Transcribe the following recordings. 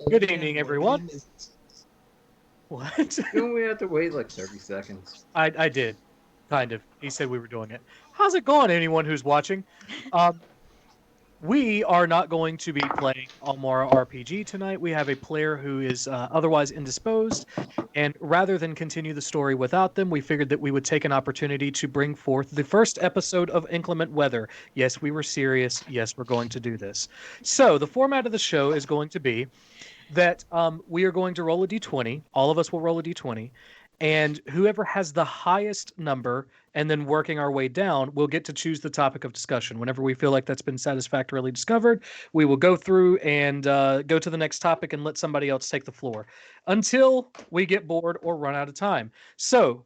Good evening, everyone. What? Don't we have to wait like 30 seconds? I did, kind of. He said we were doing it. How's it going, anyone who's watching? Um, we are not going to be playing Almora RPG tonight. We have a player who is otherwise indisposed, and rather than continue the story without them, we figured that we would take an opportunity to bring forth the first episode of Inclement Weather. Yes, we were serious. Yes, we're going to do this. So the format of the show is going to be that we are going to roll a d20. All of us will roll a d20. And whoever has the highest number and then working our way down will get to choose the topic of discussion. Whenever we feel like that's been satisfactorily discovered, we will go through and go to the next topic and let somebody else take the floor until we get bored or run out of time. So,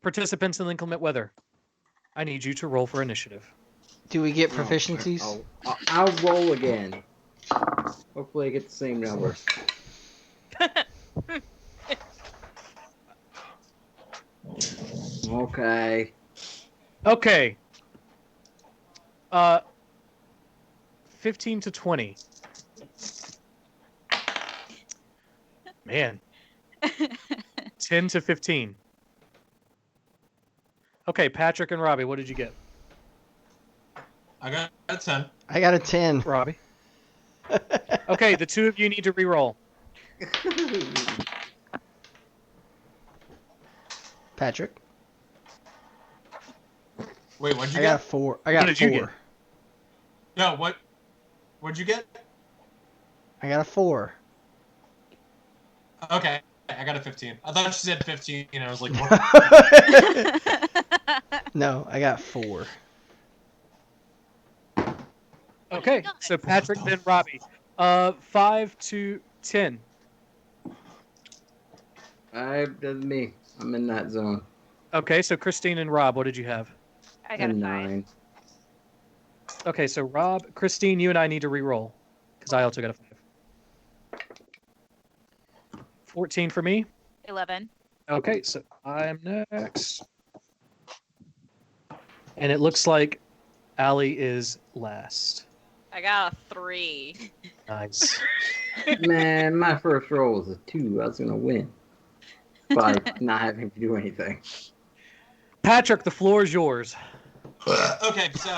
participants in inclement weather, I need you to roll for initiative. Do we get proficiencies? I'll roll again. Hopefully I get the same number. Okay. Okay. 15 to 20. Man. 10 to 15. Okay, Patrick and Robbie, what did you get? I got a 10. I got a 10. Robbie. Okay, the two of you need to re-roll. Patrick. Wait, what'd you I get? got a 4. I got What did you 4. get? No, what'd you get? I got a 4. Okay, I got a 15. I thought she said 15, and I was like, what? No, I got 4. Okay, so Patrick, then Robbie. 5 to 10. That's me. I'm in that zone. Okay, so Christine and Rob, what did you have? I got a 9. Okay, so Rob, Christine, you and I need to re-roll because I also got a 5. 14 for me. 11. Okay, so I'm next. And it looks like Allie is last. I got a 3. Nice. Man, my first roll was a 2. I was gonna win by not having to do anything. Patrick, the floor is yours. Okay, so,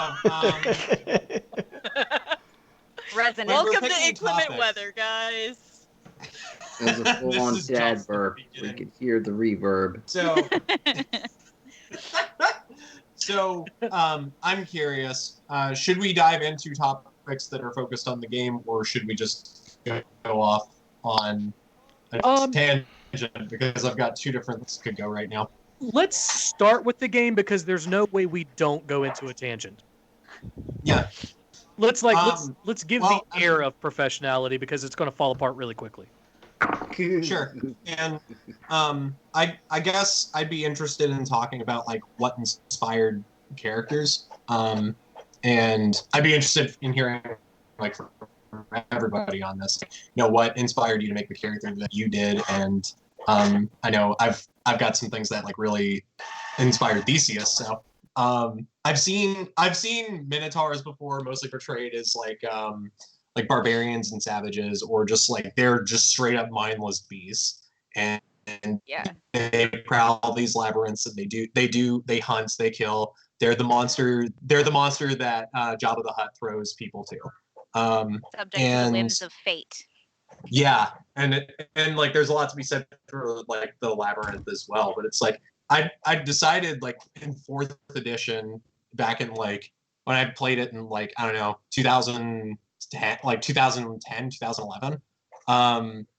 Resonant. We're Welcome to picking inclement topics. weather, guys. It was a full-on This is dad just the burp. We beginning. could hear the reverb. So, I'm curious, should we dive into topics that are focused on the game, or should we just go off on a tangent? Because I've got 2 different things could go right now. Let's start with the game because there's no way we don't go into a tangent. Yeah. Let's let's give well, the air of professionality because it's going to fall apart really quickly. Sure. And I guess I'd be interested in talking about like what inspired characters. And I'd be interested in hearing like from everybody on this. You know, what inspired you to make the character that you did, and I know I've got some things that like really inspired Theseus. So I've seen Minotaurs before, mostly portrayed as like barbarians and savages, or just like they're just straight up mindless beasts, and Yeah. they prowl these labyrinths, and they hunt, they kill. They're the monster that Jabba the Hutt throws people to. Subject to the whims of fate. Yeah, and like there's a lot to be said for like the labyrinth as well, but it's like I decided like in 4th edition, back in like when I played it in like I don't know 2010, like 2010, 2011,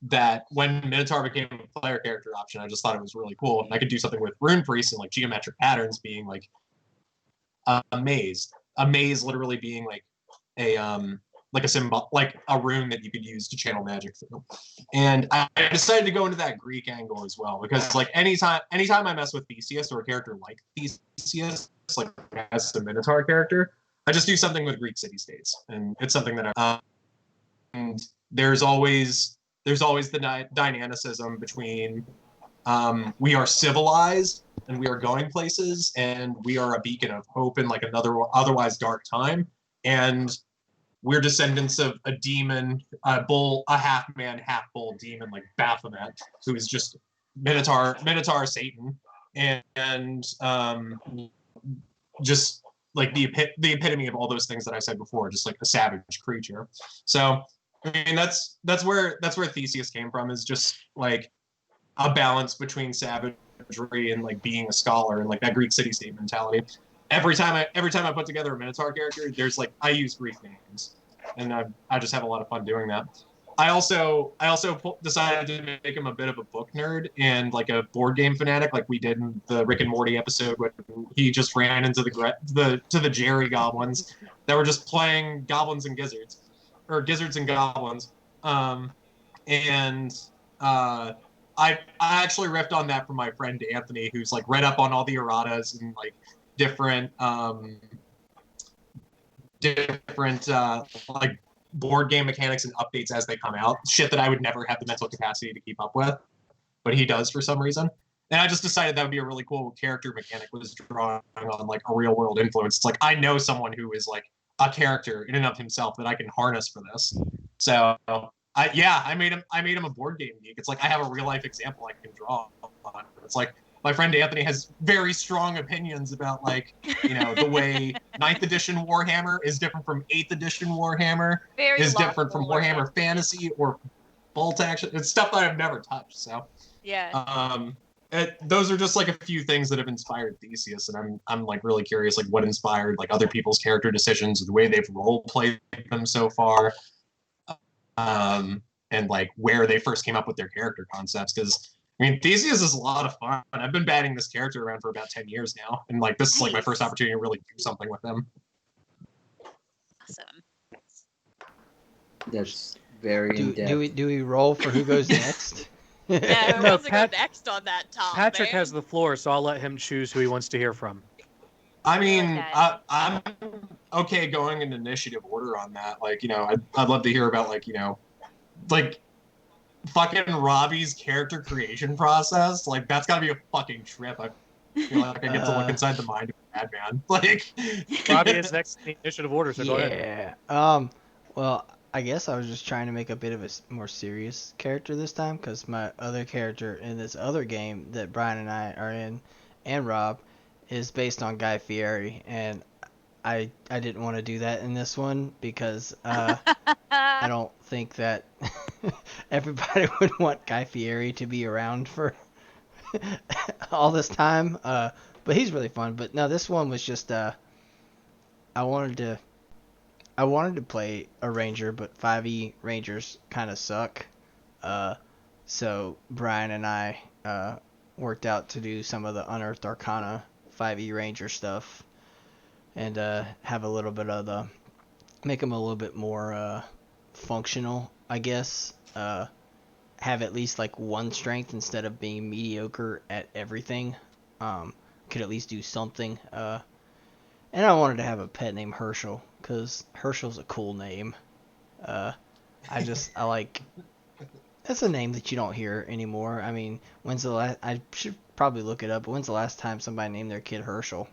that when Minotaur became a player character option, I just thought it was really cool, and I could do something with rune priests and like geometric patterns being like a maze literally being like a symbol, like a rune that you could use to channel magic through. And I decided to go into that Greek angle as well, because like anytime I mess with Theseus or a character like Theseus, like as the Minotaur character, I just do something with Greek city-states, and it's something that and there's always the dynamicism between we are civilized and we are going places, and we are a beacon of hope in like another otherwise dark time, and we're descendants of a demon, a half man, half bull demon like Baphomet, who is just Minotaur Satan, and just like the epitome of all those things that I said before, just like a savage creature. So I mean that's where Theseus came from, is just like a balance between savagery and like being a scholar and like that Greek city-state mentality. Every time I put together a Minotaur character, there's like I use Greek names, and I just have a lot of fun doing that. I also decided to make him a bit of a book nerd and like a board game fanatic, like we did in the Rick and Morty episode when he just ran into the Jerry goblins that were just playing goblins and gizzards, or gizzards and goblins, and I actually riffed on that from my friend Anthony, who's like read up on all the erratas and like different like board game mechanics and updates as they come out. Shit that I would never have the mental capacity to keep up with, but he does for some reason. And I just decided that would be a really cool character mechanic, was drawing on like a real world influence. It's like I know someone who is like a character in and of himself that I can harness for this. So I made him a board game geek. It's like I have a real life example I can draw on. It's like my friend Anthony has very strong opinions about like, you know, the way 9th edition Warhammer is different from 8th edition Warhammer, Very is different from lawful Warhammer or- Fantasy or Bolt Action. It's stuff that I've never touched. So Yeah. those are just like a few things that have inspired Theseus, and I'm like really curious like what inspired like other people's character decisions, the way they've role played them so far, and like where they first came up with their character concepts. Because I mean, Theseus is a lot of fun. I've been batting this character around for about 10 years now, and like this is like my first opportunity to really do something with him. Awesome. That's very in depth. Do we roll for who goes next? Yeah, who No, wants to go Pat- next on that top? Patrick man? has the floor, so I'll let him choose who he wants to hear from. I mean, that. I'm okay going in initiative order on that. Like, you know, I'd love to hear about like, you know, like fucking Robbie's character creation process. Like, that's gotta be a fucking trip. I feel like I get to look inside the mind of a madman. Like, Robbie is next in the initiative order, so go ahead. Yeah. Well, I guess I was just trying to make a bit of a more serious character this time, because my other character in this other game that Brian and I are in, and Rob, is based on Guy Fieri, and I didn't want to do that in this one because I don't think that everybody would want Guy Fieri to be around for all this time. But he's really fun. But no, this one was just I wanted to play a ranger, but 5e rangers kind of suck. So Brian and I worked out to do some of the Unearthed Arcana 5e ranger stuff, and have a little bit of make them a little bit more functional, I guess. Have at least like one strength instead of being mediocre at everything. Could at least do something. And I wanted to have a pet named Herschel, because Herschel's a cool name. I like... That's a name that you don't hear anymore. I mean, when's the last... I should probably look it up, but when's the last time somebody named their kid Herschel?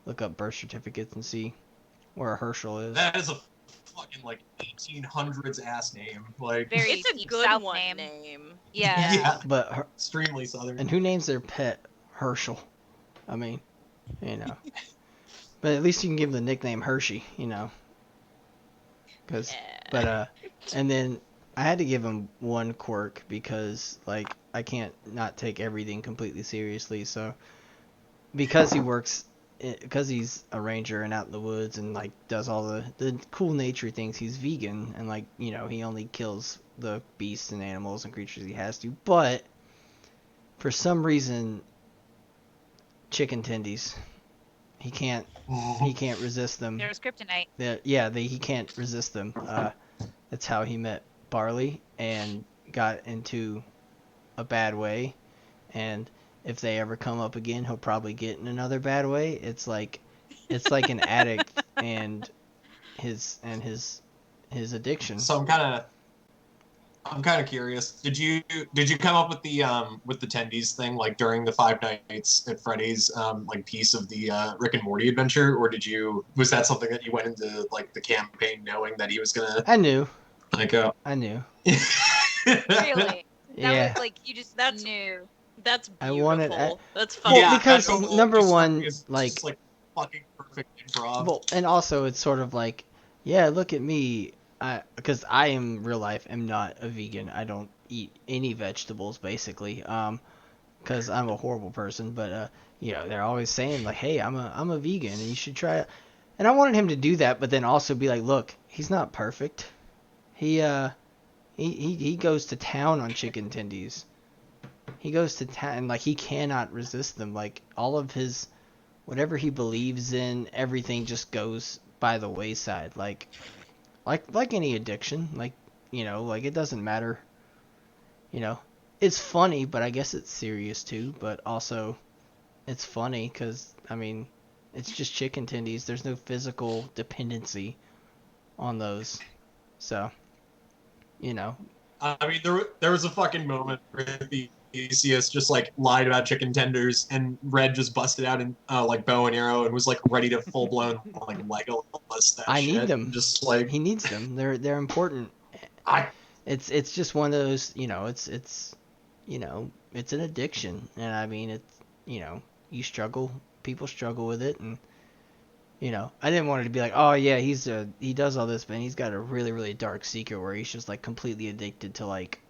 Look up birth certificates and see where a Herschel is. that is a fucking like 1800s ass name. Like, Very It's a deep good South one name. Yeah. yeah, But extremely southern. and who names their pet Herschel? I mean, you know. But at least you can give them the nickname Hershey, you know. And then I had to give him one quirk because, like, I can't not take everything completely seriously. So, because he's a ranger and out in the woods and, like, does all the cool nature things, he's vegan. And, like, you know, he only kills the beasts and animals and creatures he has to. But, for some reason, chicken tendies, he can't resist them. There's kryptonite. He can't resist them. That's how he met Barley and got into a bad way. And if they ever come up again, he'll probably get in another bad way. It's like an addict and his addiction. So I'm kind of curious. Did you come up with the tendies thing like during the Five Nights at Freddy's like piece of the Rick and Morty adventure, or was that something that you went into like the campaign knowing that he was gonna I knew. like I knew. Really? That Yeah. was like you just That's- knew. That's I wanted. beautiful. That's Well, fucking yeah, because that's the number whole story one, is like, just like fucking perfect improv. well, and also it's sort of like, yeah, look at me. Because I am real life am not a vegan. I don't eat any vegetables basically. Because I'm a horrible person. But you know, they're always saying like, hey, I'm a vegan and you should try it. And I wanted him to do that, but then also be like, look, he's not perfect. He goes to town on chicken tendies. He goes to town and like he cannot resist them. Like all of his whatever he believes in, everything just goes by the wayside. Like any addiction, like you know, like it doesn't matter. You know, it's funny, but I guess it's serious too. But also, it's funny because I mean, it's just chicken tendies. There's no physical dependency on those, so you know. I mean, there was a fucking moment where the Theseus just like lied about chicken tenders, and Red just busted out in like bow and arrow and was like ready to full blown like Legolas that I shit. need them. Just like He needs them. They're important. I It's just one of those, you know, it's you know, it's an addiction. And I mean, it's, you know, people struggle with it. And, you know, I didn't want it to be like, oh yeah, he does all this, but he's got a really, really dark secret where he's just like completely addicted to like,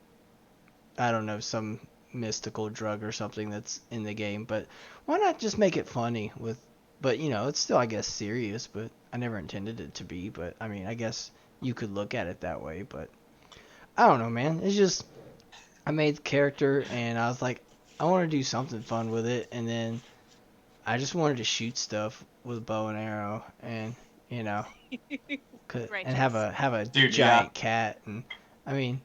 I don't know, some mystical drug or something that's in the game. But why not just make it funny but you know, it's still, I guess, serious, but I never intended it to be. But I mean, I guess you could look at it that way, but I don't know, man. It's just I made the character and I was like, I want to do something fun with it, and then I just wanted to shoot stuff with bow and arrow, and you know, and have a Dude, giant cat, and I mean,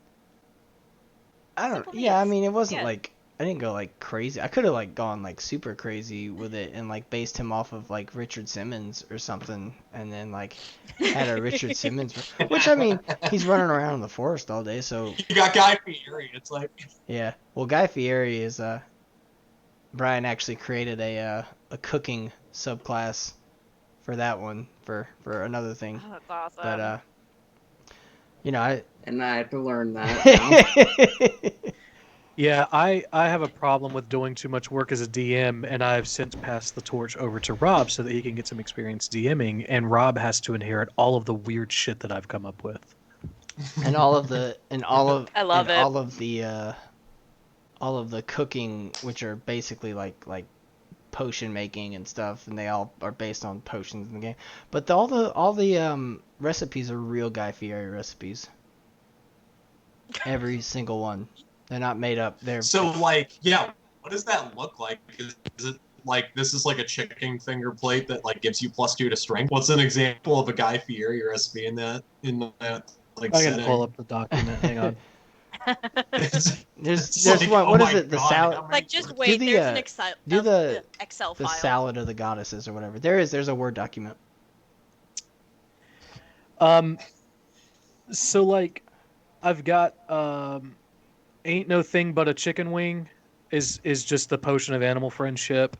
I don't, Simple yeah, I needs. mean, it wasn't Yeah. like I didn't go like crazy. I could have like gone like super crazy with it and like based him off of like Richard Simmons or something, and then like had a Richard Simmons, which I mean, he's running around in the forest all day, so you got Guy Fieri. It's like yeah. Well, Guy Fieri is Brian actually created a cooking subclass for that one for another thing. Oh, that's awesome. But you know, And I have to learn that now. Yeah, I have a problem with doing too much work as a DM, and I've since passed the torch over to Rob so that he can get some experience DMing, and Rob has to inherit all of the weird shit that I've come up with. and all of the I love it. all of the cooking, which are basically like potion making and stuff, and they all are based on potions in the game. But all the recipes are real Guy Fieri recipes. Every single one. They're not made up. They're so like yeah. What does that look like? Is it like this is like a chicken finger plate that like gives you +2 to strength? What's an example of a Guy Fieri recipe in that like I can setting? pull up the document. Hang on. there's like, one. oh What is my it? The God, salad. how many Like, just words? wait. the, There's an do the Excel The file. salad of the goddesses or whatever. There's a Word document. So like, I've got ain't no thing but a chicken wing is just the potion of animal friendship.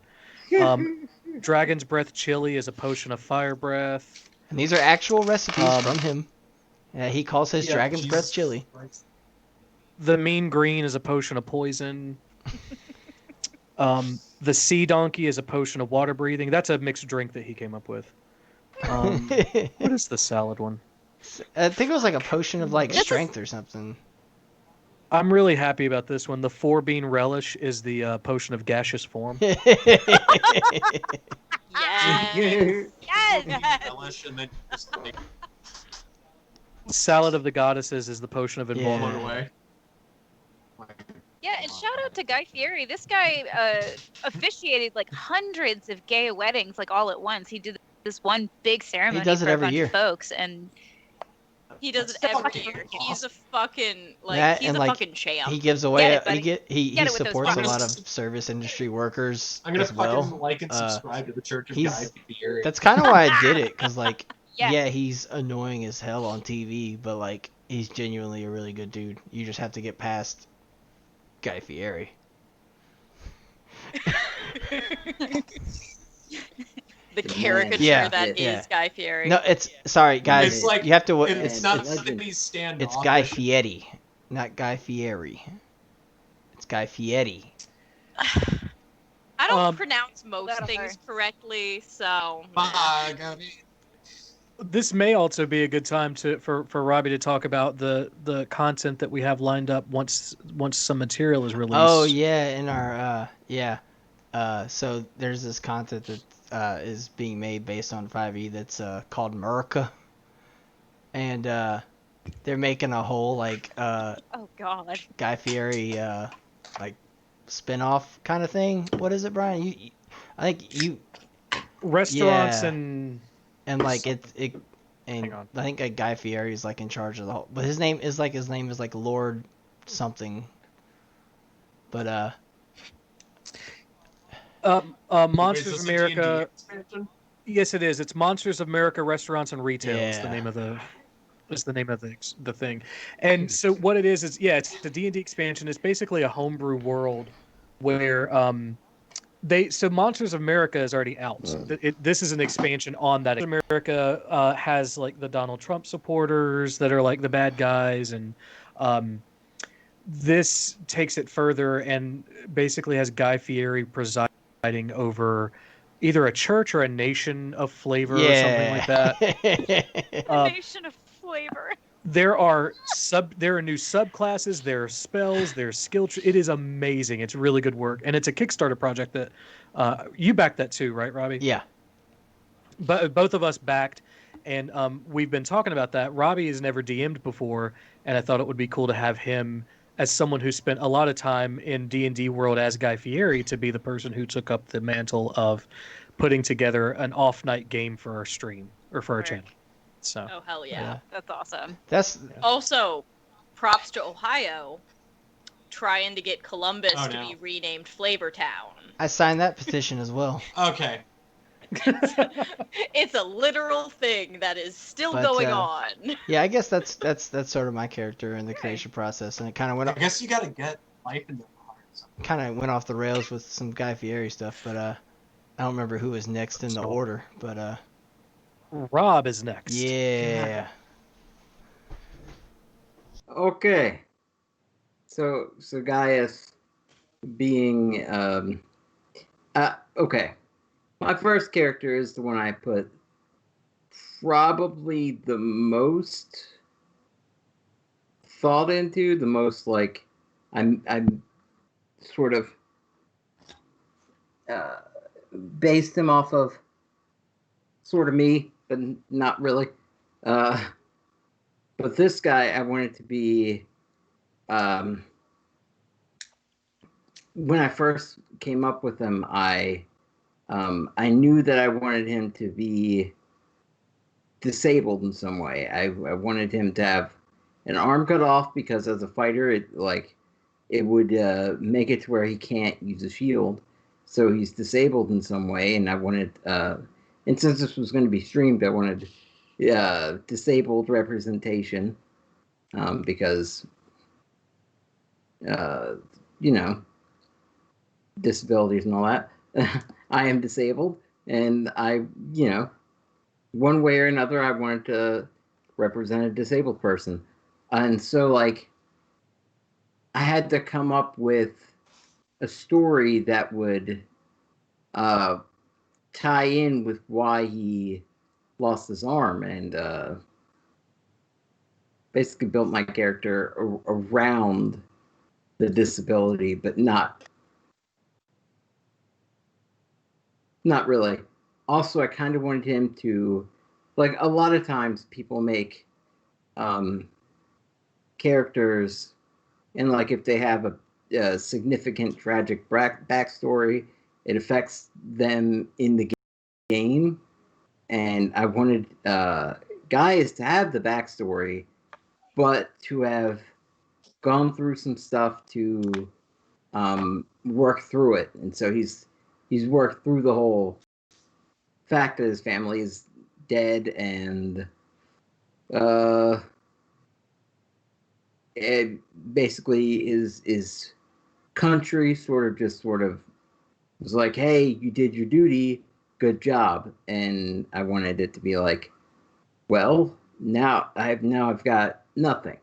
Dragon's breath chili is a potion of fire breath. And these are actual recipes Um, from him. He calls his yeah, dragon's breath Jesus chili. Christ. The mean green is a potion of poison. The sea donkey is a potion of water breathing. That's a mixed drink that he came up with. What is the salad one? I think it was like a potion of like This is- strength or something. I'm really happy about this one. The 4-bean relish is the potion of gaseous form. Yes. Yes. Relish and then just like Salad of the goddesses is the potion of Yeah. blow it invulnerability. away. Yeah, and shout out to Guy Fieri. This guy officiated like hundreds of gay weddings, like all at once. He did this one big ceremony does it for every a bunch year. of folks, and He does it That's every fucking year. awesome. He's a fucking That he's and, a like, fucking champ. He gives away. Get it, buddy. He Get it with those supports a fuckers. lot of service industry workers I'm gonna as fucking well. like and subscribe to the Church of he's- Guy Fieri. That's kind of why I did it, cause like Yeah. yeah, he's annoying as hell on TV, but like he's genuinely a really good dude. You just have to get past Guy Fieri. The The caricature Yeah, that yeah. is Guy Fieri. No, it's sorry guys. It's like You have to. it's it's not legend. that he's standoffish. It's Guy Fieri, not Guy Fieri. It's Guy Fieri. I don't pronounce most That'll things hurt. correctly, so. Fuck, I mean, This may also be a good time for Robbie to talk about the content that we have lined up once some material is released. Oh yeah, in our so there's this content that is being made based on 5e that's called America, and they're making a whole like Oh God. Guy Fieri like spin-off kind of thing. What is it, Brian? I think you Restaurants yeah. and like something. it and Hang on. I think Guy Fieri is like in charge of the whole, but his name is like Lord something. But Monsters is of this a D&D America. expansion? Yes, it is. It's Monsters of America Restaurants and Retail. Is the Yeah. name of the thing. And so what it is it's a D&D expansion. It's basically a homebrew world where so Monsters of America is already out. This is an expansion on that. America has like the Donald Trump supporters that are like the bad guys, and this takes it further and basically has Guy Fieri presiding over either a church or a nation of flavor or something like that. that. Nation of flavor. There are new subclasses, there are spells, there's skill it is amazing. It's really good work, and it's a Kickstarter project that you backed that too, right, Robbie? Yeah. But both of us backed, and we've been talking about that. Robbie has never DM'd before, and I thought it would be cool to have him as someone who spent a lot of time in D&D world as Guy Fieri to be the person who took up the mantle of putting together an off-night game for our stream or for our Right. channel. So Oh, hell yeah. Yeah. That's awesome. That's Also, props to Ohio trying to get Columbus Oh, to no. be renamed Flavortown. I signed that petition as well. Okay. It's a literal thing that is still But, going on. Yeah, I guess that's sort of my character in the creation process, and it kind of I guess you gotta get life into the heart. went off the rails with some Guy Fieri stuff. But I don't remember who was next in the order. But Rob is next. yeah. Okay. So Gaius being okay. My first character is the one I put probably the most thought into, the most like I'm sort of based him off of sort of me, but not really. But this guy I wanted to be when I first came up with him, I knew that I wanted him to be disabled in some way. I wanted him to have an arm cut off because as a fighter, it would make it to where he can't use a shield. So he's disabled in some way, and I wanted, and since this was going to be streamed, I wanted disabled representation because, disabilities and all that. I am disabled, and one way or another, I wanted to represent a disabled person. And so, like, I had to come up with a story that would tie in with why he lost his arm, and basically built my character around the disability, but not really. Also, I kind of wanted him to, like, a lot of times people make characters, and like if they have a significant tragic backstory, it affects them in the game. And I wanted Gaius to have the backstory, but to have gone through some stuff to work through it. And so he's worked through the whole fact that his family is dead, and it basically is country sort of was like, hey, you did your duty, good job. And I wanted it to be like, well, now I've got nothing.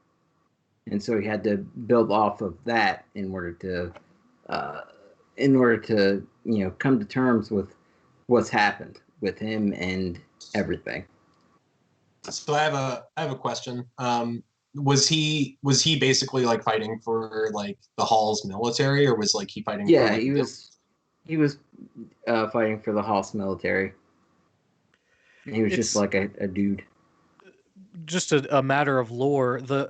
And so he had to build off of that uh, in order to come to terms with what's happened with him and everything. So I have a question. Was he basically like fighting for like the Hall's military, or was like he fighting for Yeah, like he was fighting for the House military. He was just It's like a dude. just a matter of lore. The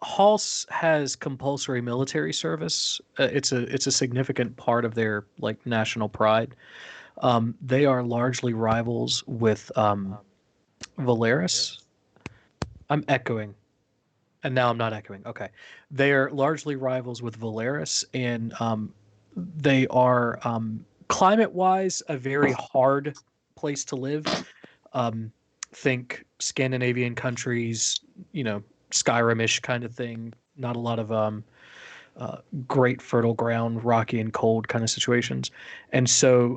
Hals has compulsory military service. It's a significant part of their like national pride. They are largely rivals with Valeris. I'm echoing, and now I'm not echoing. Okay, they are largely rivals with Valeris, and they are climate-wise a very hard place to live. Um, think Scandinavian countries, Skyrimish kind of thing. Not a lot of uh, great fertile ground, rocky and cold kind of situations. And so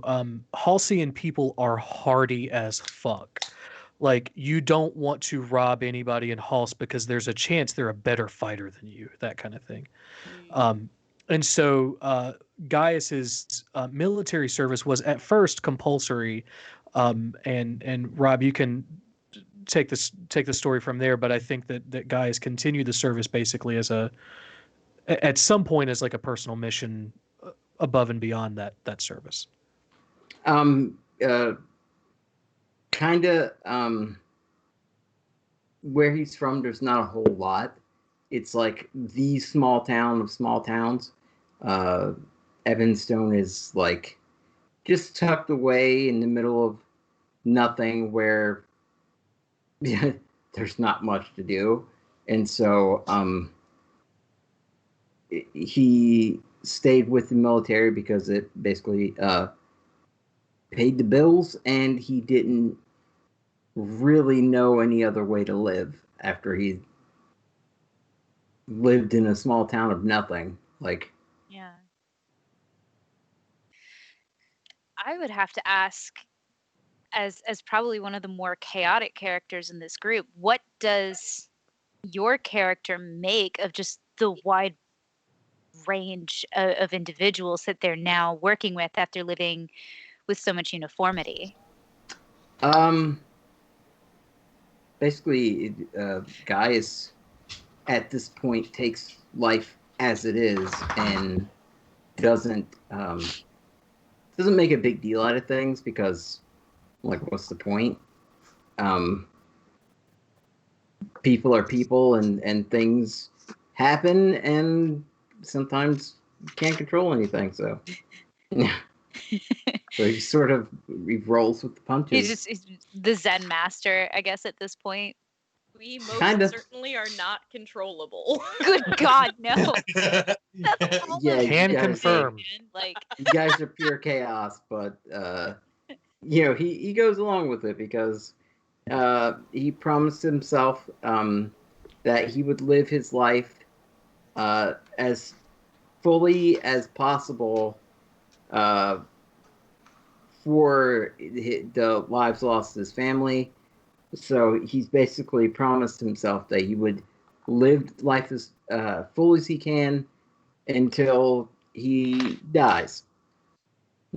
Halcyon people are hardy as fuck. Like you don't want to rob anybody in Halse because there's a chance they're a better fighter than you, that kind of thing. Um, and so Gaius's military service was at first compulsory, and Rob, you can take the story from there. But I think that Gaius continued the service basically as at some point as like a personal mission above and beyond that service. Um, uh, kind of. Where he's from, there's not a whole lot. It's like the small town of small towns. Uh, Evanstone is like just tucked away in the middle of nothing, where there's not much to do, and so he stayed with the military because it basically paid the bills, and he didn't really know any other way to live after he lived in a small town of nothing. Like, Yeah. I would have to ask, as probably one of the more chaotic characters in this group, what does your character make of just the wide range of individuals that they're now working with after living with so much uniformity? um, basically, Gaius at this point takes life as it is and doesn't doesn't make a big deal out of things because, like, what's the point? Um, People are people, and things happen, and sometimes you can't control anything. So, yeah. So he rolls with the punches. He's the Zen master, I guess, at this point. We most Kinda. certainly are not controllable. Good God, no. That's all Yeah, of you Can it, guys confirm. man. Like, You guys are pure chaos, but he goes along with it because he promised himself that he would live his life as fully as possible uh, for the lives lost to his family. So he's basically promised himself that he would live life as full as he can until he dies,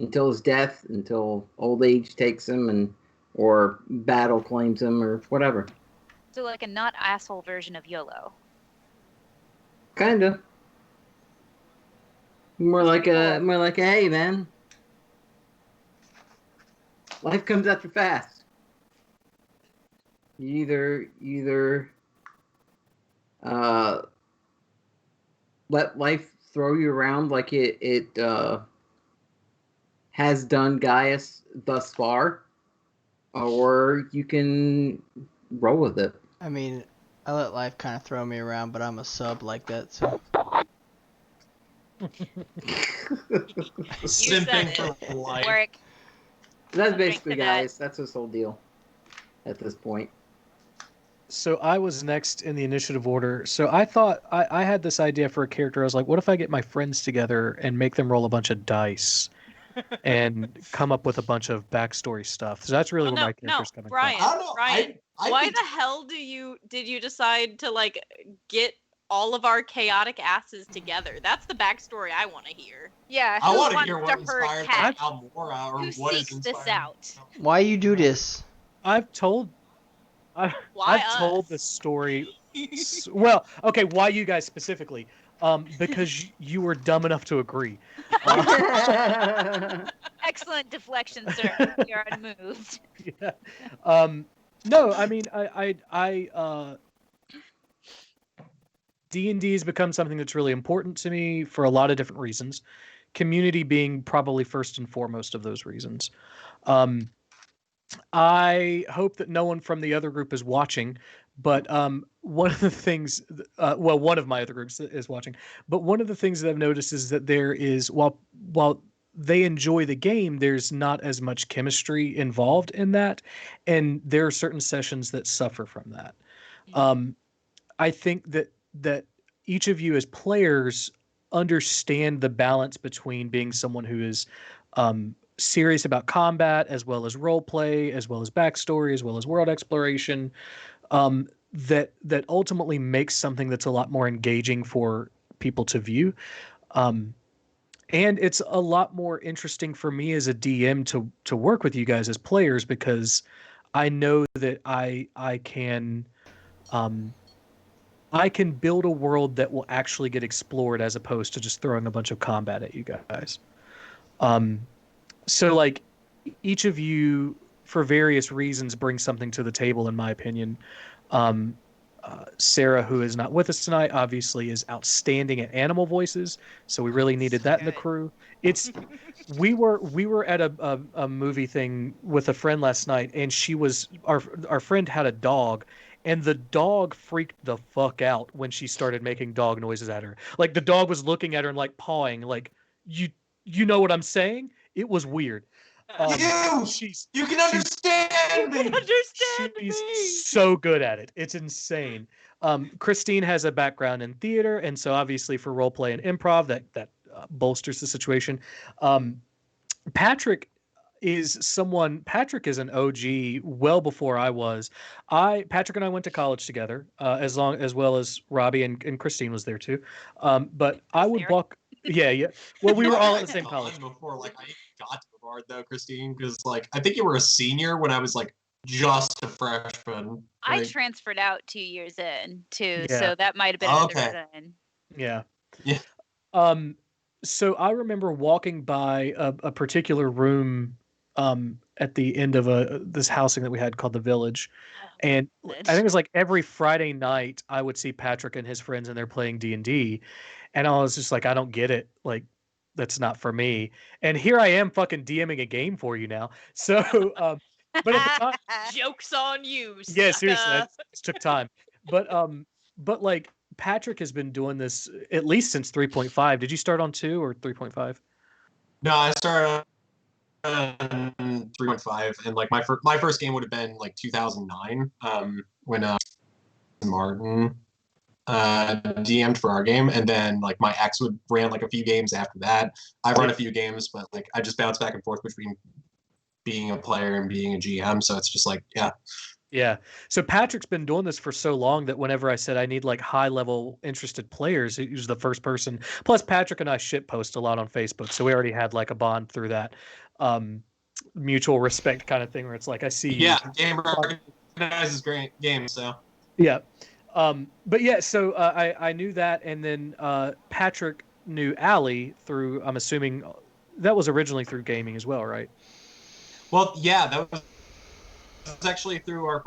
until his death, until old age takes him, and or battle claims him, or whatever. so like a not asshole version of YOLO. Kinda That's pretty cool. more like a hey man, life comes at you fast. You either uh, let life throw you around like it has done Gaius thus far, or you can roll with it. I mean, I let life kind of throw me around, but I'm a sub like that, so Simping said for life. Work. That's I'll drink basically to that. Gaius. That's his whole deal at this point. So I was next in the initiative order. So I thought I had this idea for a character. I was like, what if I get my friends together and make them roll a bunch of dice and come up with a bunch of backstory stuff? So that's really Well, where my no, character's coming Brian, I don't know. Brian, I why think the hell did you decide to like get all of our chaotic asses together? That's the backstory I want to hear. Yeah, I who want to wants hear to what herd inspired cats? Almora or Who what is seeks this inspiring. out? Why you do this? I've told Why I've told the us? story. Well, okay, why you guys specifically? Because you were dumb enough to agree. Excellent deflection, sir. You're unmoved. Yeah. No, I mean, D&D has become something that's really important to me for a lot of different reasons. Community being probably first and foremost of those reasons. Um, I hope that no one from the other group is watching, but one of the things, well, one of my other groups is watching, but one of the things that I've noticed is that there is, while they enjoy the game, there's not as much chemistry involved in that, and there are certain sessions that suffer from that. Um, I think that each of you as players understand the balance between being someone who is serious about combat, as well as role play, as well as backstory, as well as world exploration. That ultimately makes something that's a lot more engaging for people to view. Um, and it's a lot more interesting for me as a DM to work with you guys as players, because I know that um, I can build a world that will actually get explored as opposed to just throwing a bunch of combat at you guys. Um, so like each of you, for various reasons, bring something to the table, in my opinion. Um, Sarah, who is not with us tonight, obviously is outstanding at animal voices, so we really needed that in the good. crew. It's we were at a movie thing with a friend last night, and she was our friend had a dog, and the dog freaked the fuck out when she started making dog noises at her. Like the dog was looking at her and like pawing, like you you know what I'm saying? It was weird. You! She's You can she's understand me! Understand she's me. so good at it. It's insane. Christine has a background in theater, and so obviously for role play and improv, that bolsters the situation. Um, Patrick Patrick is an OG well before I was. Patrick and I went to college together, as well as Robbie and Christine was there too. But I would there. walk. Yeah, yeah. Well, we You were know, all I at the same had college. gone before like I got to Bard though, Christine, because like I think you were a senior when I was like just a freshman. I Like, transferred out 2 years in too, Yeah, so that might have been another okay. reason. yeah. Yeah. Um, so I remember walking by a particular room at the end of this housing that we had called the Village, and I think it was like every Friday night I would see Patrick and his friends and they're playing D&D, and I was just like, I don't get it. Like, that's not for me. And here I am fucking DMing a game for you now. So, but at the time, Joke's on you, yeah, seriously, sucker. it took time. But like Patrick has been doing this at least since 3.5. Did you start on 2 or 3.5? No, I started on 3.5, and like my first game would have been like 2009, when Martin DM'd for our game, and then like my ex would ran like a few games after that. I've run a few games, but like I just bounce back and forth between being a player and being a GM, so it's just like yeah. Yeah. So Patrick's been doing this for so long that whenever I said I need like high level interested players, he was the first person. Plus Patrick and I shit post a lot on Facebook, so we already had like a bond through that mutual respect kind of thing where it's like I see you. Yeah, game recognizes great games, so Yeah. But yeah, so I knew that, and then Patrick knew Allie through, I'm assuming that was originally through gaming as well, right? well, yeah, that was actually through our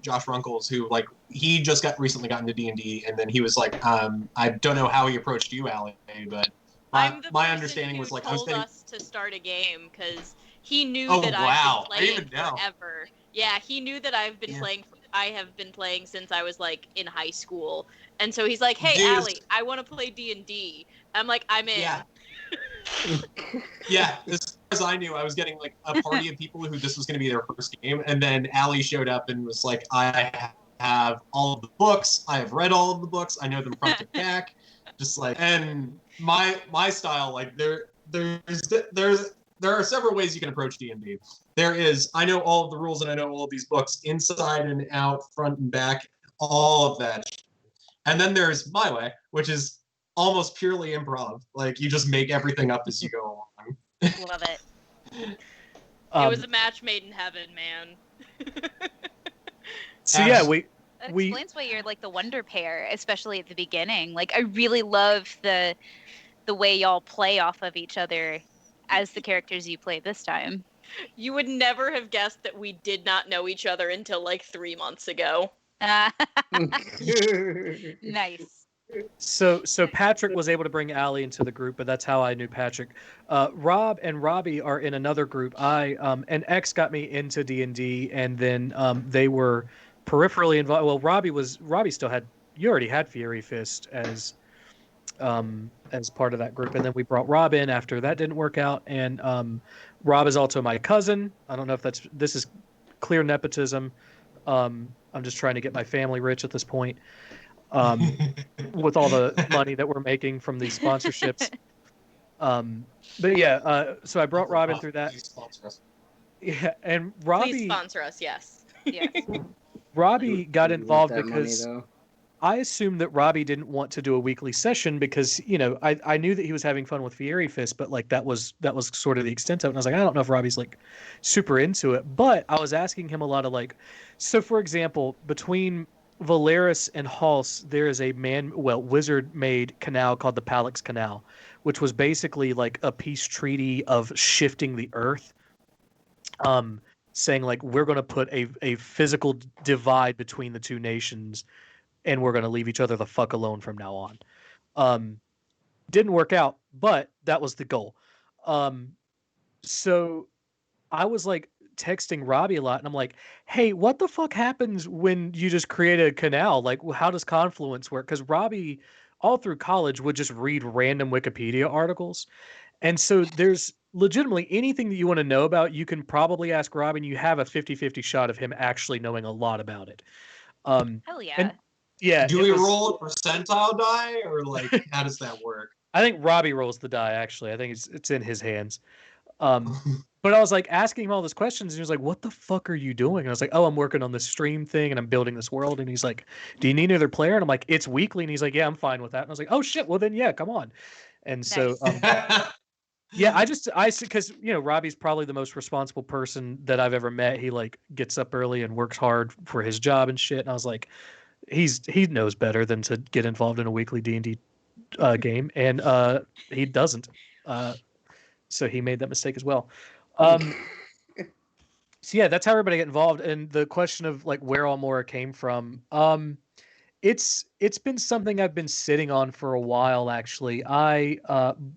Josh Runkles, who like he just recently got into D&D, and then he was like, I don't know how he approached you, Allie, but I'm the my person understanding who was like I was told getting. us to start a game because he knew Oh, that wow. I've I been even playing know. forever. Yeah, he knew that I've been Yeah. playing. I have been playing since I was like in high school, and so he's like, "Hey, Dude, Allie, I want to play D&D." I'm like, "I'm in." Yeah. Yeah, as far as I knew, I was getting like a party of people who this was going to be their first game, and then Allie showed up and was like, "I have all of the books. I have read all of the books. I know them front to back. Just like, and my style, like there are several ways you can approach D&D. There is, I know all of the rules and I know all of these books inside and out, front and back, all of that. And then there's my way, which is almost purely improv. Like you just make everything up as you go along. Love it. It Um, was a match made in heaven, man. so yeah, we That we explains why you're like the wonder pair, especially at the beginning. Like I really love the way y'all play off of each other as the characters you play this time. You would never have guessed that we did not know each other until like 3 months ago. Nice. so Patrick was able to bring Allie into the group, but that's how I knew Patrick. Rob and Robbie are in another group. I and X got me into D&D, and then they were peripherally involved. Well, Robbie still had, you already had Fury Fist as part of that group, and then we brought Rob in after that didn't work out. And Rob is also my cousin. I don't know if this is clear nepotism. I'm just trying to get my family rich at this point. With all the money that we're making from these sponsorships. But yeah, so I brought Robin through that. Please sponsor us. Yeah, and Please Robbie sponsor us, yes. Yes. Robbie got You want involved that because money, though? I assumed that Robbie didn't want to do a weekly session because, you know, I knew that he was having fun with Fury Fist, but like that was sort of the extent of it. And I was like, I don't know if Robbie's like super into it, but I was asking him a lot of like, so for example, between Valeris and Halse, there is a wizard-made canal called the Palix Canal, which was basically like a peace treaty of shifting the earth, saying like we're going to put a physical divide between the two nations, and we're going to leave each other the fuck alone from now on. Didn't work out, but that was the goal. So I was like texting Robbie a lot, and I'm like, hey, what the fuck happens when you just create a canal? Like, how does Confluence work? Because Robbie, all through college, would just read random Wikipedia articles. And so there's legitimately anything that you want to know about, you can probably ask Robbie, and you have a 50-50 shot of him actually knowing a lot about it. Hell yeah. And yeah, Do we roll a percentile die, or like how does that work? I think Robbie rolls the die. Actually, I think it's in his hands. But I was like asking him all these questions, and he was like, "What the fuck are you doing?" And I was like, "Oh, I'm working on this stream thing, and I'm building this world." And he's like, "Do you need another player?" And I'm like, "It's weekly." And he's like, "Yeah, I'm fine with that." And I was like, "Oh shit, well then yeah, come on." And so Nice. yeah, because you know Robbie's probably the most responsible person that I've ever met. He like gets up early and works hard for his job and shit. And I was like, he knows better than to get involved in a weekly D&D game, and he doesn't. So he made that mistake as well. So yeah, that's how everybody get involved. And the question of like where Almora came from, it's been something I've been sitting on for a while. Actually, I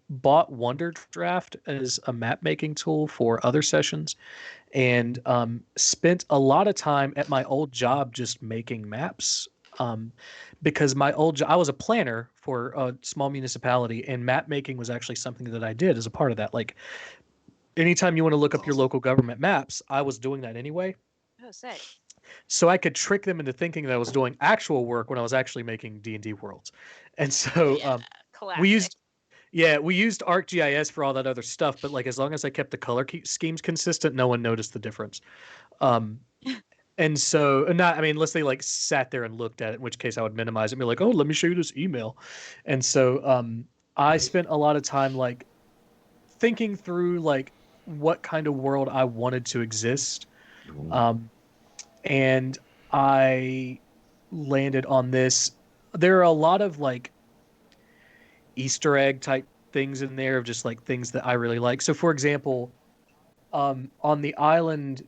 bought Wonder Draft as a map making tool for other sessions, and spent a lot of time at my old job just making maps. Because my old job, I was a planner for a small municipality, and map making was actually something that I did as a part of that. Like anytime you want to look up your local government maps, I was doing that anyway. Oh, sick. So I could trick them into thinking that I was doing actual work when I was actually making D&D worlds. And so Yeah. Classic. we used ArcGIS for all that other stuff, but like as long as I kept the color schemes consistent, no one noticed the difference. And so, not, I mean, unless they like sat there and looked at it, in which case I would minimize it and be like, oh, let me show you this email. And so I spent a lot of time like thinking through like what kind of world I wanted to exist. And I landed on this. There are a lot of like Easter egg type things in there of just like things that I really like. So for example, on the island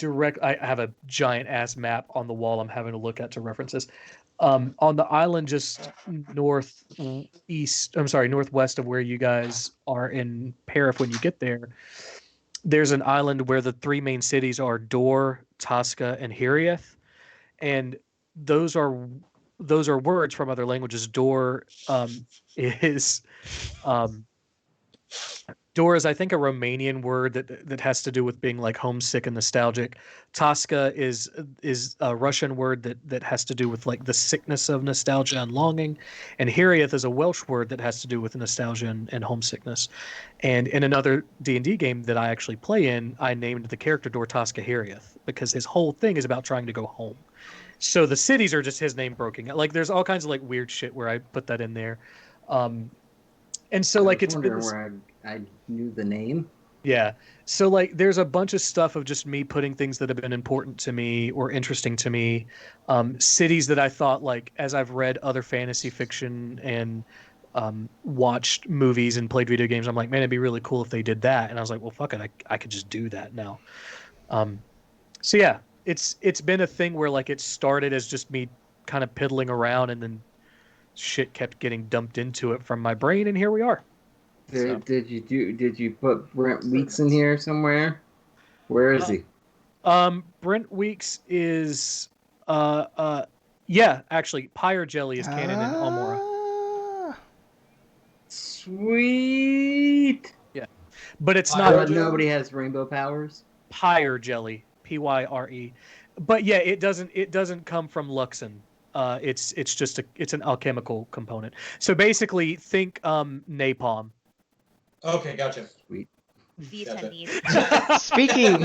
I have a giant ass map on the wall I'm having to look at to reference this. On the island just northwest of where you guys are in Parif when you get there, there's an island where the three main cities are Dor, Tosca, and Hirieth. And those are words from other languages. Dor is Dor is, I think, a Romanian word that has to do with being like homesick and nostalgic. Tosca is a Russian word that has to do with like the sickness of nostalgia and longing, and Hiriath is a Welsh word that has to do with nostalgia and homesickness. And in another D&D game that I actually play in, I named the character Dor Tosca Hiriath because his whole thing is about trying to go home. So the cities are just his name broken. Like there's all kinds of like weird shit where I put that in there. Um, and so I like was it's been wondering this. where I knew the name. Yeah. So like there's a bunch of stuff of just me putting things that have been important to me or interesting to me. Cities that I thought like as I've read other fantasy fiction and watched movies and played video games, I'm like, man, it'd be really cool if they did that. And I was like, well, fuck it, I could just do that now. Um, so yeah, it's been a thing where like it started as just me kind of piddling around and then shit kept getting dumped into it from my brain and here we are. So. Did you put Brent Weeks in here somewhere? Where is he? Brent Weeks is uh uh yeah, actually Pyre Jelly is canon in Almora. Ah, Sweet. Yeah. But it's Pyre not But nobody has rainbow powers. Pyre Jelly, Pyre. But yeah, it doesn't come from Luxon. It's just it's an alchemical component. So basically think napalm. Okay, gotcha. Sweet. Vita Gotcha. needs. speaking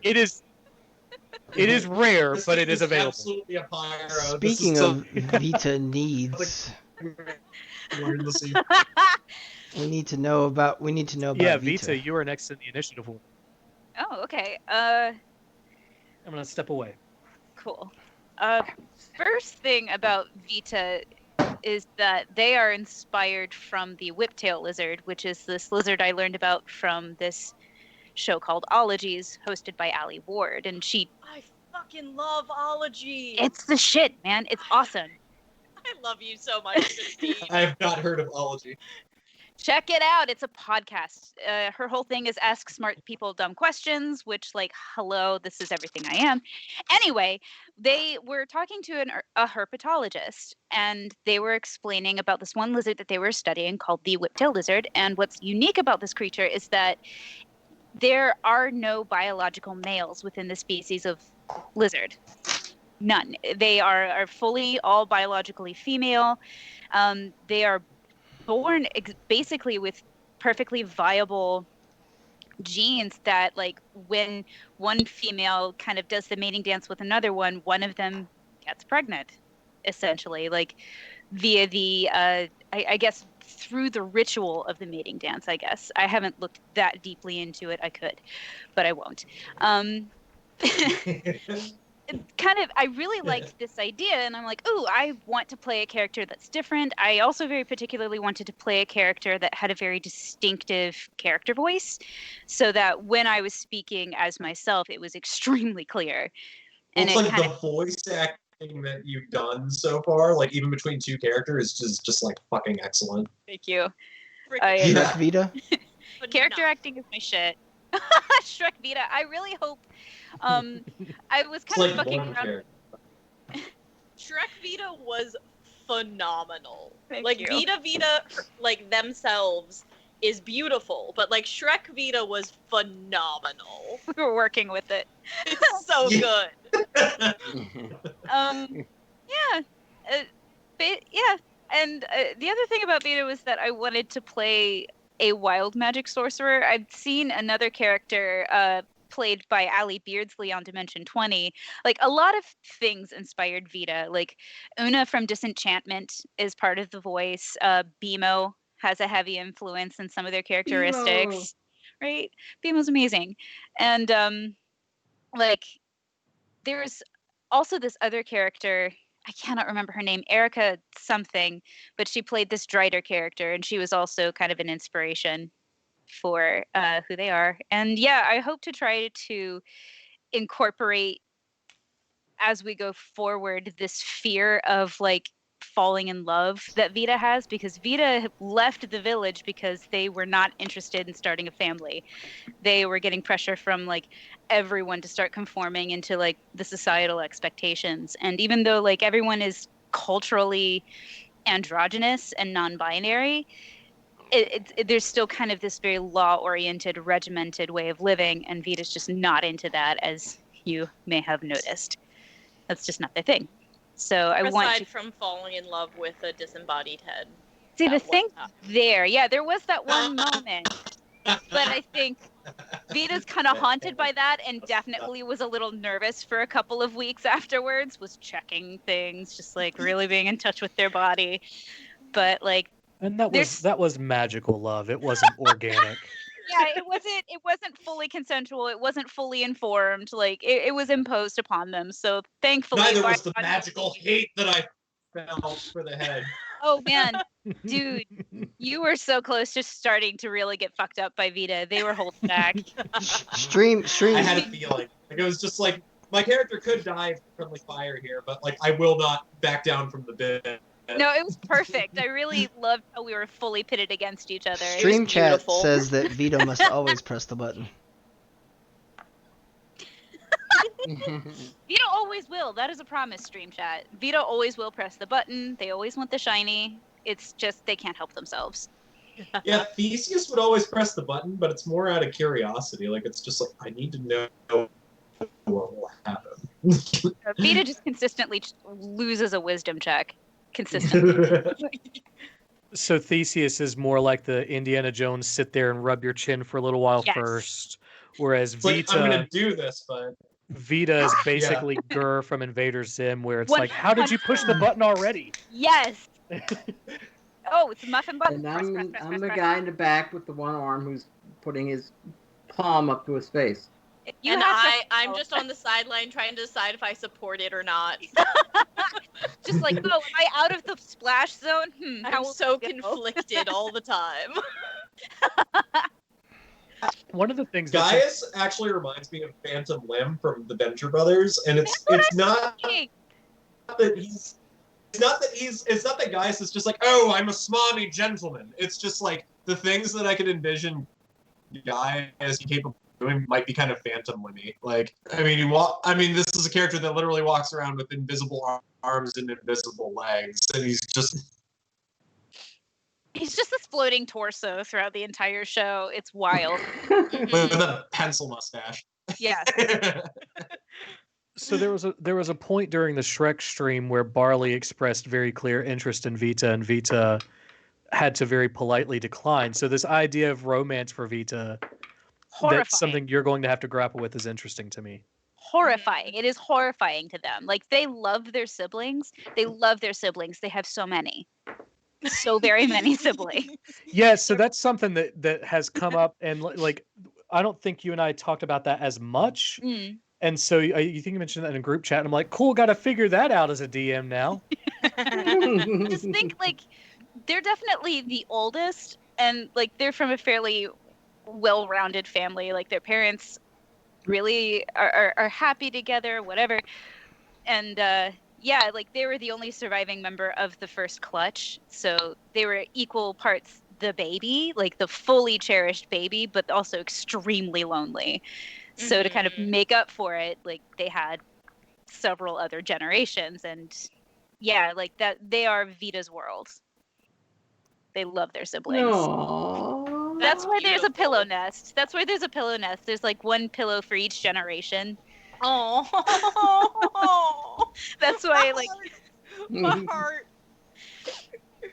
It is rare, but it is available. Absolutely a pyro. speaking of Vita needs, We're in the scene. we need to know about Yeah, Vita. Vita, you are next in the initiative. Oh, okay. I'm gonna step away. Cool. First thing about Vita is that they are inspired from the whiptail lizard, which is this lizard I learned about from this show called Ologies, hosted by Ali Ward, and I fucking love ology. it's the shit, man. It's awesome. I love you so much, Christine. I have not heard of ology. Check it out. It's a podcast. Her whole thing is ask smart people dumb questions, which, like, hello, this is everything I am. Anyway, they were talking to a herpetologist, and they were explaining about this one lizard that they were studying called the whiptail lizard. And what's unique about this creature is that there are no biological males within the species of lizard. None. They are fully all biologically female. They are born basically with perfectly viable genes that, like, when one female kind of does the mating dance with another one of them gets pregnant, essentially, like via the I guess through the ritual of the mating dance. I guess I haven't looked that deeply into it. I could, but I won't. Kind of, I really liked this idea, and I'm like, oh, I want to play a character that's different. I also very particularly wanted to play a character that had a very distinctive character voice, so that when I was speaking as myself, it was extremely clear. Well, And it's it like kind the of, voice acting that you've done so far, like even between two characters, is just like fucking excellent. thank you. Freaking Shrek Yeah. Vita. Character phenomenal. acting is my shit. Shrek Vita. I really hope. I was It's kind of like fucking one around. character. Shrek Vita was phenomenal. Thank like you. Vita, like themselves, is beautiful, but like Shrek Vita was phenomenal. We were working with it. It's so Yeah. good. Yeah. Yeah. And the other thing about Vita was that I wanted to play a wild magic sorcerer. I'd seen another character played by Ali Beardsley on Dimension 20. Like, a lot of things inspired Vita. Like, Una from Disenchantment is part of the voice. BMO has a heavy influence in some of their characteristics. Right? BMO's amazing. And like, there's also this other character. I cannot remember her name, Erica something, but she played this Drider character, and she was also kind of an inspiration for who they are. And yeah, I hope to try to incorporate, as we go forward, this fear of, like, falling in love that Vita has, because Vita left the village because they were not interested in starting a family. They were getting pressure from, like, everyone to start conforming into, like, the societal expectations. And even though, like, everyone is culturally androgynous and non-binary, there's still kind of this very law-oriented, regimented way of living, and Vita's just not into that, as you may have noticed. That's just not their thing. So I want Aside to from falling in love with a disembodied head. see the at one thing time. there. Yeah, there was that one moment, but I think Vita's kind of haunted by that, and definitely was a little nervous for a couple of weeks afterwards. Was checking things, just like really being in touch with their body. But like, And that there's was magical love. It wasn't organic. yeah, it wasn't fully consensual. It wasn't fully informed. Like it was imposed upon them. So thankfully, Neither by was the God, magical hate that I felt for the head. oh man, dude, you were so close to starting to really get fucked up by Vita. They were holding back. Stream I had a feeling. Like it was just like my character could die from friendly fire here, but like I will not back down from the bit. No, it was perfect. I really loved how we were fully pitted against each other. Stream chat beautiful. says that Vito must always press the button. Vito always will. That is a promise, stream chat. Vito always will press the button. They always want the shiny. It's just they can't help themselves. Yeah, Theseus would always press the button, but it's more out of curiosity. Like it's just like I need to know what will happen. Vito just consistently loses a wisdom check. Consistently. So Theseus is more like the Indiana Jones sit there and rub your chin for a little while Yes. first, whereas It's like I'm Vita gonna do this, but Vita is basically Gur from Invader Zim, where it's like, how did you push the 100%. button already? Yes. Oh, it's a muffin button. And I'm the guy in the back with the one arm who's putting his palm up to his face. You And have to- I'm just on the sideline trying to decide if I support it or not. just like, oh, am I out of the splash zone? How I'm will so this go? conflicted all the time. One of the things that Gaius actually reminds me of Phantom Limb from the Venture Brothers, and That's what it's not Hey, that it's not that Gaius is just like, oh, I'm a smarmy gentleman. It's just like the things that I could envision Gaius capable of doing might be kind of Phantom Limby. Like, I mean, this is a character that literally walks around with invisible arms and invisible legs, and he's just this floating torso throughout the entire show. It's wild. with a pencil mustache. Yeah. So there was a point during the Shrek stream where Barley expressed very clear interest in Vita, and Vita had to very politely decline. So this idea of romance for Vita, Horrifying. that's something you're going to have to grapple with, is interesting to me. Horrifying. It is horrifying to them. Like they love their siblings. They love their siblings. They have so many. So very many siblings. Yeah, so that's something that has come up, and like I don't think you and I talked about that as much. Mm. And so you think you mentioned that in a group chat, and I'm like, cool, got to figure that out as a DM now. Just think like they're definitely the oldest, and like they're from a fairly well-rounded family. Like their parents really are happy together, whatever. And yeah, like they were the only surviving member of the first clutch, so they were equal parts the baby, like the fully cherished baby, but also extremely lonely. So to kind of make up for it, like they had several other generations, and yeah, like that they are Vita's world. They love their siblings. Aww. That's why there's a beautiful. pillow nest. That's why there's a pillow nest. There's like one pillow for each generation. Oh, That's why like my heart.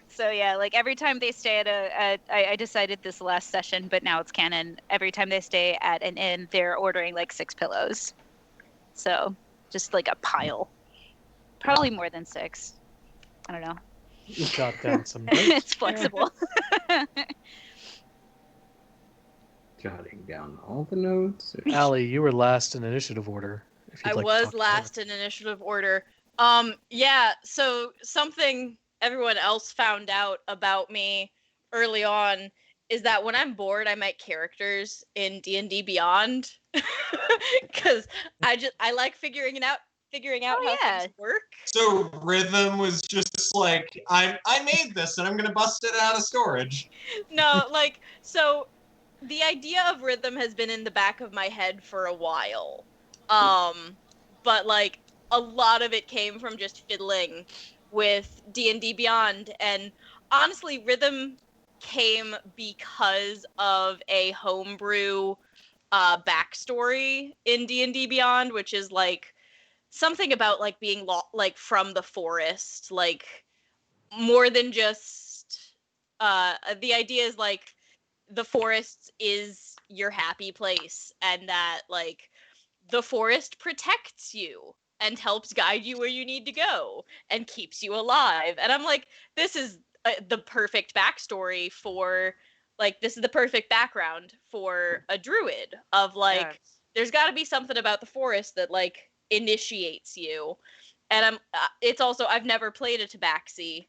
so yeah, like every time they stay at I decided this last session, but now it's canon. Every time they stay at an inn, they're ordering like 6 pillows. So just like a pile. Probably more than 6. I don't know. Jot down some notes. It's flexible. Jotting down all the notes. Allie, you were last in initiative order. If you'd I like to was talk last in initiative order. Yeah, so something everyone else found out about me early on is that when I'm bored, I make characters in D&D Beyond because I like figuring out how yeah. things work. So Rhythm was just like, I made this and I'm gonna bust it out of storage. No, like, so the idea of Rhythm has been in the back of my head for a while. But like a lot of it came from just fiddling with D&D Beyond, and honestly Rhythm came because of a homebrew backstory in D&D Beyond, which is like something about like being like from the forest, like more than just the idea is like the forest is your happy place, and that like the forest protects you and helps guide you where you need to go and keeps you alive. And I'm like, this is the perfect backstory for like, this is the perfect background for a druid of like, there's got to be something about the forest that like initiates you. And it's also, I've never played a tabaxi,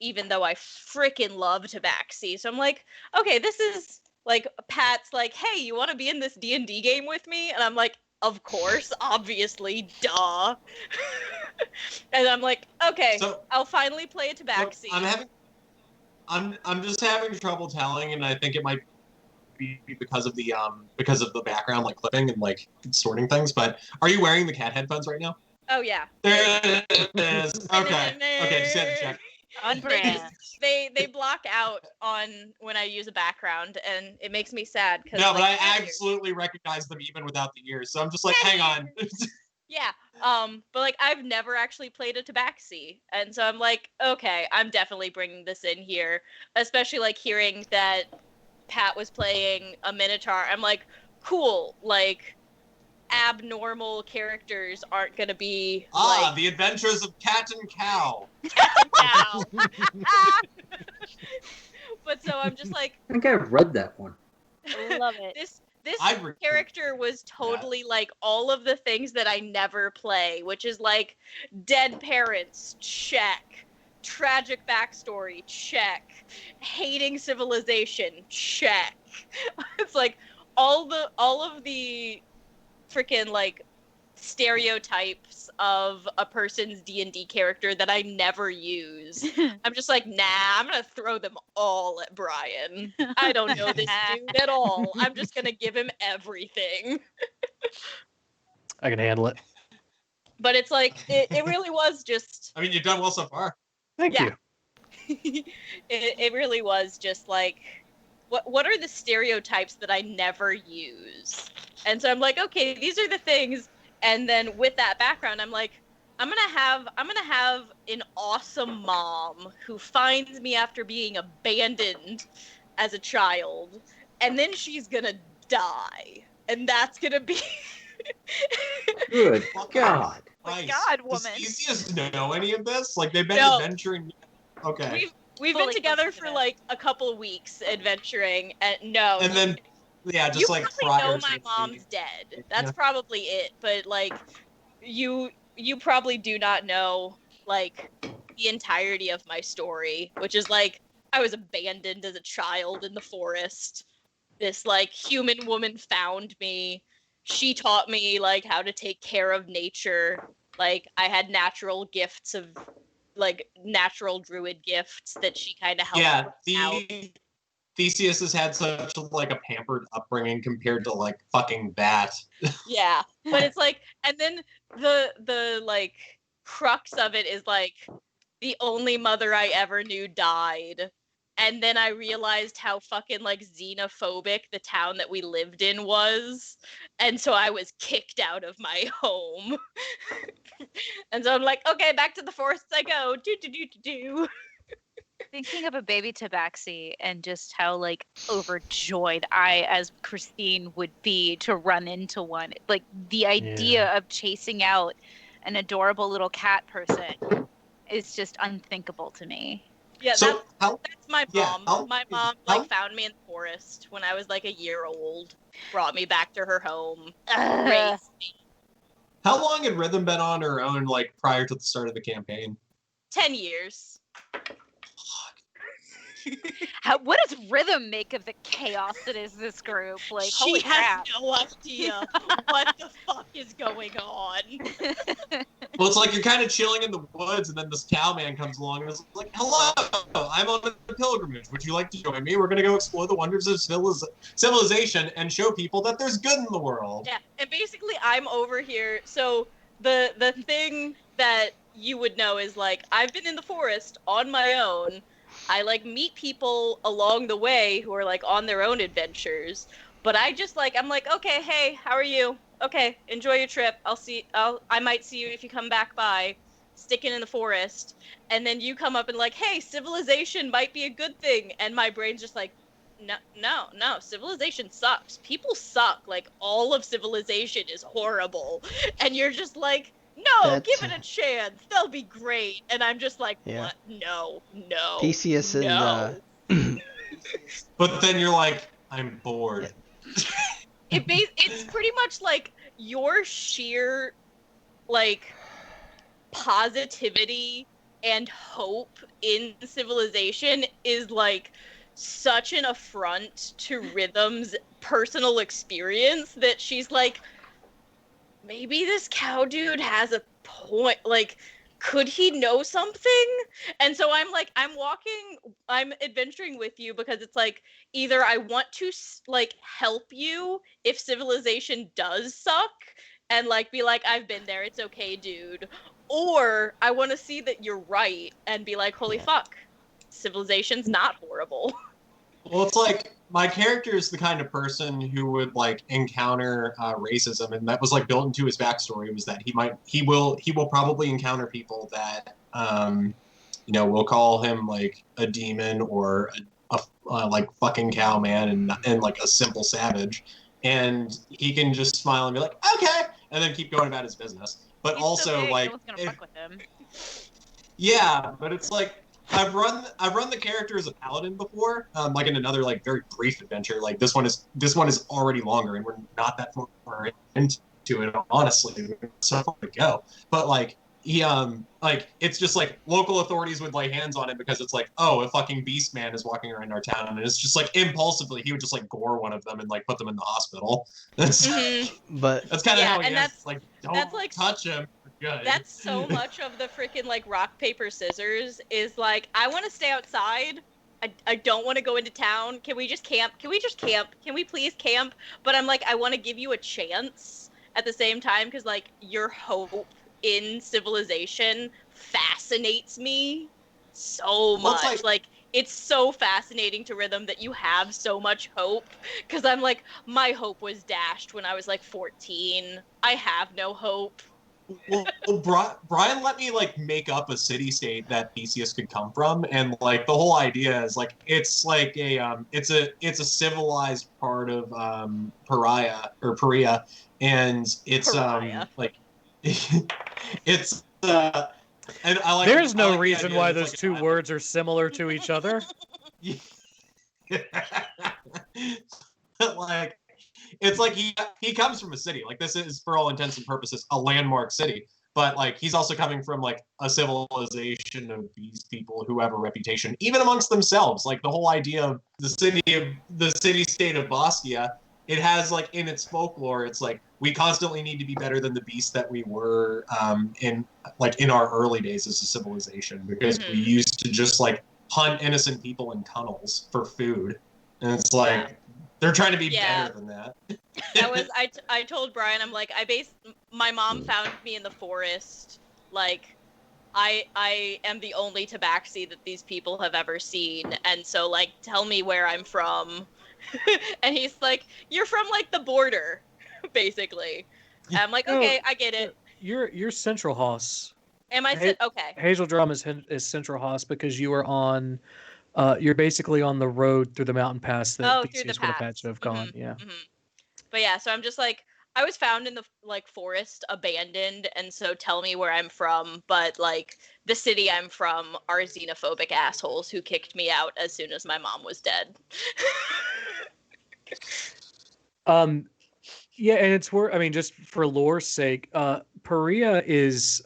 even though I freaking love tabaxi. So I'm like, okay, this is like, Pat's like, hey, you want to be in this D&D game with me? And I'm like, of course, obviously, duh. And I'm like, okay, So- I'll finally play a tabaxi. I'm just having trouble telling, and I think it might be because of the background, like clipping and like sorting things. But are you wearing the cat headphones right now? Oh yeah. There it is. Okay. Okay, just had to check. On brand. They block out on when I use a background, and it makes me sad. No, but like, I absolutely recognize them even without the ears. So I'm just like, hang on. Yeah. But like I've never actually played a tabaxi, and so I'm like, okay, I'm definitely bringing this in here, especially like hearing that Pat was playing a Minotaur. I'm like, cool, like abnormal characters aren't gonna be like The Adventures of Cat and Cow. cat and cow. But so I'm just like, I think I've read that one. Love it. this I've re- character was totally like all of the things that I never play, which is like dead parents, check. Tragic backstory, check. Hating civilization, check. It's like all of the freaking like stereotypes of a person's D&D character that I never use. I'm just like, nah, I'm gonna throw them all at Brian. I don't know this dude at all. I'm just gonna give him everything. I can handle it. But it's like, it really was just, I mean, you've done well so far. Thank Yeah. you. it really was just like, what are the stereotypes that I never use? And so I'm like, okay, these are the things. And then with that background, I'm like, I'm gonna have an awesome mom who finds me after being abandoned as a child, and then she's gonna die, and that's gonna be Good Well, God. Nice. God, Does woman. Theseus know any of this? Like, they've been No. adventuring. Okay. We've Fully been together close to for that. like a couple of weeks adventuring, and no. And then, yeah, just you like probably prior know to my the- mom's dead. That's Yeah. probably it. But like, you probably do not know like the entirety of my story, which is like I was abandoned as a child in the forest. This like human woman found me. She taught me like how to take care of nature. Like I had natural gifts of like natural druid gifts that she kind of helped Yeah, out. Theseus has had such like a pampered upbringing compared to like fucking that. Yeah, but it's like, and then the like crux of it is like the only mother I ever knew died, and then I realized how fucking like xenophobic the town that we lived in was, and so I was kicked out of my home. And so I'm like, okay, back to the forests I go. Do do do do do. Thinking of a baby tabaxi and just how like overjoyed I as Christine would be to run into one. Like the idea of chasing out an adorable little cat person is just unthinkable to me. Yeah, So how? that's my Yeah, mom. My mom like how- found me in the forest when I was like a year old, brought me back to her home, Ugh. raised me. How long had Rhythm been on her own, like prior to the start of the campaign? 10 years. What does Rhythm make of the chaos that is this group? Like, She holy has crap. no idea what the fuck is going on. Well, it's like you're kind of chilling in the woods, and then this cowman comes along and is like, "Hello, I'm on a pilgrimage. Would you like to join me? We're gonna go explore the wonders of civilization and show people that there's good in the world." Yeah, and basically I'm over here. So the thing that you would know is like I've been in the forest on my own I like meet people along the way who are like on their own adventures. But I just like I'm like, okay, hey, how are you? Okay, enjoy your trip. I might see you if you come back by. Sticking in the forest, and then you come up and like, hey, civilization might be a good thing, and my brain's just like, no, no, no, civilization sucks. People suck. Like all of civilization is horrible, and you're just like, no, That give it a chance. They'll be great. And I'm just like, Yeah. what? No, no, Theseus and no. But then you're like, I'm bored. It's pretty much like your sheer like positivity and hope in civilization is like such an affront to Rhythm's personal experience that she's like, maybe this cow dude has a point. Like, could he know something? And so I'm adventuring with you because it's like either I want to like help you if civilization does suck and like be like, I've been there, it's okay, dude. Or I want to see that you're right and be like, holy fuck, civilization's not horrible. Well, it's like my character is the kind of person who would like encounter racism, and that was like built into his backstory. Was that he will probably encounter people that will call him like a demon or a like fucking cowman and like a simple savage, and he can just smile and be like, okay, and then keep going about his business. But He's also so big, like, no one's gonna fuck with him. yeah, but it's like I've run the character as a paladin before, like in another like very brief adventure. Like this one is already longer, and we're not that far into it, honestly. So far to go, but like he like it's just like local authorities would lay hands on him because it's like, oh, a fucking beast man is walking around our town, and it's just like impulsively he would just like gore one of them and like put them in the hospital. That's But that's kind of Yeah, how he and is. that's- Like, don't that's, like, touch him. Good. That's so much of the freaking like rock paper scissors is like, I want to stay outside. I don't want to go into town. Can we just camp? Can we just camp? Can we please camp? But I'm like, I want to give you a chance at the same time because like your hope in civilization fascinates me so Well, much. it's like- it's so fascinating to Rhythm that you have so much hope because I'm like, my hope was dashed when I was like 14. I have no hope. Well, Brian let me like make up a city-state that Theseus could come from, and like the whole idea is like it's like it's a civilized part of Paria, and it's Pariah. like it's and I like There's I no like the reason idea why that those it's two like words are similar to each other. But like it's like he comes from a city. Like this is for all intents and purposes a landmark city. But like he's also coming from like a civilization of these people who have a reputation, even amongst themselves. Like the whole idea of the city state of Bastia, it has like in its folklore, it's like we constantly need to be better than the beast that we were in our early days as a civilization, because we used to just like hunt innocent people in tunnels for food. And it's like they're trying to be better than that. That was I told Brian, I'm like, my mom found me in the forest. Like I am the only tabaxi that these people have ever seen, and so like tell me where I'm from. And he's like, you're from like the border, basically. And I'm like, okay, I get it. You're Central Hoss. Am I okay? Hazel Drum is Central Hoss because you are on. You're basically on the road through the mountain pass that Through the Theseus would have had pass. to have gone. Yeah. But yeah, so I'm just like, I was found in the like forest, abandoned, and so tell me where I'm from. But like the city I'm from are xenophobic assholes who kicked me out as soon as my mom was dead. Yeah, and it's where I mean, just for lore's sake, Paria is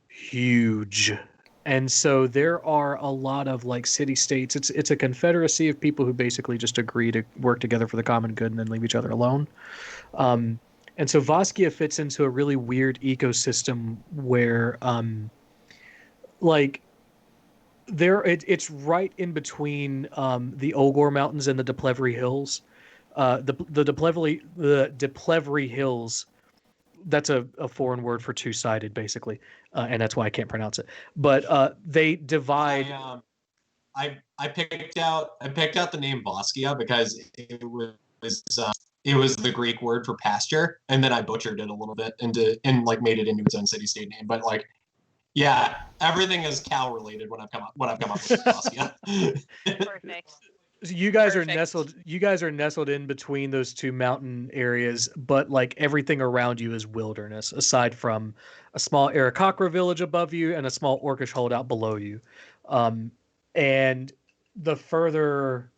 huge. And so there are a lot of like city states. It's a confederacy of people who basically just agree to work together for the common good and then leave each other alone. And so Vaskia fits into a really weird ecosystem where like it's right in between the Olgor Mountains and the Deplevry Hills. The Deplevry Hills that's a foreign word for two-sided, basically, and that's why I can't pronounce it. But they divide. I picked out the name Boskia because it was the Greek word for pasture, and then I butchered it a little bit and like made it into its own city-state name. But like, yeah, everything is cow related when I've come up with Boskia. Perfect. You guys are Perfect. nestled. You guys are nestled in between those two mountain areas, but like everything around you is wilderness, aside from a small Arakocra village above you and a small Orcish holdout below you. And the further,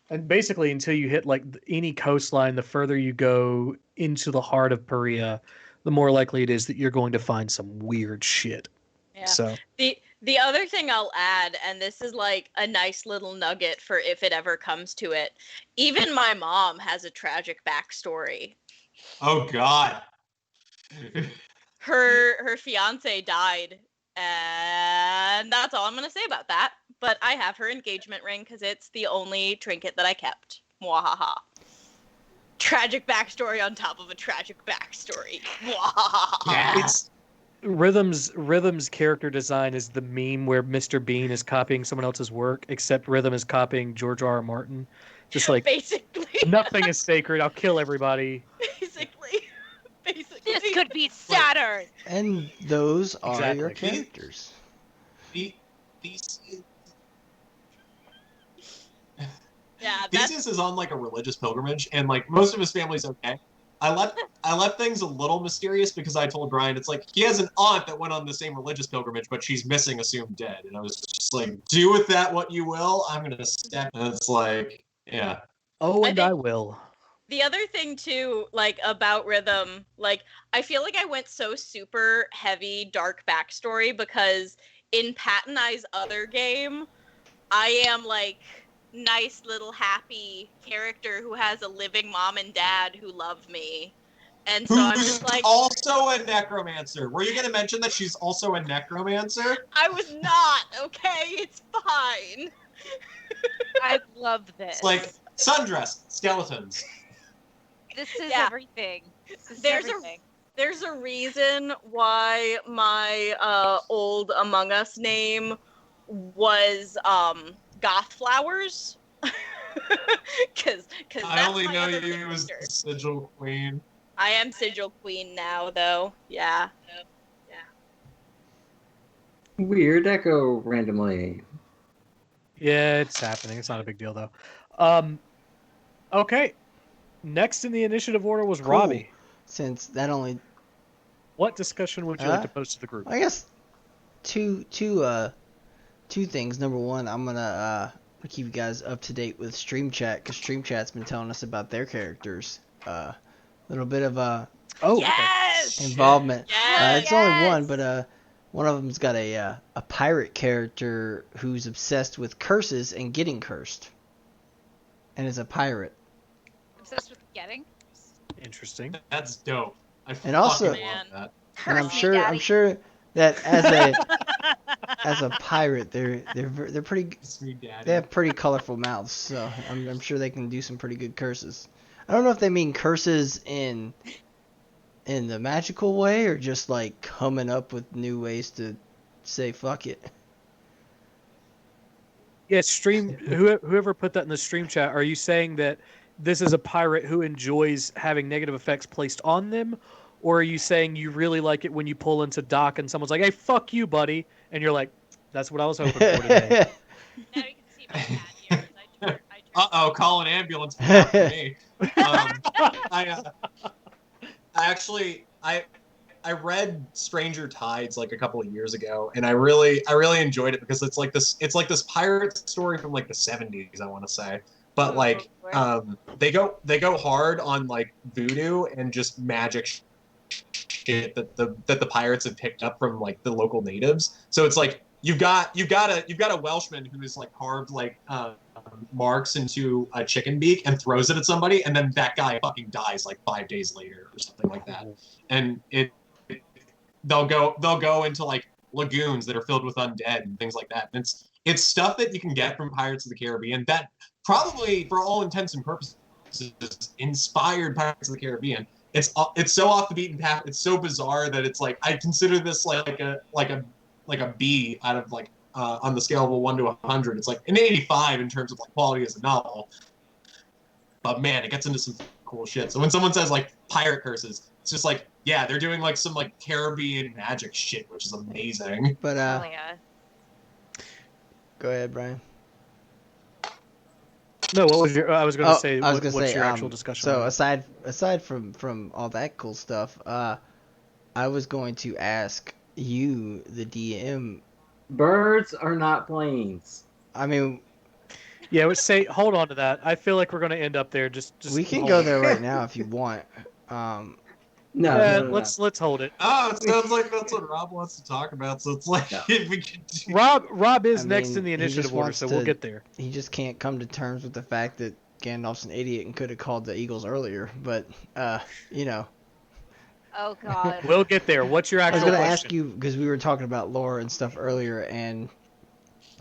and basically until you hit like any coastline, the further you go into the heart of Perea, the more likely it is that you're going to find some weird shit. Yeah. So The other thing I'll add, and this is like a nice little nugget for if it ever comes to it, even my mom has a tragic backstory. Oh God. Her fiance died, and that's all I'm gonna say about that. But I have her engagement ring because it's the only trinket that I kept. Mwahaha. Tragic backstory on top of a tragic backstory. Mwahaha. Yeah. it's Rhythm's character design is the meme where Mr. Bean is copying someone else's work, except Rhythm is copying George R. R. Martin. Just like Basically. nothing is sacred. I'll kill everybody. Basically. This could be Saturn. And those are your Exactly. characters. Yeah, that's Theseus is on like a religious pilgrimage, and like most of his family's okay. I left things a little mysterious because I told Brian it's like he has an aunt that went on the same religious pilgrimage, but she's missing, assumed dead, and I was just like, do with that what you will. I'm gonna stack. And it's like, yeah. Oh, I and think- I will. the other thing too, like about Rhythm, like I feel like I went so super heavy dark backstory because in Pat and I's other game, I am like nice little happy character who has a living mom and dad who love me. And so I'm Who's just like, also a necromancer. Were you gonna mention that she's also a necromancer? I was not, okay? It's fine. I love this. It's like sundress, skeletons. This is Yeah. everything. This is There's a- everything. There's a reason why my old Among Us name was Goth Flowers. Cause I that's only my know other you as character. the Sigil Queen. I am Sigil Queen now, though. Yeah. Weird echo randomly. Yeah, it's happening. It's not a big deal though. Okay. Next in the initiative order was Cool. Robbie. Since that only, What discussion would you like to post to the group? I guess, two things. Number one, I'm gonna keep you guys up to date with Stream Chat because Stream Chat's been telling us about their characters. Little bit of Oh, okay. Yes. involvement. Yes. It's only one, but one of them's got a pirate character who's obsessed with curses and getting cursed, and is a pirate. Obsessed with getting. Interesting. That's dope. I And also- fucking love that. And I'm Curse me, sure Daddy. that as a pirate, they're pretty. It's me, Daddy. They have pretty colorful mouths, so I'm sure they can do some pretty good curses. I don't know if they mean curses in the magical way or just like coming up with new ways to say fuck it. Yeah, whoever put that in the stream chat, are you saying that this is a pirate who enjoys having negative effects placed on them? Or are you saying you really like it when you pull into dock and someone's like, hey, fuck you, buddy? And you're like, that's what I was hoping for today. Now you can see my cat here. 'cause I Uh-oh, call an ambulance for me. I read Stranger Tides like a couple of years ago, and I really enjoyed it because it's like this pirate story from like the 70s, I want to say. But like they go hard on like voodoo and just magic shit that the pirates have picked up from like the local natives. So it's like you've got a Welshman who is like carved like marks into a chicken beak and throws it at somebody, and then that guy fucking dies like 5 days later or something like that. And they'll go into like lagoons that are filled with undead and things like that. And it's stuff that you can get from Pirates of the Caribbean that probably, for all intents and purposes, inspired Pirates of the Caribbean. it's so off the beaten path. It's so bizarre that it's like I consider this like a B out of like on the scale of a 1 to 100. It's like an 85 in terms of like quality as a novel. But man, it gets into some cool shit. So when someone says like pirate curses, it's just like, yeah, they're doing like some like Caribbean magic shit, which is amazing. But Oh yeah. go ahead, Brian. No, what was your? I was going to Oh, say, I was gonna what's say, your actual discussion? so on it? aside from all that cool stuff, I was going to ask you, the DM. Birds are not planes. I mean, Yeah, say hold on to that. I feel like we're going to end up there. Just we can hold go it. there right now if you want. Um, No. Let's hold it. Oh, it sounds like that's what Rob wants to talk about. So it's like No. if we could do... Rob is I next mean, in the he just initiative order, wants so we'll to- get there. he just can't come to terms with the fact that Gandalf's an idiot and could have called the Eagles earlier. But you know, Oh god. We'll get there. What's your I was actual gonna question? ask you because we were talking about lore and stuff earlier, and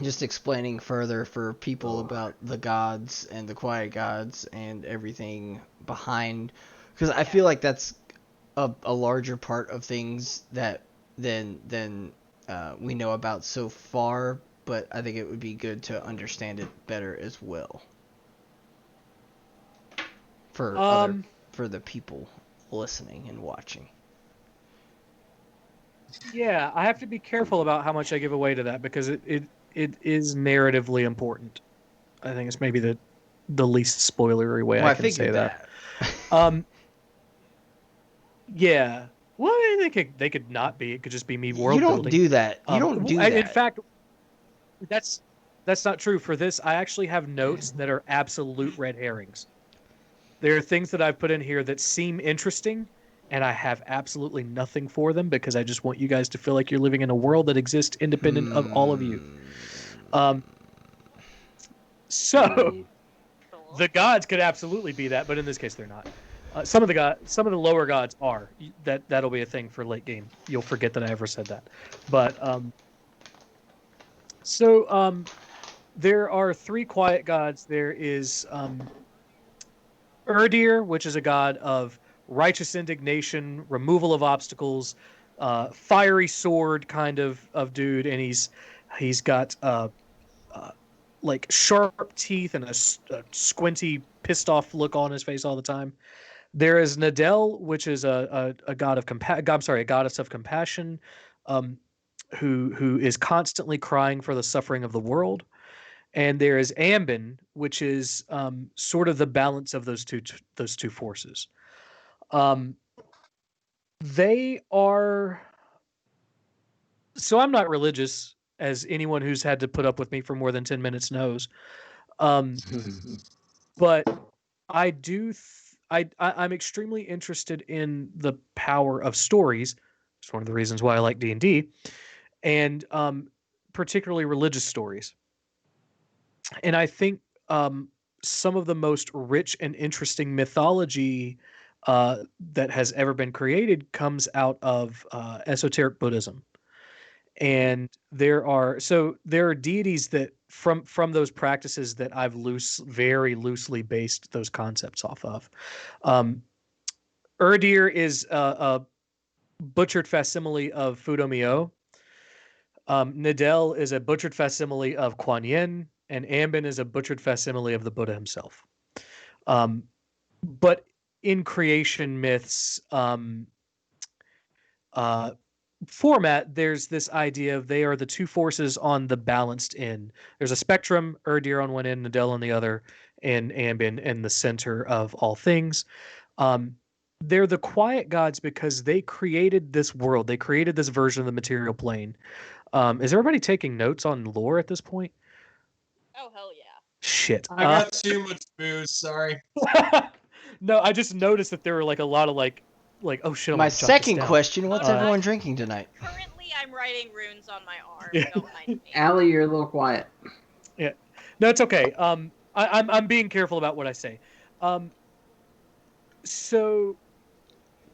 just explaining further for people about the gods and the quiet gods and everything behind, because I feel like that's a larger part of things that than we know about so far, but I think it would be good to understand it better as well for for the people listening and watching. Yeah, I have to be careful about how much I give away to that because it is narratively important. I think it's maybe the least spoilery way Well, I I can say figured that. that. Yeah. Well, they could not be. It could just be me world You don't building. do that. You don't do that. In fact, that's not true. For this, I actually have notes that are absolute red herrings. There are things that I've put in here that seem interesting, and I have absolutely nothing for them because I just want you guys to feel like you're living in a world that exists independent of all of you. So the gods could absolutely be that, but in this case, they're not. Some of the lower gods are. That'll be a thing for late game. You'll forget that I ever said that. But there are 3 quiet gods. There is Urdir, which is a god of righteous indignation, removal of obstacles, fiery sword kind of dude, and he's got like sharp teeth and a squinty, pissed off look on his face all the time. There is Nadel, which is a god of a goddess of compassion, who is constantly crying for the suffering of the world. And there is Ambin, which is sort of the balance of those two forces. They are. So I'm not religious, as anyone who's had to put up with me for more than 10 minutes knows. But I do. I'm extremely interested in the power of stories. It's one of the reasons why I like D&D, and particularly religious stories. And I think some of the most rich and interesting mythology that has ever been created comes out of esoteric Buddhism. And there are deities that from those practices that I've very loosely based those concepts off of. Urdir is a butchered facsimile of Fudomio. Nadel is a butchered facsimile of Kuan Yin, and Ambin is a butchered facsimile of the Buddha himself. But in creation myths format, there's this idea of they are the two forces on the balanced end. There's a spectrum, Urdir on one end, Nadel on the other, and Ambin in the center of all things. They're the quiet gods because they created this world. They created this version of the material plane. Is everybody taking notes on lore at this point? Oh hell yeah. Shit. I got too much booze. Sorry. No, I just noticed that there were like a lot of like oh shit. I'm My gonna jot this second down. question: what's Uh, everyone drinking tonight? Currently, I'm writing runes on my arm. Yeah. Don't mind me. Allie, you're a little quiet. Yeah, no, it's okay. I'm being careful about what I say. So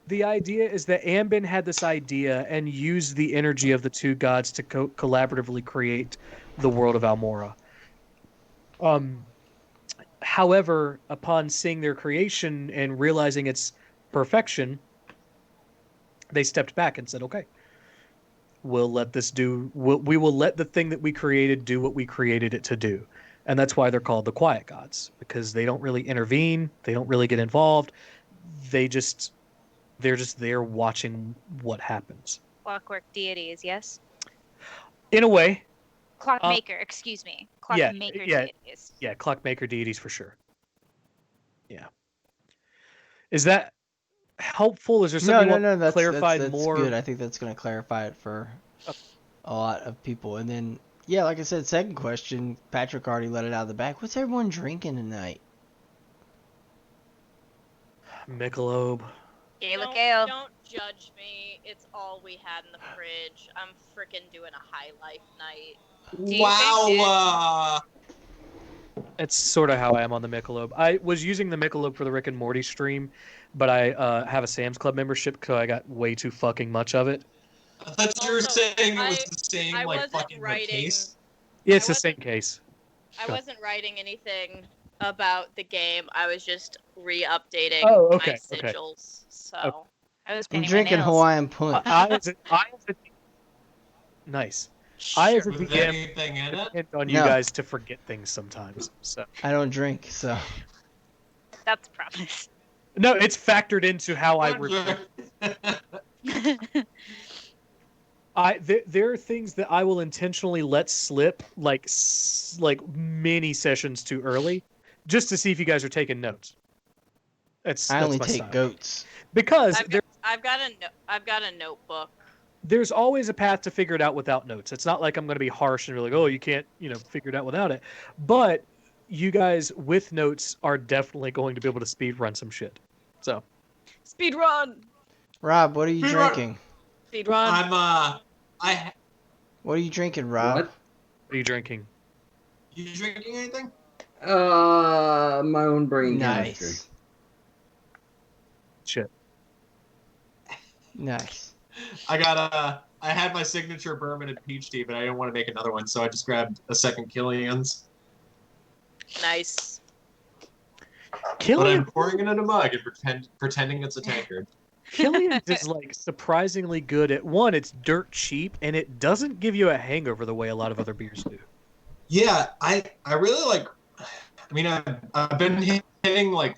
the idea is that Ambin had this idea and used the energy of the two gods to collaboratively create the world of Almora. However, upon seeing their creation and realizing its perfection, they stepped back and said, "Okay, we'll let this do. We will let the thing that we created do what we created it to do." And that's why they're called the quiet gods, because they don't really intervene, they don't really get involved. They just they're just there watching what happens. Clockwork deities, yes. In a way, Clockmaker, excuse me. Clockmaker deities. yeah, clockmaker deities for sure. Yeah. Is that helpful? Is there something you want That's clarified that's more? good. I think that's going to clarify it for a lot of people. And then, yeah, like I said, second question, Patrick already let it out of the bag. What's everyone drinking tonight? Michelob. Gaelic Ale. Don't judge me. It's all we had in the fridge. I'm freaking doing a high life night. Wow. It's sort of how I am on the Michelob. I was using the Michelob for the Rick and Morty stream, but I have a Sam's Club membership, so I got way too fucking much of it. I thought you were Also, saying it was the same, I like, wasn't fucking like, writing- case. Yeah, it's I the same case. I Go. wasn't writing anything about the game. I was just re-updating Oh, my okay. sigils. So Okay. I was I'm painting drinking my nails. Hawaiian punch. Nice. I as a With DM anything in it? depend on you No. guys to forget things sometimes. So I don't drink, so. That's a promise. no, it's factored into how I report. There are things that I will intentionally let slip, like many sessions too early, just to see if you guys are taking notes. That's I only my take style. goats. Because I've got a notebook. there's always a path to figure it out without notes. It's not like I'm going to be harsh and be like, oh, you can't, figure it out without it. But you guys with notes are definitely going to be able to speed run some shit. So Speed run. Rob, what are you Speed run. drinking? Speed run. What are you drinking, Rob? What? what are you drinking? You drinking anything? My own brain chemistry. Nice. Shit. Nice. I had my signature bourbon and peach tea, but I didn't want to make another one, so I just grabbed a second Killian's. Nice. But Killian I'm pouring it in a mug and pretending it's a tankard. Killian is like surprisingly good at one. It's dirt cheap, and it doesn't give you a hangover the way a lot of other beers do. Yeah, I really like. I mean, I've been hitting like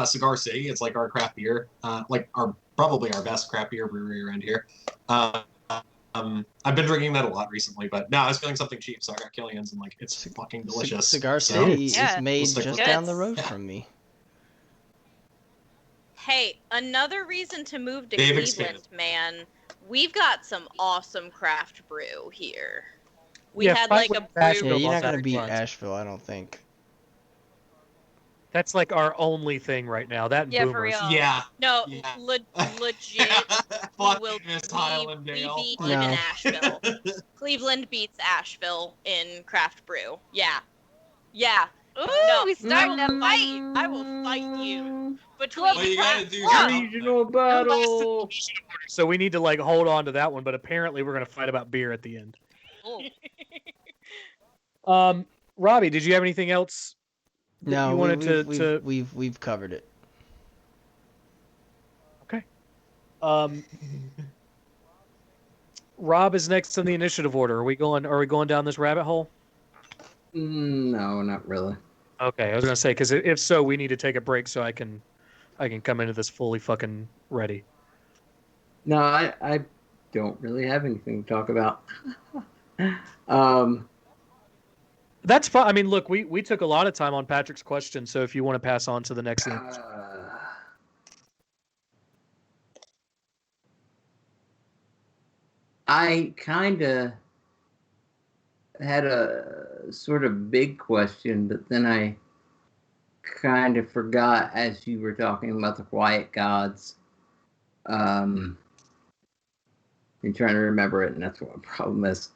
Cigar City. It's like our craft beer, probably our best craft beer brewery around here. I've been drinking that a lot recently, but now I was feeling something cheap, so I got Killian's, and like it's fucking delicious. Cigar So- City Yeah. is made We'll stick just with down it. the road Yeah. from me. Hey, another reason to move to They've Cleveland, expanded. man. We've got some awesome craft brew here. We Yeah, had fight like a with brew. Asheville Yeah, you're not on gonna that beat front. Asheville, I don't think. That's like our only thing right now. That and Yeah, for boomers. real. Yeah. No, Yeah. legit. Fuck will Miss we Highlandale. beat No. even Asheville. Cleveland beats Asheville in craft brew. Yeah. Yeah. Ooh, No. we starting a Mm. fight. I will fight you. Between Well, you gotta do Look. something. Regional battle. So we need to like hold on to that one, but apparently we're gonna fight about beer at the end. Robbie, did you have anything else that No, you wanted to? we've covered it. Rob is next in the initiative order. Are we going down this rabbit hole? No, not really. Okay, I was gonna say because if so, we need to take a break so I can come into this fully fucking ready. No, I don't really have anything to talk about. um, That's fine. I mean, look, we took a lot of time on Patrick's question, so if you want to pass on to the next thing. I kind of had a sort of big question, but then I kind of forgot as you were talking about the quiet gods. I'm trying to remember it, and that's what the problem is.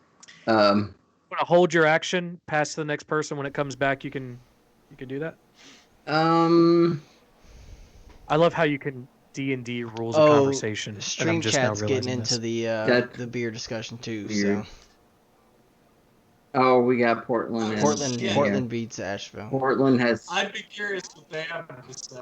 Want to hold your action, pass to the next person. When it comes back, you can do that. I love how you can D&D rules of conversation. And I'm Stream just now chat's getting realizing into this. the beer discussion too. Weird. So Oh, we got Portland. and- Portland Yeah. Portland beats Asheville. Portland has. I'd be curious what they have to say.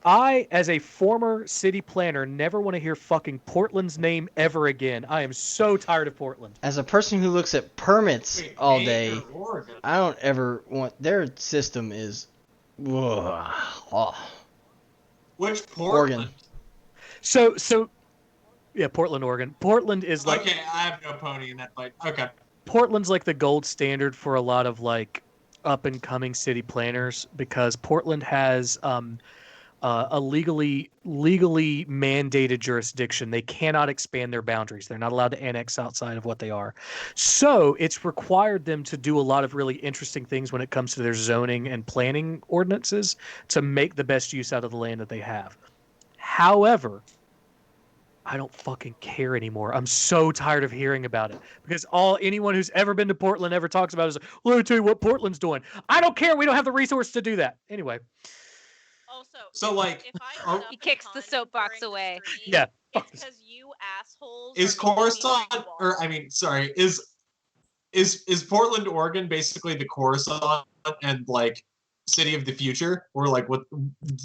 I, as a former city planner, never want to hear fucking Portland's name ever again. I am so tired of Portland. As a person who looks at permits Wait, all Maine day, or Oregon? I don't ever want their system is. Oh. Which Portland? Oregon. So yeah, Portland, Oregon. Portland is like Okay, I have no pony in that fight. Okay. Portland's like the gold standard for a lot of like up and coming city planners because Portland has a legally mandated jurisdiction. They cannot expand their boundaries. They're not allowed to annex outside of what they are. So it's required them to do a lot of really interesting things when it comes to their zoning and planning ordinances to make the best use out of the land that they have. However, I don't fucking care anymore. I'm so tired of hearing about it because anyone who's ever been to Portland ever talks about is, well, let me tell you what Portland's doing. I don't care. We don't have the resource to do that. Anyway. Also, So, like, if I oh- get up He and kicks the hunt soapbox during the away. stream, Yeah. it's because you assholes. Is are making me Coruscant, fight walls. or I mean, sorry, is Portland, Oregon, basically the Coruscant and like city of the future, or like what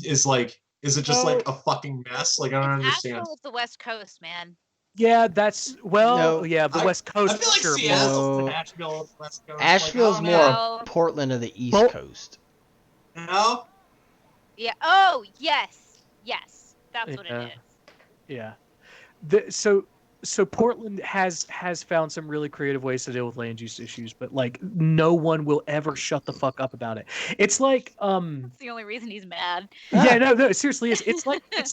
is like? Is it just like a fucking mess? Like I don't It's understand. Asheville of the West Coast, man. Yeah, that's No. yeah, the West I Coast feel like sure. Seattle's No. the Asheville of the West Coast. Asheville's like, more No. Portland of the East Well- Coast. You know? Yeah. Oh, yes. Yes. That's what Yeah. it is. Yeah. So Portland has found some really creative ways to deal with land use issues, but like no one will ever shut the fuck up about it. It's like That's the only reason he's mad. yeah, no, it seriously is. It's like Rick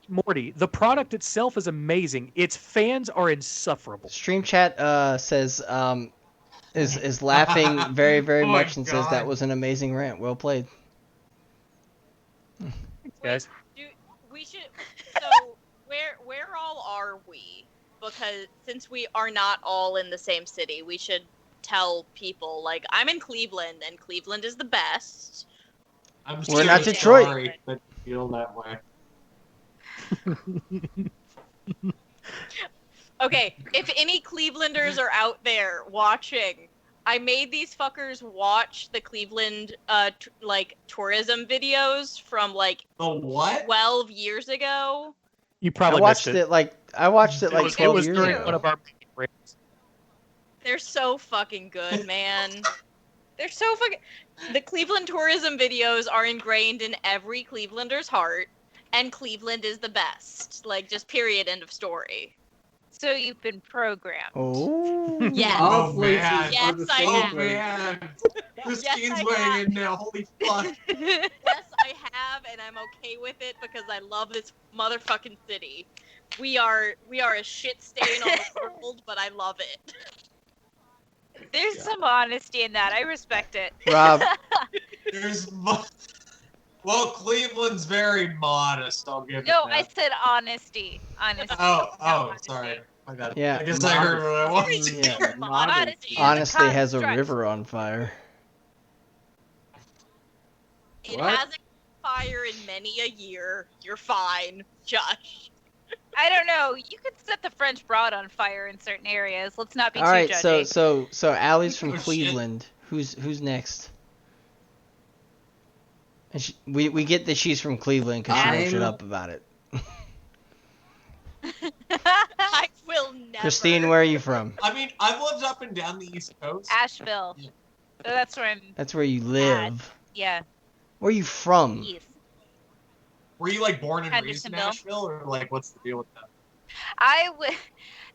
and Morty. The product itself is amazing. Its fans are insufferable. Stream chat says is laughing very very Oh my much and says God. that was an amazing rant. Well played. Thanks, guys. We should. So where all are we? Because since we are not all in the same city, we should tell people. Like I'm in Cleveland, and Cleveland is the best. I'm We're so not Detroit. sorry that you feel that way. Okay, if any Clevelanders are out there watching, I made these fuckers watch the Cleveland like tourism videos from like The what? 12 years ago. You I probably watched missed it like 12 was years during ago. one of our breaks. They're so fucking good, man. They're so fucking. The Cleveland tourism videos are ingrained in every Clevelander's heart, and Cleveland is the best. Like, just period, end of story. So you've been programmed. Oh. Yes. All Oh, places man. are Yes, the I same Oh have. place. man, Christine's I weighing have. in now. Holy fuck! Yes, I have, and I'm okay with it because I love this motherfucking city. We are a shit stain on the world, but I love it. There's some honesty in that. I respect it. Rob, There's well, Cleveland's very modest. I'll give No, it I that. said honesty. Honesty. Oh, not honesty. sorry. My bad. Yeah. I guess I heard what I wanted. Everything Yeah. is modest. Honesty is a honestly has a construct. river on fire. It What? hasn't fire in many a year. You're fine, Josh. I don't know. You could set the French Broad on fire in certain areas. Let's not be All too right, judgy. so Allie's from Oh, shit. Cleveland. Who's next? And we get that she's from Cleveland because she won't shut I'm- up about it. I will never. Christine, where are you from? I mean, I've lived up and down the East Coast. Asheville. Yeah. So that's where I'm. That's where you live. Yeah. Where are you from? East. Were you like born and raised in Hendersonville. Nashville, or like what's the deal with that?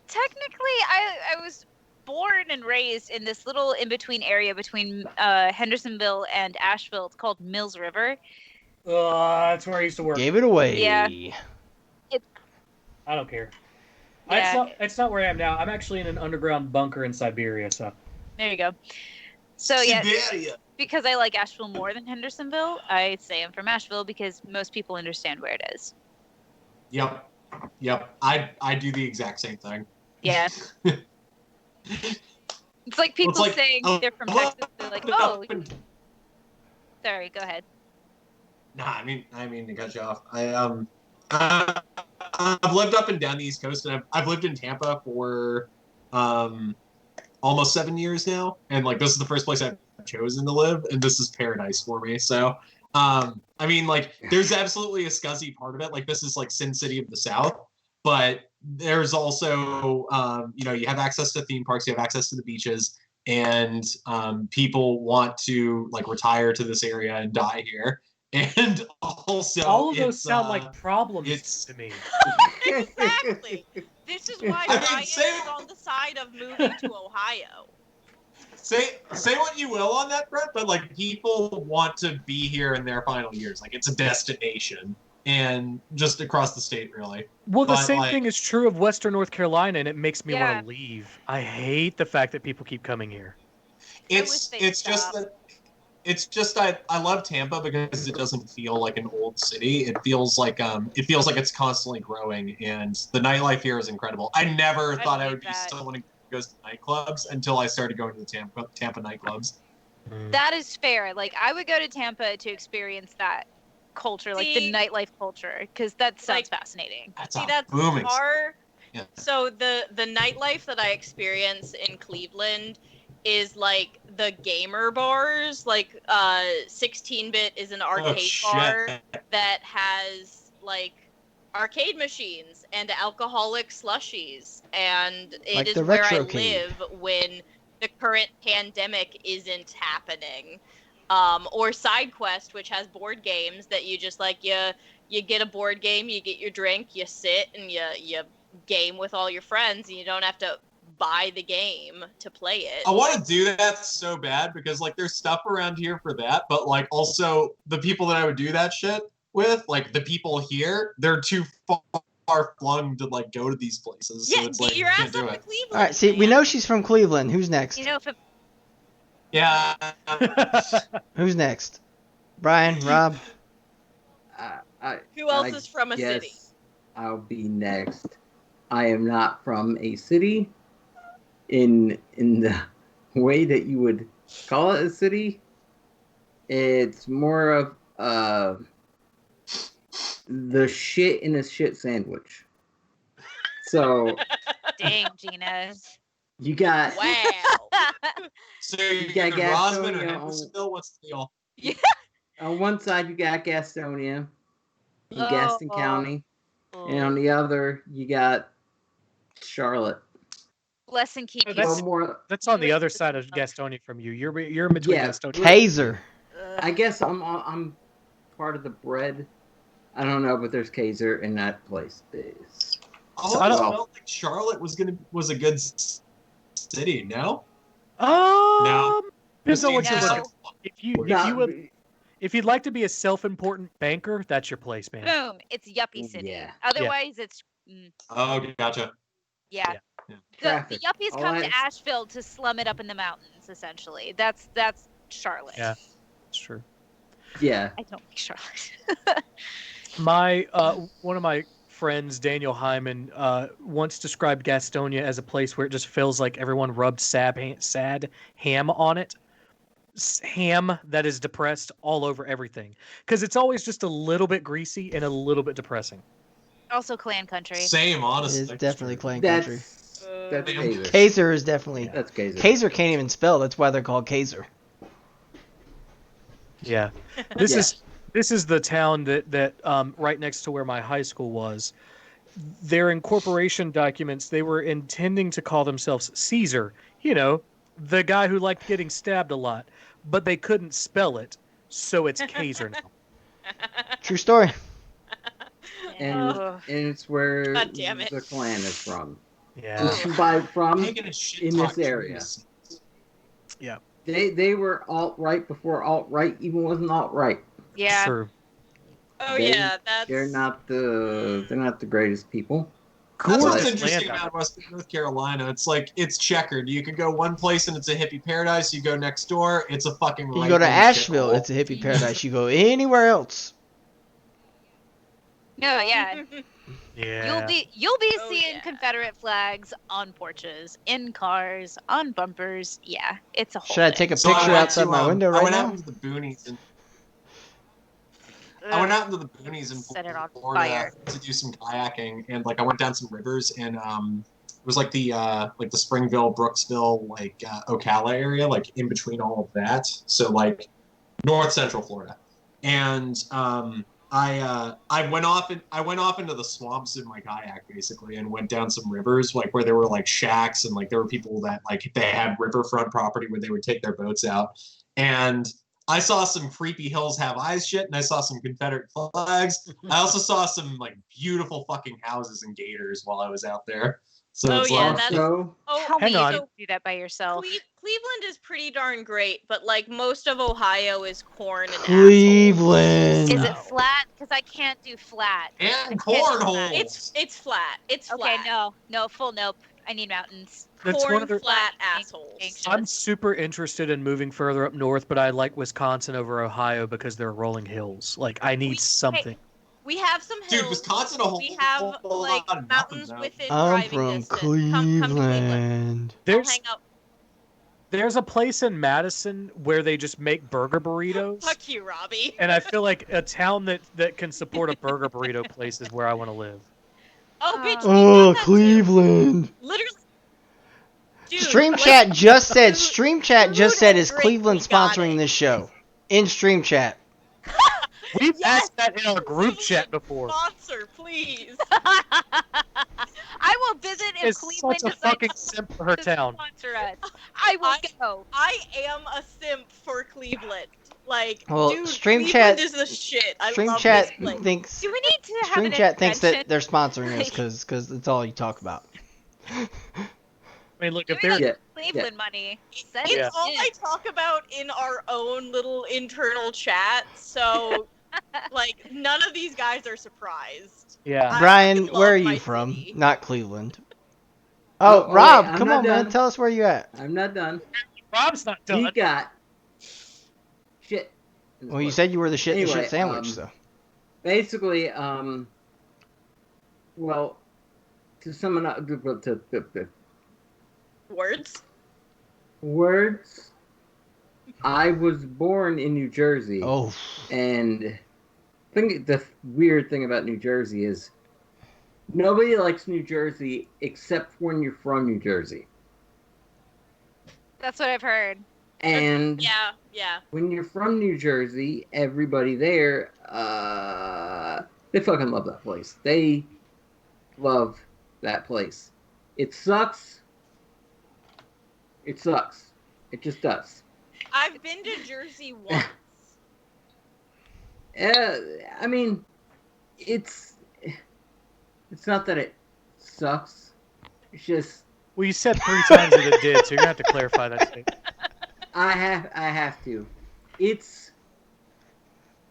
Technically, I was born and raised in this little in between area between Hendersonville and Asheville. It's called Mills River. That's where I used to work. Gave it away. Yeah. I don't care. Yeah. It's not where I am now. I'm actually in an underground bunker in Siberia. So There you go. So yeah, Siberia. because I like Asheville more than Hendersonville, I say I'm from Asheville because most people understand where it is. Yep. I do the exact same thing. Yeah. It's like people like, saying they're from Texas. They're like, oh, sorry, go ahead. Nah, I mean to cut you off. I've lived up and down the East Coast, and I've lived in Tampa for almost 7 years now, and like this is the first place I've chosen to live, and this is paradise for me. So I mean, like, there's absolutely a scuzzy part of it. Like, this is like Sin City of the South, but there's also, you have access to theme parks, you have access to the beaches, and people want to like retire to this area and die here. And also, All of those sound like problems it's to me. Exactly. This is why I mean, Ryan say- is on the side of moving to Ohio. say what you will on that, Brett, but like people want to be here in their final years. Like, it's a destination, and just across the state, really. Well, the But, same like, thing is true of Western North Carolina, and it makes me Yeah. want to leave. I hate the fact that people keep coming here. it's they'd it's just stop. that it's just I love Tampa because it doesn't feel like an old city. It feels like it's constantly growing, and the nightlife here is incredible. I never I thought I believe would be that. someone who goes to nightclubs until I started going to the Tampa nightclubs. That is fair. Like I would go to Tampa to experience that culture, like the See- nightlife culture, because that sounds Like- fascinating. That's See, a that's booming. our. Yeah. So the nightlife that I experience in Cleveland is like the gamer bars. Like 16-bit is an arcade bar that has like arcade machines and alcoholic slushies, and it Like is the where I Retrocade. live when the current pandemic isn't happening. Or Side Quest, which has board games that you just like you get a board game, you get your drink, you sit and you game with all your friends, and you don't have to buy the game to play it. I want to do that so bad because like there's stuff around here for that, but like also the people that I would do that shit with, like the people here, they're too far flung to like go to these places. Yeah, So it's get like your you ass can't do up to it. Cleveland. All right, see, we man. know she's from Cleveland. Who's next? You know, if it, Yeah. Who's next? Brian, Rob. Who else I is from a city? guess I'll be next. I am not from a city in the way that you would call it a city. It's more of the shit in a shit sandwich. So dang, Gina. you got Wow. So You got you're Rosman or Gastonia Hendersonville? What's the deal? on one side you got Gastonia in Gaston Oh. County, and on the other you got Charlotte. Bless and keep Oh, you. that's- Well, more, That's on the other side of Gastonia from you. You're in between Yeah. Gastonia. Kaiser. I guess I'm part of the bread. I don't know, but there's Kaiser in that place. I So always I don't- felt like Charlotte was a good city. No. Depends on what you're No. looking. If you'd like to be a self-important banker, that's your place, man. Boom. It's yuppie city. Yeah. Otherwise, it's Oh, gotcha. yeah. Yeah. The Traffic. yuppies All come that to is- Asheville to slum it up in the mountains. Essentially, that's Charlotte. Yeah. It's true. Yeah. I don't like Charlotte. My one of my friends, Daniel Hyman, once described Gastonia as a place where it just feels like everyone rubbed sad ham on it. Ham that is depressed all over everything, because it's always just a little bit greasy and a little bit depressing. Also, clan country. Same, It honestly. is definitely clan country. That's Kaiser. Kaiser is definitely. That's Kaiser. Kaiser can't even spell. That's why they're called Kaiser. Yeah, this Yeah. is the town that right next to where my high school was. Their incorporation documents, they were intending to call themselves Caesar. You know, the guy who liked getting stabbed a lot, but they couldn't spell it, so it's Kaiser now. True story. And Ugh. and it's where God damn it. the clan is from. Yeah. From Taking a shit in talk this area. trees. They were alt-right before alt-right even wasn't alt-right. Yeah. True. Oh They- yeah, that's They're not the greatest people. That's what's Gorgeous interesting land. about Western North Carolina. It's like it's checkered. You can go one place and it's a hippie paradise. You go next door, it's a fucking. You go to right-wing Asheville, shithole. it's a hippie paradise. You go anywhere else. No, yeah. Yeah. You'll be Oh, seeing yeah. Confederate flags on porches, in cars, on bumpers. Yeah, it's a whole Should I thing. take a So I picture went outside to, my window I right went now? out into the boonies and I Ugh. went out into the boonies in Set it on Florida fire. to do some kayaking, and like I went down some rivers, and it was like the Springville, Brooksville, Ocala area, like in between all of that. So like North Central Florida, and I went off into the swamps in my kayak basically, and went down some rivers like where there were like shacks, and like there were people that like they had riverfront property where they would take their boats out, and I saw some creepy hills have eyes shit, and I saw some Confederate flags. I also saw some like beautiful fucking houses and gators while I was out there. So Oh, it's yeah, like that's- Also, Tell Hang me you on. don't do that by yourself. Cleveland is pretty darn great, but like most of Ohio is corn and Cleveland. Is So- it flat? Because I can't do flat. I and can't do flat. cornholes. It's flat. It's Okay, flat. no, full nope. I need mountains. That's one Corn of the- flat Anx- assholes. anxious. I'm super interested in moving further up north, but I like Wisconsin over Ohio because they're rolling hills. Like I need something. We have some hills. Dude, Wisconsin a whole We have whole like lot of mountains now. within I'm driving from distance. Come to Cleveland. Cleveland. I'll There's hang out. there's a place in Madison where they just make burger burritos, Fuck you, Robbie. and I feel like a town that can support a burger burrito place is where I want to live. Oh, bitch. Oh, we've got that too. Cleveland. Literally. Dude, Stream like, chat just said. food- Stream chat just food said and is drink, Cleveland we got sponsoring it. this show. In stream chat. We've Yes! asked that in our group chat before. Sponsor, please. I will visit if It's Cleveland such a decides fucking simp for her to town. sponsor us. I will go. I am a simp for Cleveland. Like, Well, dude, stream Cleveland chat- is the shit. I Stream love chat this place. thinks. Do we need to have Stream an chat thinks that intervention? they're sponsoring us because that's all you talk about. I mean, look, if Give me they're that Cleveland money. Send It's it Yeah. all in. I talk about in our own little internal chat, so like none of these guys are surprised. yeah. I Brian, fucking love where are my you from? city. Not Cleveland. Oh, Oh, wait, Rob, I'm come not on, man. done. Tell us where you at. I'm not done. Rob's not He done. got shit. in his Well, you foot. said you were the shit Anyway, sandwich, though. Basically, well, to sum it up, Words? words. I was born in New Jersey, Oh, and the weird thing about New Jersey is nobody likes New Jersey except when you're from New Jersey. That's what I've heard. And Yeah. when you're from New Jersey, everybody there, they fucking love that place. They love that place. It sucks. It sucks. It just does. I've been to Jersey once. I mean, it's not that it sucks. It's just Well, you said 3 times that it did, so you're gonna have to clarify that statement. I have to. It's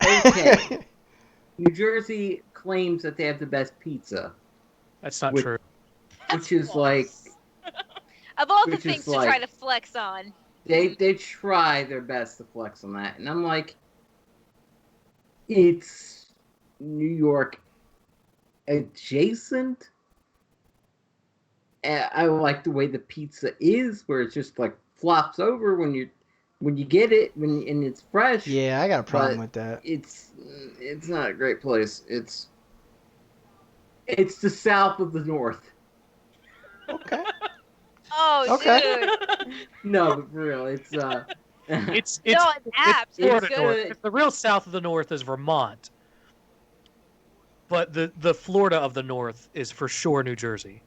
okay. New Jersey claims that they have the best pizza, That's not With- true. which is like Of all the Which is things to try like- to flex on. they try their best to flex on that, and I'm like, it's New York adjacent. I like the way the pizza is, where it just like flops over when you get it and it's fresh. yeah, I got a problem But- with that. It's not a great place. It's the south of the north. Okay. Oh, Okay. dude. No, but for real, it's It's No, it's apps. it's Florida It's North. good. If the real south of the north is Vermont, but the Florida of the north is for sure New Jersey.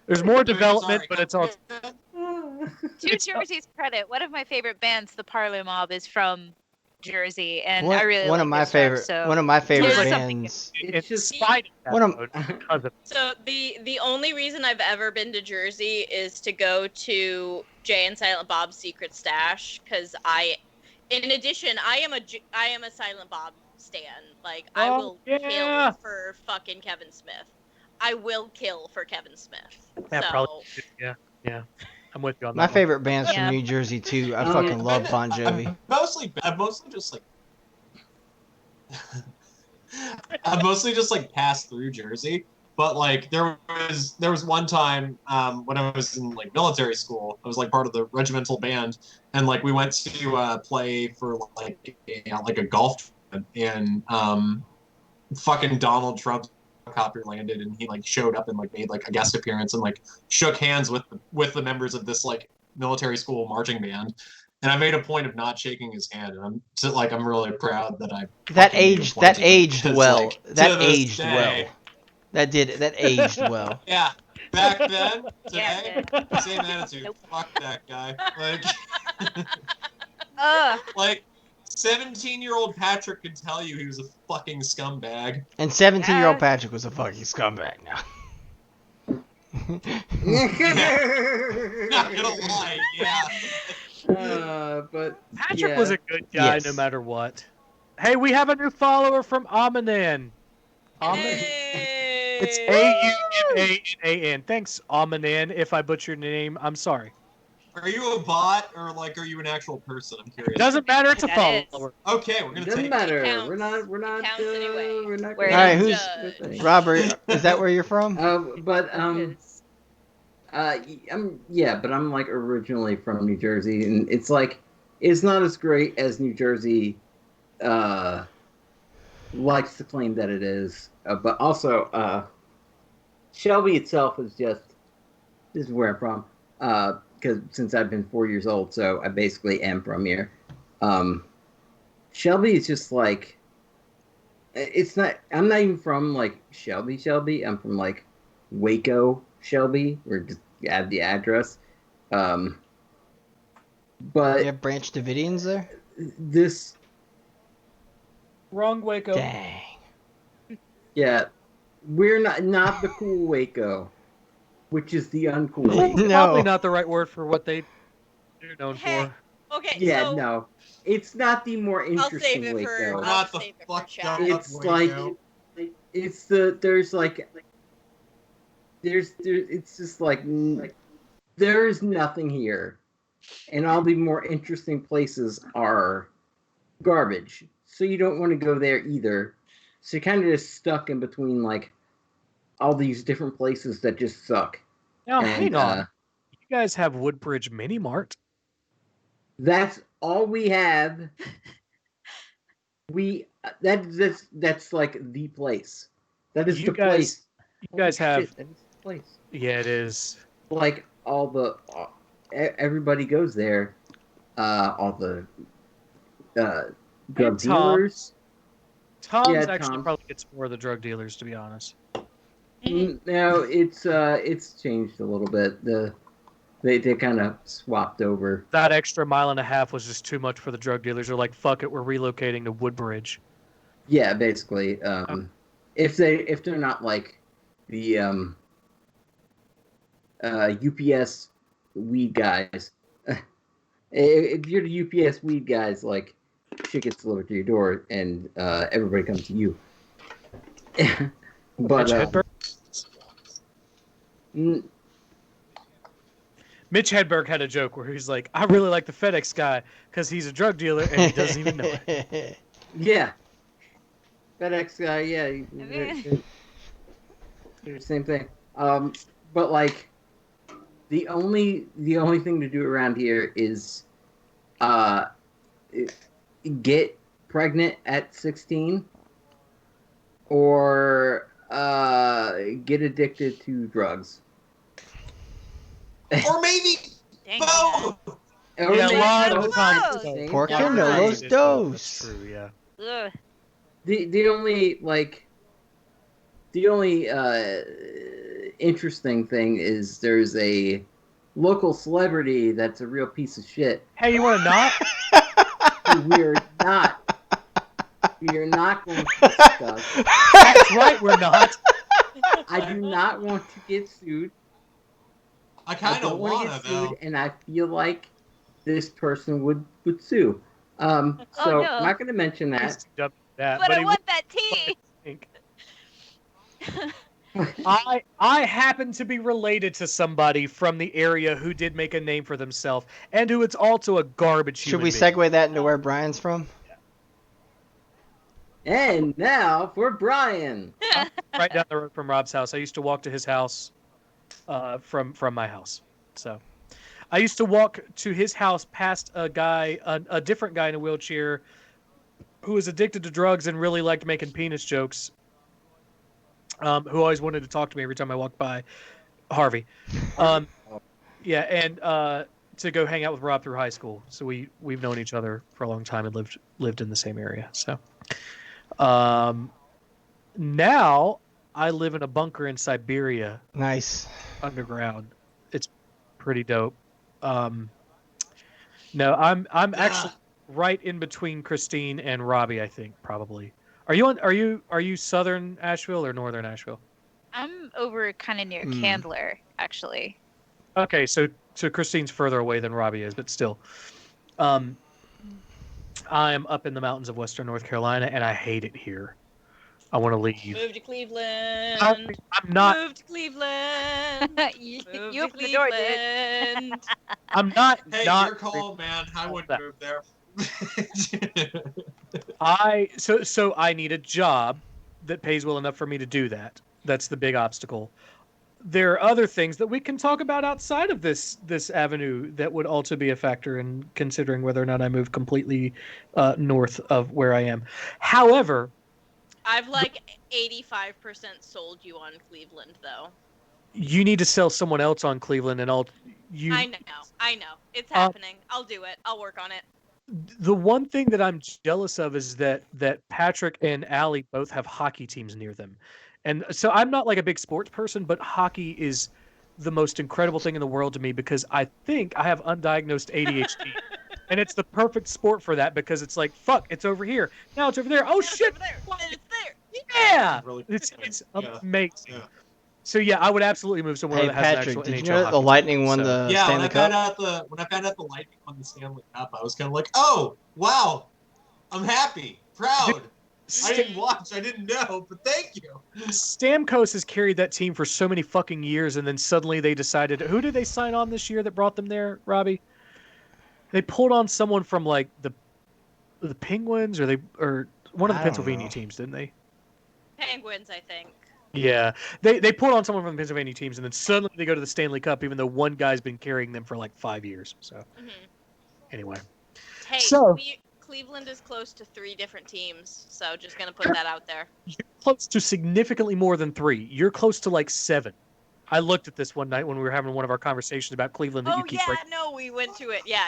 There's more development, but it's all To Jersey's credit, one of my favorite bands, the Parlor Mob, is from Jersey, and One, I really one like of my their stuff, favorite so one of my favorite There's something- bands. in It's just- spite of that, One of- though, because of So the only reason I've ever been to Jersey is to go to Jay and Silent Bob's Secret Stash, because in addition, I am a Silent Bob stan. Like I Oh, will yeah. kill for fucking Kevin Smith. I will kill for Kevin Smith. that. So Probably, yeah. I'm with you on that. My one. favorite band's Yeah. from New Jersey too. I Um, fucking love Bon Jovi. I've mostly just like passed through Jersey, but like there was one time when I was in like military school, I was like part of the regimental band, and like we went to play for like a golf tournament, and fucking Donald Trump helicopter landed, and he like showed up and like made like a guest appearance and like shook hands with the members of this like military school marching band, and I made a point of not shaking his hand, and I'm really proud that I That fucking made a aged. point That of it, aged because, well. like, That to this aged day, well. That aged well. Yeah, back then, Yeah, today, it did. same attitude. Nope. Fuck that guy. Like, Ugh. like 17-year-old Patrick could tell you he was a fucking scumbag. And 17-year-old Uh, Patrick was a fucking scumbag now. Not gonna lie, yeah. But Patrick was yeah. a good guy no Yes. matter what. Hey, we have a new follower from Amanan. It's Aumanan. Thanks, Amanan. If I butchered your name, I'm sorry. Are you a bot or like are you an actual person? I'm curious. Doesn't matter. It's a That is. follower. Okay, we're gonna Doesn't take matter. counts. We're not. It counts anyway. We're not. We're gonna Alright, gonna who's judge. Robert? Is that where you're from? But It is. but I'm like originally from New Jersey, and it's like it's not as great as New Jersey likes to claim that it is. But also, Shelby itself is just this is where I'm from. Because since I've been 4 years old, so I basically am from here. Shelby is just like it's not. I'm not even from like Shelby. I'm from like Waco, Shelby. Or just add the address. But You have Branch Davidians there? this, Wrong Waco. Dang. yeah, we're not the cool Waco, which is the uncool. Cool Waco. is No. probably not the right word for what they're known Hey, for. Okay, Yeah, so no, it's not the more I'll save interesting it for. Waco. We're I'll not the save it for fucked chat. up It's Waco. like it's the there's like it's just like there's nothing here, and all the more interesting places are garbage. So you don't want to go there either. So you're kind of just stuck in between like all these different places that just suck. Now, And, hang on. You guys have Woodbridge Mini Mart. That's all we have. That's like the place. That is You the guys- place. You guys Holy have. shit, that is the place. Yeah, it is. Like all the everybody goes there. All the drug dealers. Tom's Yeah, actually Tom. probably gets more of the drug dealers, to be honest. No, it's changed a little bit. They kind of swapped over. That extra mile and a half was just too much for the drug dealers. They're like, "Fuck it, we're relocating to Woodbridge." Yeah, basically. If they're not like the UPS weed guys, if you're the UPS weed guys, like shit gets delivered to your door and everybody comes to you. But Mitch Hedberg. Mitch Hedberg had a joke where he's like, "I really like the FedEx guy because he's a drug dealer and he doesn't even know it." yeah, FedEx guy, yeah, mean- they're the same thing. But like the only thing to do around here is get pregnant at 16 or get addicted to drugs. Or maybe Dang, both. Or Yeah, a maybe lot of both the at time. the same Por qué time. no los It is both, dos? That's true, yeah. yeah. Ugh. The only interesting thing is there's a local celebrity that's a real piece of shit. Hey, you want to not? We're not going to discuss. That's right, we're not. I do not want to get sued. I I kind of don't want to wanna get though. sued, and I feel like this person would sue. So no. I'm not going to mention that. That, But I he want that tea. think. I happen to be related to somebody from the area who did make a name for themselves and who is also a garbage Should human we being. segue that into where Brian's from? And now for Brian. Right down the road from Rob's house. I used to walk to his house from my house. So I used to walk to his house past a guy, a different guy in a wheelchair who was addicted to drugs and really liked making penis jokes. Who always wanted to talk to me every time I walked by. Harvey. Yeah, and to go hang out with Rob through high school, so we've known each other for a long time and lived in the same area. So, now I live in a bunker in Siberia Nice. underground. It's pretty dope. No, I'm actually right in between Christine and Robbie. I think probably. Are you Southern Asheville or Northern Asheville? I'm over kind of near Candler, actually. Okay, so Christine's further away than Robbie is, but still. I'm up in the mountains of Western North Carolina, and I hate it here. I want to leave. Move to Cleveland. I'm not. Move to Cleveland. you Move you to open the door, dude. Cleveland. I'm not. Hey, not your call, man. I wouldn't that. move there. So I need a job that pays well enough for me to do that. That's the big obstacle. There are other things that we can talk about outside of this avenue that would also be a factor in considering whether or not I move completely north of where I am. However, I've like 85% sold you on Cleveland, though. you need to sell someone else on Cleveland, and I know. It's happening. I'll do it. I'll work on it. The one thing that I'm jealous of is that Patrick and Allie both have hockey teams near them. And so I'm not like a big sports person, but hockey is the most incredible thing in the world to me because I think I have undiagnosed ADHD. And it's the perfect sport for that because it's like, fuck, it's over here. Now it's over there. Oh, shit. It's over there. And it's there. Yeah. Really? It's Yeah. amazing. Yeah. So, yeah, I would absolutely move somewhere Hey that has an Patrick, actual did NHL you know that the hockey Lightning team, won so- the Yeah, Stanley Cup? when I found out the Lightning won the Stanley Cup, I was kind of like, oh, wow, I'm happy, proud. I didn't watch, I didn't know, but thank you. Stamkos has carried that team for so many fucking years, and then suddenly they decided. Who did they sign on this year that brought them there, Robbie? They pulled on someone from like the Penguins, or one of the I don't Pennsylvania know. teams, didn't they? Penguins, I think. Yeah, they pulled on someone from the Pennsylvania teams, and then suddenly they go to the Stanley Cup, even though one guy's been carrying them for like 5 years. So anyway, Hey, So- Cleveland is close to 3 different teams, so just gonna put that out there. you're close to significantly more than 3. You're close to like 7. I looked at this one night when we were having one of our conversations about Cleveland that Oh you keep yeah, breaking. no, we went to it. Yeah.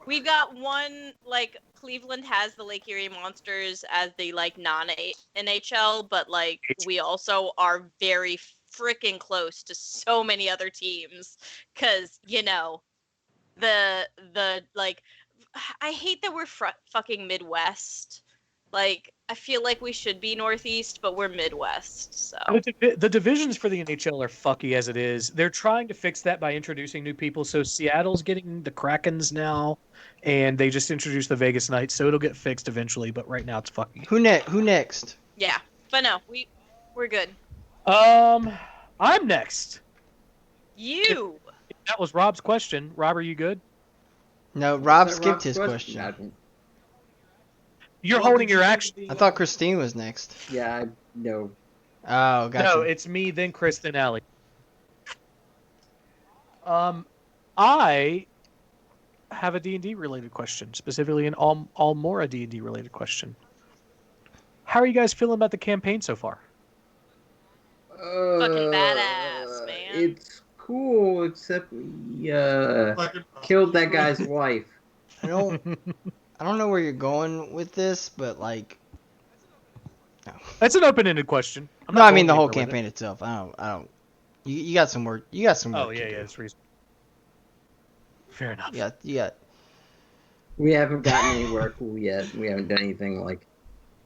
We've got one, like, Cleveland has the Lake Erie Monsters as the, like, non-NHL, but, like, we also are very freaking close to so many other teams. Because, you know, the like, I hate that we're fucking Midwest. Like, I feel like we should be Northeast, but we're Midwest, so. The divisions for the NHL are fucky as it is. They're trying to fix that by introducing new people. So Seattle's getting the Krakens now, and they just introduced the Vegas Knights, so it'll get fixed eventually. But right now it's fucky. Who next? Yeah, but no, we're good. I'm next. You! That was Rob's question. Rob, are you good? No, Rob Is that skipped Rob's his I question. don't- You're holding your action. I thought Christine was next. Yeah, I know. Oh, gotcha. No, it's me, then Chris, then Allie. I have a D&D related question, specifically an Almora D&D related question. How are you guys feeling about the campaign so far? Fucking badass, man. It's cool, except we killed that guy's wife. I don't know where you're going with this, but like, That's an open-ended question. I'm no, not I mean going the whole anywhere with campaign itself. I don't. You got some work. You got some it. work. Oh, to yeah, do. that's reasonable. Fair enough. You got. We haven't gotten anywhere cool yet. We haven't done anything like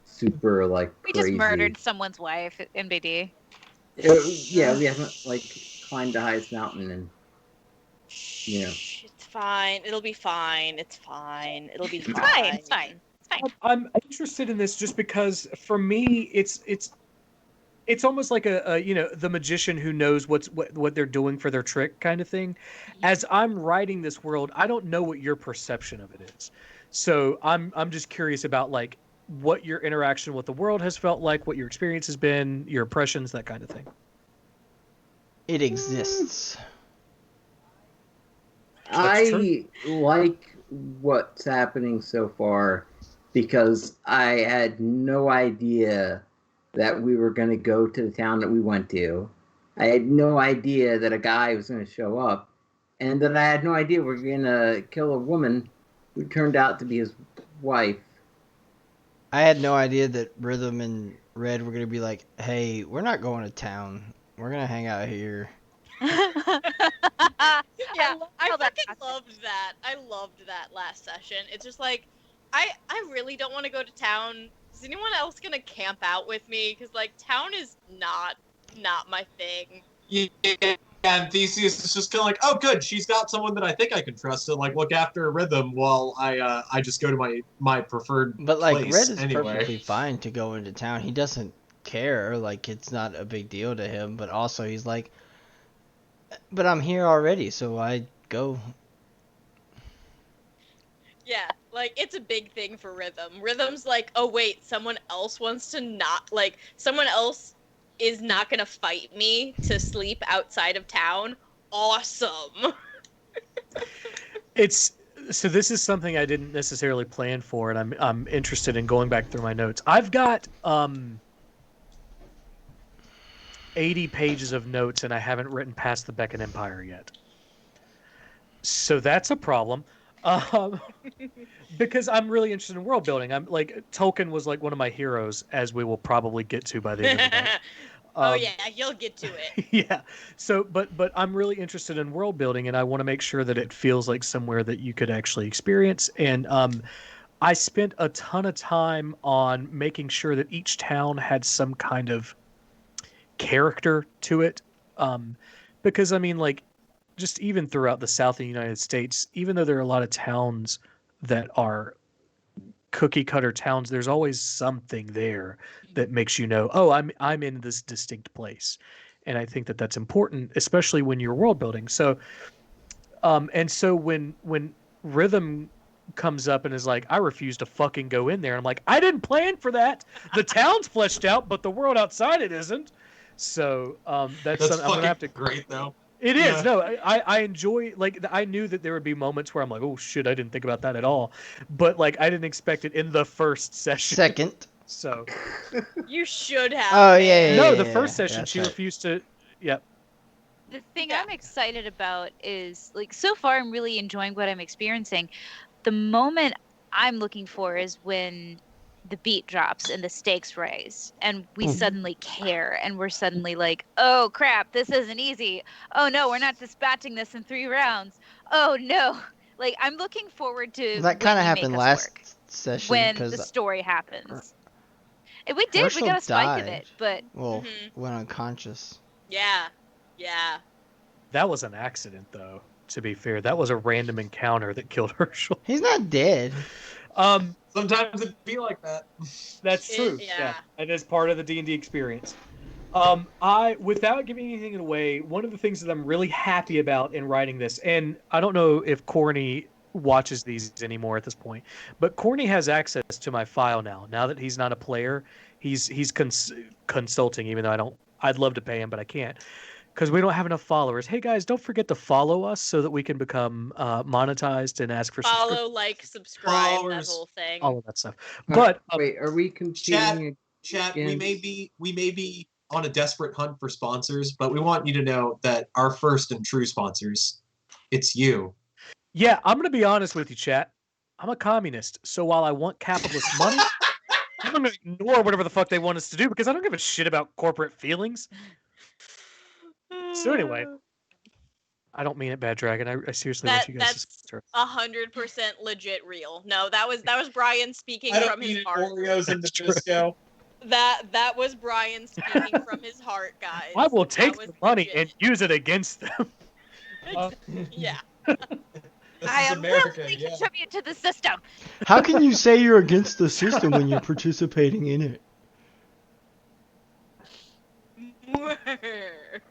super like We crazy. just murdered someone's wife at NBD. Yeah, we haven't like climbed the highest mountain and Shh, it's fine. It'll be fine. It's fine. It'll be fine. Fine, it's fine. I'm interested in this just because for me it's almost like a the magician who knows what they're doing for their trick kind of thing. As I'm writing this world, I don't know what your perception of it is. So I'm just curious about like what your interaction with the world has felt like, what your experience has been, your impressions, that kind of thing. It exists. That's I like what's happening so far because I had no idea that we were going to go to the town that we went to. I had no idea that a guy was going to show up. and that I had no idea we're gonna kill a woman who turned out to be his wife. I had no idea that Rhythm and Red were gonna be like, "Hey, we're not going to town. We're gonna hang out here." I Yeah, love I how that fucking happened. loved that. I loved that last session. It's just like, I really don't want to go to town. Is anyone else gonna camp out with me? Because like town is not my thing. Yeah, and Theseus is just kind of like, oh, good, she's got someone that I think I can trust to like look after Rhythm while I just go to my preferred But like Red place is anyway. perfectly fine to go into town. He doesn't care. Like it's not a big deal to him. But also he's like, "But I'm here already, so I go." Yeah, like it's a big thing for Rhythm. Rhythm's like, oh wait, someone else wants to not like someone else is not gonna fight me to sleep outside of town. Awesome. It's so this is something I didn't necessarily plan for, and I'm interested in going back through my notes. I've got 80 pages of notes, and I haven't written past the Beacon Empire yet. So that's a problem. Um, because I'm really interested in world building. I'm like Tolkien was like one of my heroes, as we will probably get to by the end of the night. Oh yeah, you'll get to it. Yeah. So, but I'm really interested in world building, and I want to make sure that it feels like somewhere that you could actually experience. And I spent a ton of time on making sure that each town had some kind of character to it. Because I mean, like, just even throughout the South of the United States, even though there are a lot of towns that are cookie cutter towns, there's always something there that makes you know, oh, I'm in this distinct place, and I think that that's important, especially when you're world building. So, and so when Rhythm comes up and is like, I refuse to fucking go in there, I'm like, I didn't plan for that. The town's fleshed out, but the world outside it isn't. So that's something I'm fucking gonna have to. great though. It Yeah. is. No, I enjoy, like, I knew that there would be moments where I'm like, oh shit, I didn't think about that at all. But like I didn't expect it in the first session. Second. So You should have. Oh, man. yeah, no, the first session that's she right. refused to. Yep. The thing Yeah. I'm excited about is like so far I'm really enjoying what I'm experiencing. The moment I'm looking for is when the beat drops and the stakes rise and we suddenly care and we're suddenly like, oh crap, this isn't easy. Oh no, we're not dispatching this in 3 rounds. Oh no. Like I'm looking forward to That kind when of you happened make us last work, session when the because story happens. And we did, we Herschel got a spike of died. it, but Well, Mhm. went unconscious. Yeah. Yeah. That was an accident, though. To be fair, that was a random encounter that killed Herschel. He's not dead. Sometimes it'd be like that. That's It- true. yeah. It is part of the D&D experience. Without giving anything away, one of the things that I'm really happy about in writing this, and I don't know if Corny watches these anymore at this point, but Corny has access to my file now. Now that he's not a player, he's consulting, even though I'd love to pay him, but I can't. Because we don't have enough followers. Hey guys, don't forget to follow us so that we can become monetized and ask for Follow, like, subscribe, that Followers. whole thing. all of that stuff. But Wait, are we competing? Chat, we against- may be on a desperate hunt for sponsors, but we want you to know that our first and true sponsors, it's you. yeah, I'm going to be honest with you, chat. I'm a communist. So while I want capitalist money, I'm going to ignore whatever the fuck they want us to do because I don't give a shit about corporate feelings. So anyway, I don't mean it, Bad Dragon. I seriously want you guys to That's sponsor. 100% legit real. No, that was Brian speaking I don't from his mean heart. Oreos and That's true. Nabisco. That was Brian speaking from his heart, guys. I will That take was the money legit. and use it against them. Yeah. This I is am America, willingly yeah. contribute to the system. How can you say you're against the system when you're participating in it?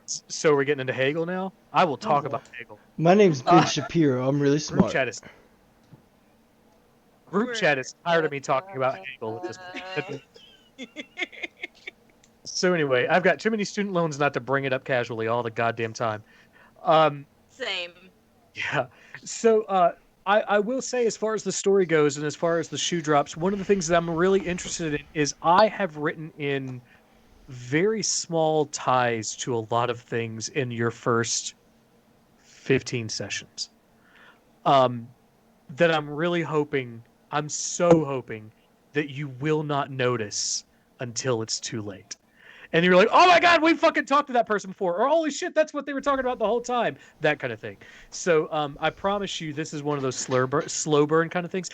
So we're getting into Hegel now? I will talk boy. about Hegel. My name's Ben Shapiro. I'm really Group smart. chat is tired of me talking about Hegel at this point. So anyway, I've got too many student loans not to bring it up casually all the goddamn time. Same. Yeah. So I will say, as far as the story goes and as far as the shoe drops, one of the things that I'm really interested in is I have written in very small ties to a lot of things in your first 15 sessions. That I'm so hoping that you will not notice until it's too late. And you're like, oh my God, we fucking talked to that person before. Or holy shit, that's what they were talking about the whole time. That kind of thing. So I promise you, this is one of those slow burn kind of things.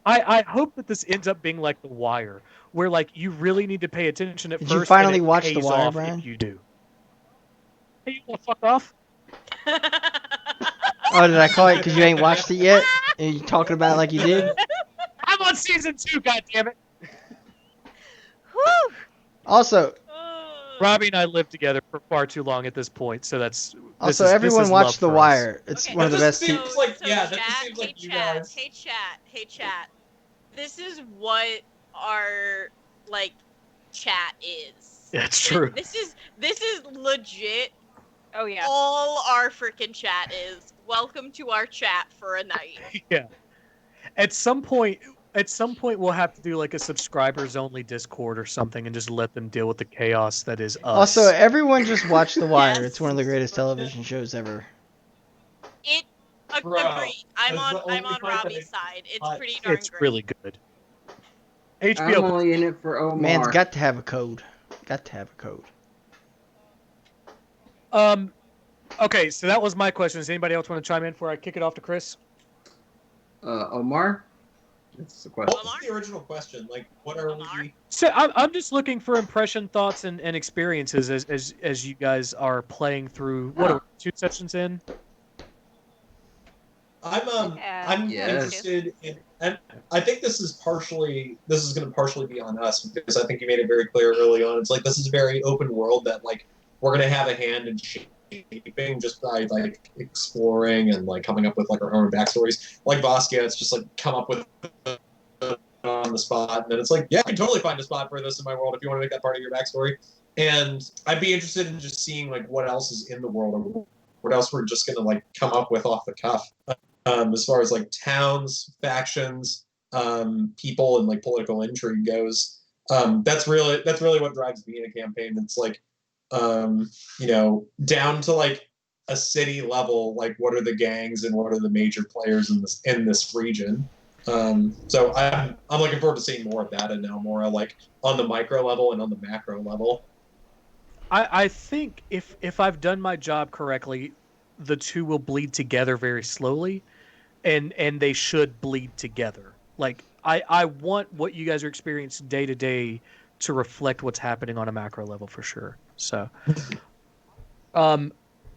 I hope that this ends up being like The Wire, where like you really need to pay attention at Did first. you finally and it watch The pays Wire, off Brian? if you do. Hey, you want to fuck off? Oh, did I call it because you ain't watched it yet? And you talking about it like you did? I'm on season 2, goddammit. Whew. Also, Robbie and I lived together for far too long at this point, so this everyone is watch love The for us. Wire. It's Okay, one of the That best. just seems like- yeah, that chat, just seems like hey you chat, guys. hey chat. This is what our like chat is. It's true. This is legit. Oh yeah. All our freaking chat is. Welcome to our chat for a night. Yeah. At some point, we'll have to do like a subscribers only Discord or something, and just let them deal with the chaos that is us. Also, everyone just watch The Wire. Yes. It's one of the greatest television shows ever. It Bro, agree. I'm that's on the only part that Robbie's makes side. It's hot. pretty darn it's great. really good. I'm HBO. only in it for Omar. Man's got to have a code. Got to have a code. Okay, so that was my question. Does anybody else want to chime in before I kick it off to Chris? Omar? That's the question. What was the original question? Like, what are we? So I'm just looking for impression, thoughts, and experiences as you guys are playing through. What are we, 2 sessions in? I'm Yes. interested in, and I think this is going to partially be on us, because I think you made it very clear early on. It's like this is a very open world that like we're gonna have a hand in shaping just by like exploring and like coming up with like our own backstories. Like Vasquez, it's just like come up with on the spot, and then it's like, yeah, I can totally find a spot for this in my world if you want to make that part of your backstory. And I'd be interested in just seeing like what else is in the world, or what else we're just gonna like come up with off the cuff. As far as like towns, factions, people, and like political intrigue goes, that's really what drives me in a campaign. It's like, down to like a city level, like what are the gangs and what are the major players in this region. So I'm looking forward to seeing more of that, and now more like on the micro level and on the macro level. I think if I've done my job correctly, the 2 will bleed together very slowly, and they should bleed together. Like I want what you guys are experiencing day to day to reflect what's happening on a macro level for sure. So, I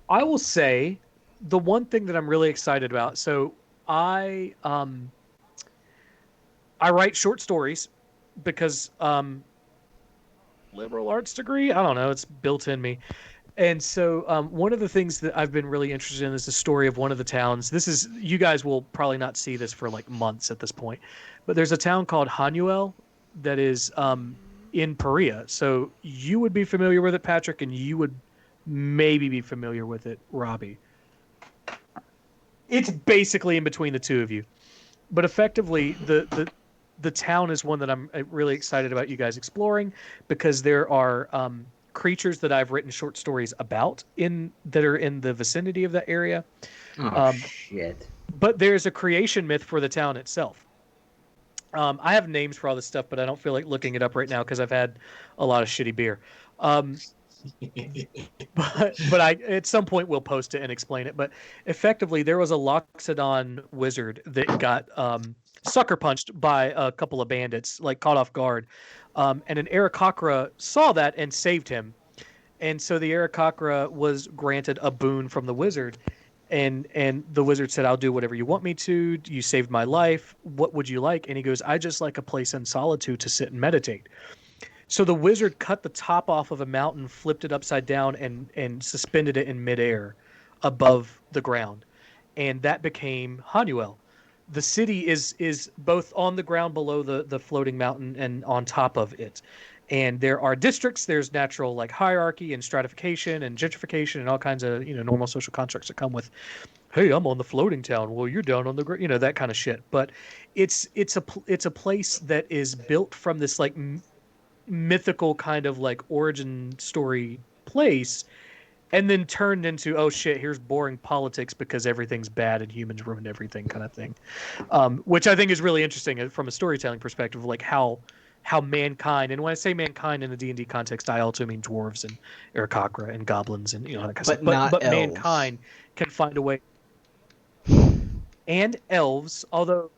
will say the one thing that I'm really excited about. So I write short stories because liberal arts degree. I don't know. It's built in me. And so one of the things that I've been really interested in is the story of one of the towns. You guys will probably not see this for like months at this point, but there's a town called Hanuel that is in Perea. So you would be familiar with it, Patrick, and you would maybe be familiar with it, Robbie. It's basically in between the 2 of you. But effectively, the town is one that I'm really excited about you guys exploring, because there are creatures that I've written short stories about that are in the vicinity of that area. Oh, shit. But there's a creation myth for the town itself. I have names for all this stuff, but I don't feel like looking it up right now because I've had a lot of shitty beer. But I at some point we'll post it and explain it. But effectively, there was a Loxodon wizard that got sucker punched by a couple of bandits, like caught off guard. And an Aarakocra saw that and saved him. And so the Aarakocra was granted a boon from the wizard. And the wizard said, I'll do whatever you want me to. You saved my life. What would you like? And he goes, I just like a place in solitude to sit and meditate. So the wizard cut the top off of a mountain, flipped it upside down, and suspended it in midair above the ground. And that became Hanuel. The city is both on the ground below the floating mountain and on top of it. And there are districts. There's natural like hierarchy and stratification and gentrification and all kinds of normal social constructs that come with, hey, I'm on the floating town. Well, you're down on the that kind of shit. But it's a place that is built from this like mythical kind of like origin story place, and then turned into, oh shit, here's boring politics because everything's bad and humans ruin everything kind of thing, which I think is really interesting from a storytelling perspective, like how mankind, and when I say mankind in the D&D context, I also mean dwarves and Aarakocra and goblins and that kind of stuff. not But elves. mankind can find a way, and elves, although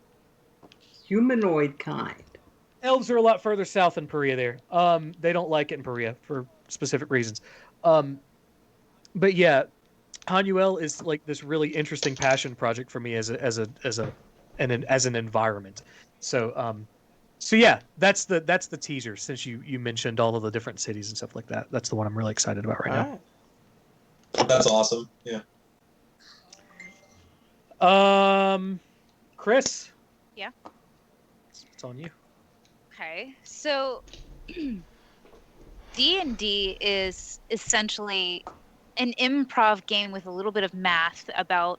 Humanoid kind. elves are a lot further south in Perea there. They don't like it in Perea for specific reasons. But yeah, Hanuel is like this really interesting passion project for me as an environment. So yeah, that's the teaser. Since you mentioned all of the different cities and stuff like that, that's the one I'm really excited about right All now. right. That's awesome. Yeah. Chris. Yeah. It's on you. Okay, so D&D is essentially an improv game with a little bit of math about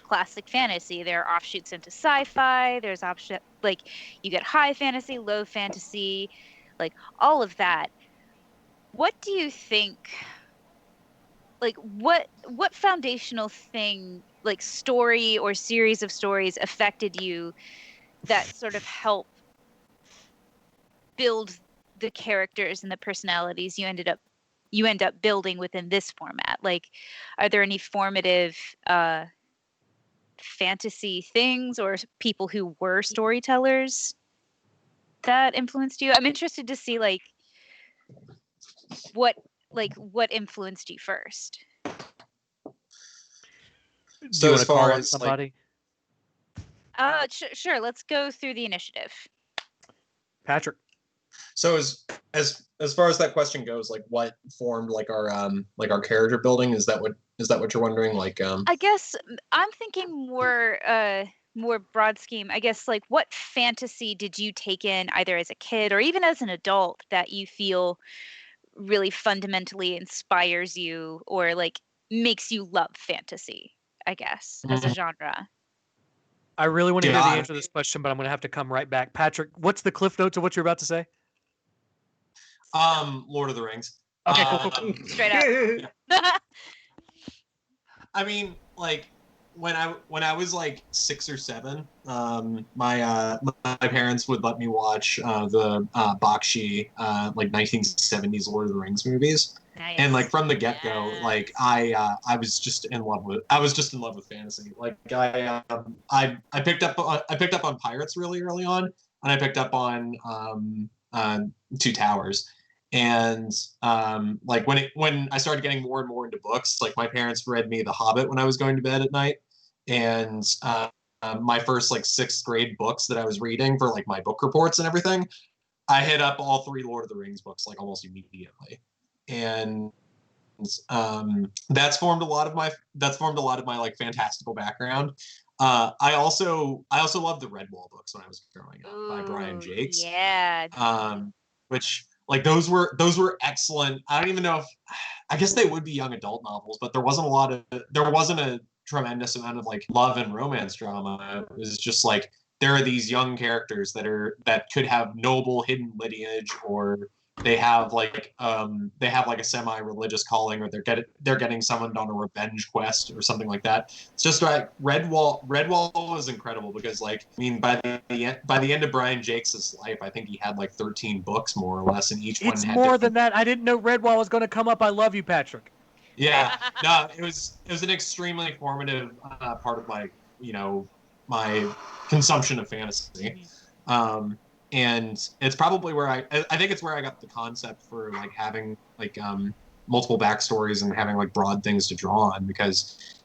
classic fantasy. There are offshoots into sci-fi. There's like you get high fantasy, low fantasy, like all of that. What do you think? Like what foundational thing, like story or series of stories, affected you that sort of help build the characters and the personalities you end up building within this format? Like, are there any formative fantasy things or people who were storytellers that influenced you? I'm interested to see what influenced you first. Do So you want as to call far on as somebody? Sure. Let's go through the initiative. Patrick. So as far as that question goes, like what formed like our character building, is that what you're wondering? Like I guess I'm thinking more broad scheme. I guess like what fantasy did you take in either as a kid or even as an adult that you feel really fundamentally inspires you or like makes you love fantasy, I guess, as a genre? I really want to hear the God. answer to this question, but I'm going to have to come right back. Patrick, what's the cliff notes of what you're about to say? Lord of the Rings. Okay, cool. Straight up. I mean, like when I was like 6 or 7, my parents would let me watch the Bakshi like 1970s Lord of the Rings movies, Nice. and like from the get go, like I was just in love with fantasy. Like I picked up on pirates really early on, and I picked up on Two Towers. And like when I started getting more and more into books, like my parents read me The Hobbit when I was going to bed at night, and my first like 6th grade books that I was reading for like my book reports and everything, I hit up all 3 Lord of the Rings books like almost immediately, and that's formed a lot of my like fantastical background. I also loved the Redwall books when I was growing up by Brian Jakes. Yeah. Which like those were excellent. I don't even know if I guess they would be young adult novels, but there wasn't a tremendous amount of like love and romance drama. It was just like there are these young characters that could have noble hidden lineage, or they have like a semi-religious calling, or they're getting summoned on a revenge quest or something like that. It's just like Redwall was incredible because like I mean by the end of Brian Jakes' life, I think he had like 13 books more or less, and each one It's had more different... than that. I didn't know Redwall was going to come up. I love you, Patrick. Yeah, no, it was an extremely formative part of my consumption of fantasy. And it's probably where I think it's where I got the concept for like having like multiple backstories and having like broad things to draw on, because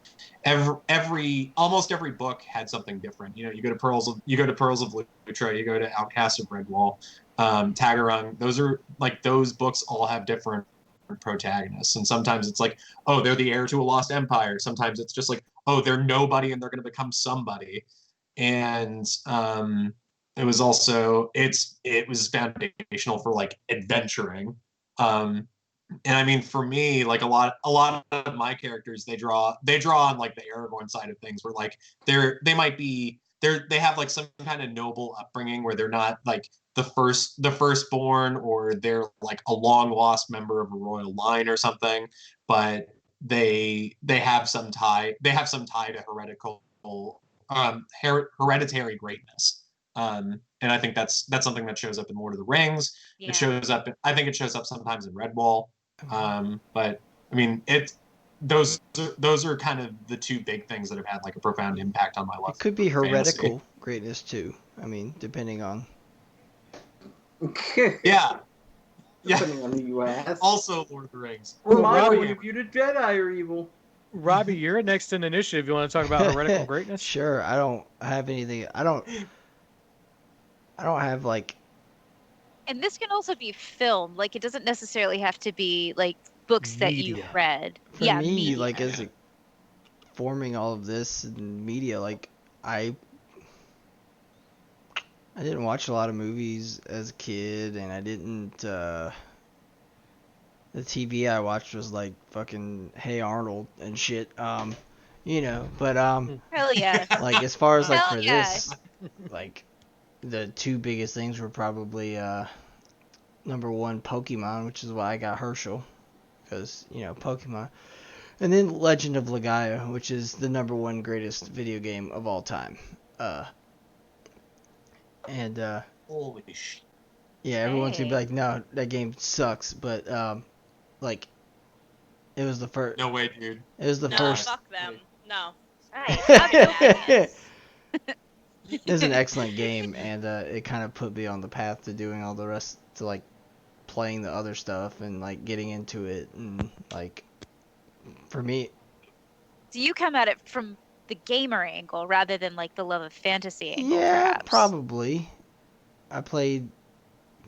almost every book had something different. You go to Pearls of Lutra, you go to Outcast of Redwall, Tagarung. Those books all have different protagonists, and sometimes it's like, oh, they're the heir to a lost empire. Sometimes it's just like, oh, they're nobody and they're going to become somebody. And it was foundational for like adventuring. And I mean, for me, like a lot of my characters, they draw on like the Aragorn side of things, where like they have like some kind of noble upbringing where they're not like the firstborn, or they're like a long lost member of a royal line or something, but they have some tie to hereditary greatness. And I think that's something that shows up in Lord of the Rings. Yeah. It shows up. I think it shows up sometimes in Redwall. But I mean, those are kind of the two big things that have had like a profound impact on my life. It could be for fantasy. heretical greatness too. I mean, depending on. Yeah. Depending on who you ask. Also, Lord of the Rings. From Well, my Robbie- point of view, the Jedi are evil. Robbie, you're next in initiative. You want to talk about heretical greatness? Sure. I don't have anything. I don't have like. And this can also be film. Like it doesn't necessarily have to be like books that you Media. read. For yeah, me, media. like as a, forming all of this in media, like I didn't watch a lot of movies as a kid, and I didn't. The TV I watched was like fucking Hey Arnold and shit. You know, but Hell yeah. like as far as like Hell for yeah. this, like the two biggest things were probably number one Pokemon, which is why I got Herschel, because you know Pokemon, and then Legend of Legaia, which is the number one greatest video game of all time. And Holy shit. yeah, everyone's gonna be Hey. like, no, that game sucks, but like it was the first. No way, dude. It was the No, first. fuck them. No. Right. I'm biased. It was an excellent game, and it kind of put me on the path to doing all the rest, to like playing the other stuff and like getting into it, and like for me, So you come at it from the gamer angle rather than like the love of fantasy angle, yeah, perhaps. probably. I played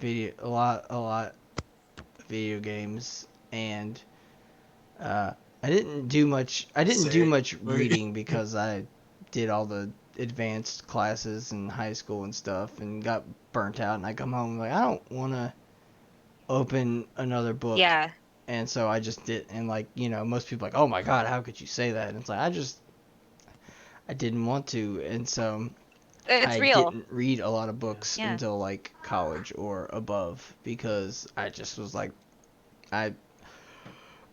a lot of video games, and I didn't do much. I didn't do Same. much reading because I did all the advanced classes in high school and stuff, and got burnt out. And I come home like I don't want to open another book. Yeah. And so I just did, and like you know, most people are like, oh my god, how could you say that? And it's like I didn't want to, and so It's I real. didn't read a lot of books Yeah. until like college or above, because I just was like, I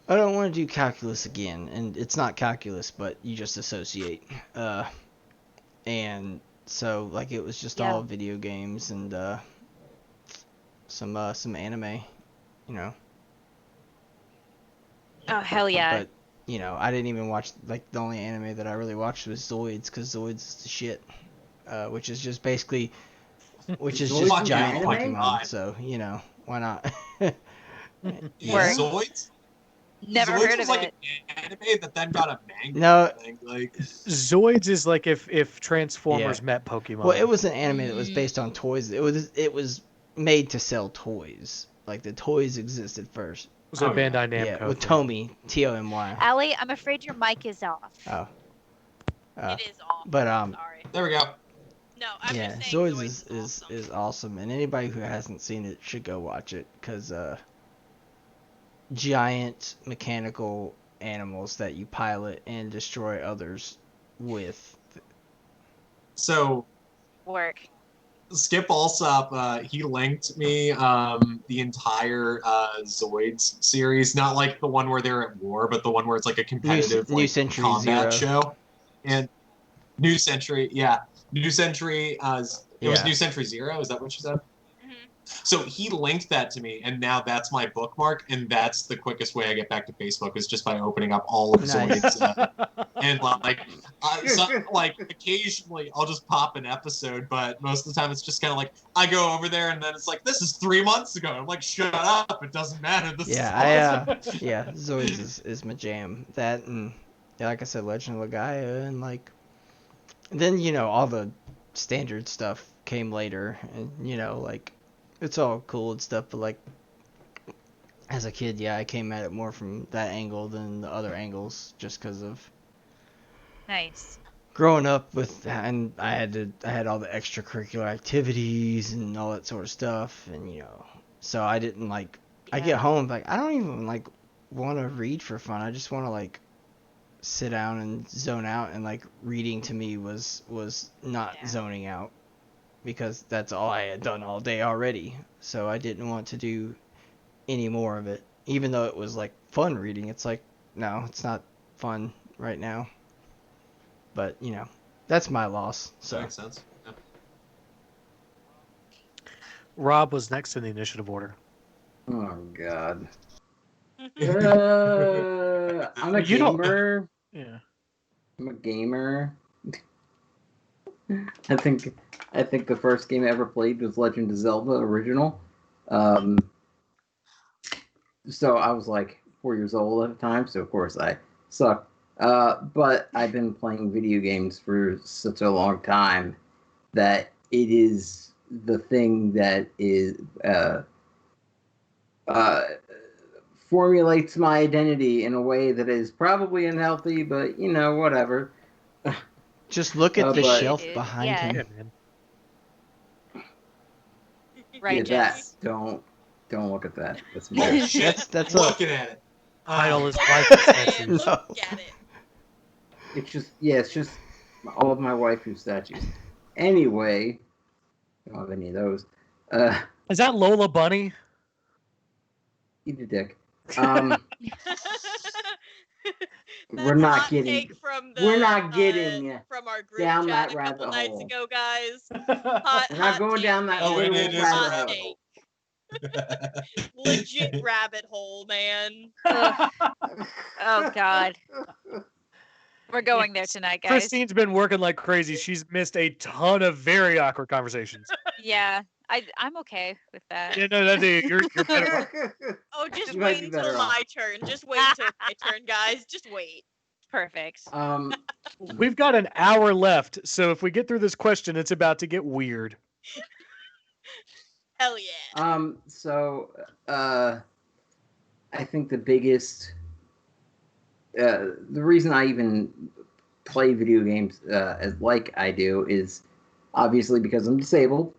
don't want to do calculus again, and it's not calculus, but you just associate, and so like it was just Yeah. all video games and some anime, you know. Oh hell yeah. But you know, I didn't even watch, like the only anime that I really watched was Zoids, because Zoids is the shit, which is just basically, which is just Zoids is giant anime? Pokemon. So you know, why not? Yeah, Word. Zoids? Never Zoids heard was of like it. an anime that then got a manga. No. I think. Like, Zoids is like if Transformers Yeah. met Pokemon. Well, it was an anime that was Mm. based on toys. It was made to sell toys. Like the toys existed first. It was a Oh, yeah. Bandai Namco. Yeah, with thing. Tomy, Tomy. Allie, I'm afraid your mic is off. Oh. It is off. But Sorry. there we go. No, I'm yeah, just saying Zoids Zoids is awesome, and anybody who hasn't seen it should go watch it, because giant mechanical animals that you pilot and destroy others with. So Work. Skip Alsop, he linked me the entire Zoids series, not like the one where they're at war, but the one where it's like a competitive New like, Century combat Zero. show. And New Century, yeah, New Century. It was Yeah. New Century Zero. Is that what you said? Mhm. So he linked that to me, and now that's my bookmark, and that's the quickest way I get back to Facebook is just by opening up all of Nice. Zoids. And like occasionally I'll just pop an episode, but most of the time it's just kind of like I go over there and then it's like this is 3 months ago. I'm like, shut up, it doesn't matter. This is awesome. Yeah, Zoids is my jam. That, and yeah, like I said, Legend of Legaia, and like then you know all the standard stuff came later, and you know like it's all cool and stuff, but like as a kid, yeah, I came at it more from that angle than the other angles, just because of Nice. growing up with, and I had all the extracurricular activities and all that sort of stuff, and you know, so I didn't like. I get Yeah. home like I don't even like want to read for fun. I just want to like sit down and zone out, and like reading to me was not Yeah. zoning out, because that's all I had done all day already. So I didn't want to do any more of it, even though it was like fun reading. It's like no, it's not fun right now. But that's my loss. That So makes sense. Yeah. Rob was next in the initiative order. Oh God. I'm a You don't- gamer. Yeah. I'm a gamer. I think the first game I ever played was Legend of Zelda original. So I was like 4 years old at the time, so of course I sucked. But I've been playing video games for such a long time that it is the thing that is uh, formulates my identity in a way that is probably unhealthy, but whatever. just look at the but- shelf Dude, behind yeah. Yeah, him. man. Right, Yeah, that Jess. don't look at that. That's Oh embarrassing. shit! That's I'm a- looking at it. Hide all his Look wife at it, statues. No. Look at it. It's just all of my waifu statues. Anyway, I don't have any of those. Is that Lola Bunny? Eat a dick. We're That's a not hot getting- take from the we're not getting from our group down chat that a couple rabbit nights hole. ago, guys. Hot Hot, We're not hot going take, down that Oh, man. it literal is rabbit Hot hole. take. Legit rabbit hole, man. Ugh. Oh God, we're going there tonight, guys. Christine's been working like crazy. She's missed a ton of very awkward conversations. Yeah, I'm okay with that. Yeah, no, you're better. Oh, just You might wait be until better off. my turn. Just wait until my turn, guys. Just wait. Perfect. We've got an hour left, so if we get through this question, it's about to get weird. Hell yeah. So, I think the biggest, the reason I even play video games as like I do is obviously because I'm disabled,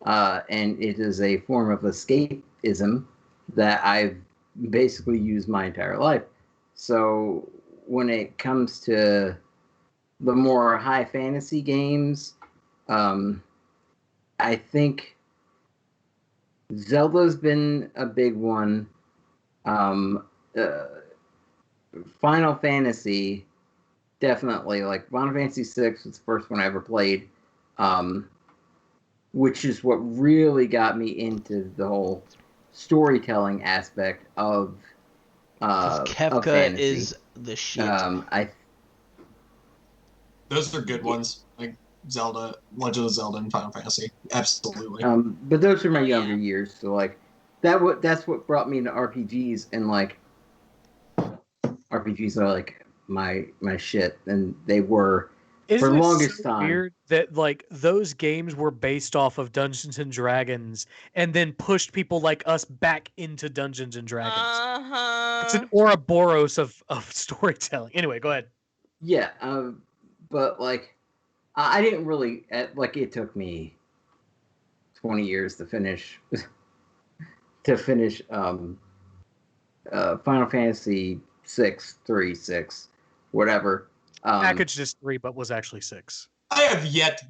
and it is a form of escapism that I've basically used my entire life. So when it comes to the more high fantasy games, I think Zelda's been a big one. Final Fantasy, definitely. Like Final Fantasy VI was the first one I ever played, which is what really got me into the whole storytelling aspect of 'Cause of Kefka fantasy. is the shit. Those are good ones, like Zelda, Legend of Zelda, and Final Fantasy. Absolutely. But those are my Oh, yeah. younger years, so like that's what brought me into RPGs, and like RPGs are like my shit, and they were Isn't for the it longest so time. weird that like those games were based off of Dungeons and Dragons and then pushed people like us back into Dungeons and Dragons? It's an Ouroboros of storytelling. Anyway, go ahead. Yeah, but like I didn't really like. It took me 20 years to finish Final Fantasy 6, 3, 6, whatever. Packaged as 3, but was actually 6. I have yet to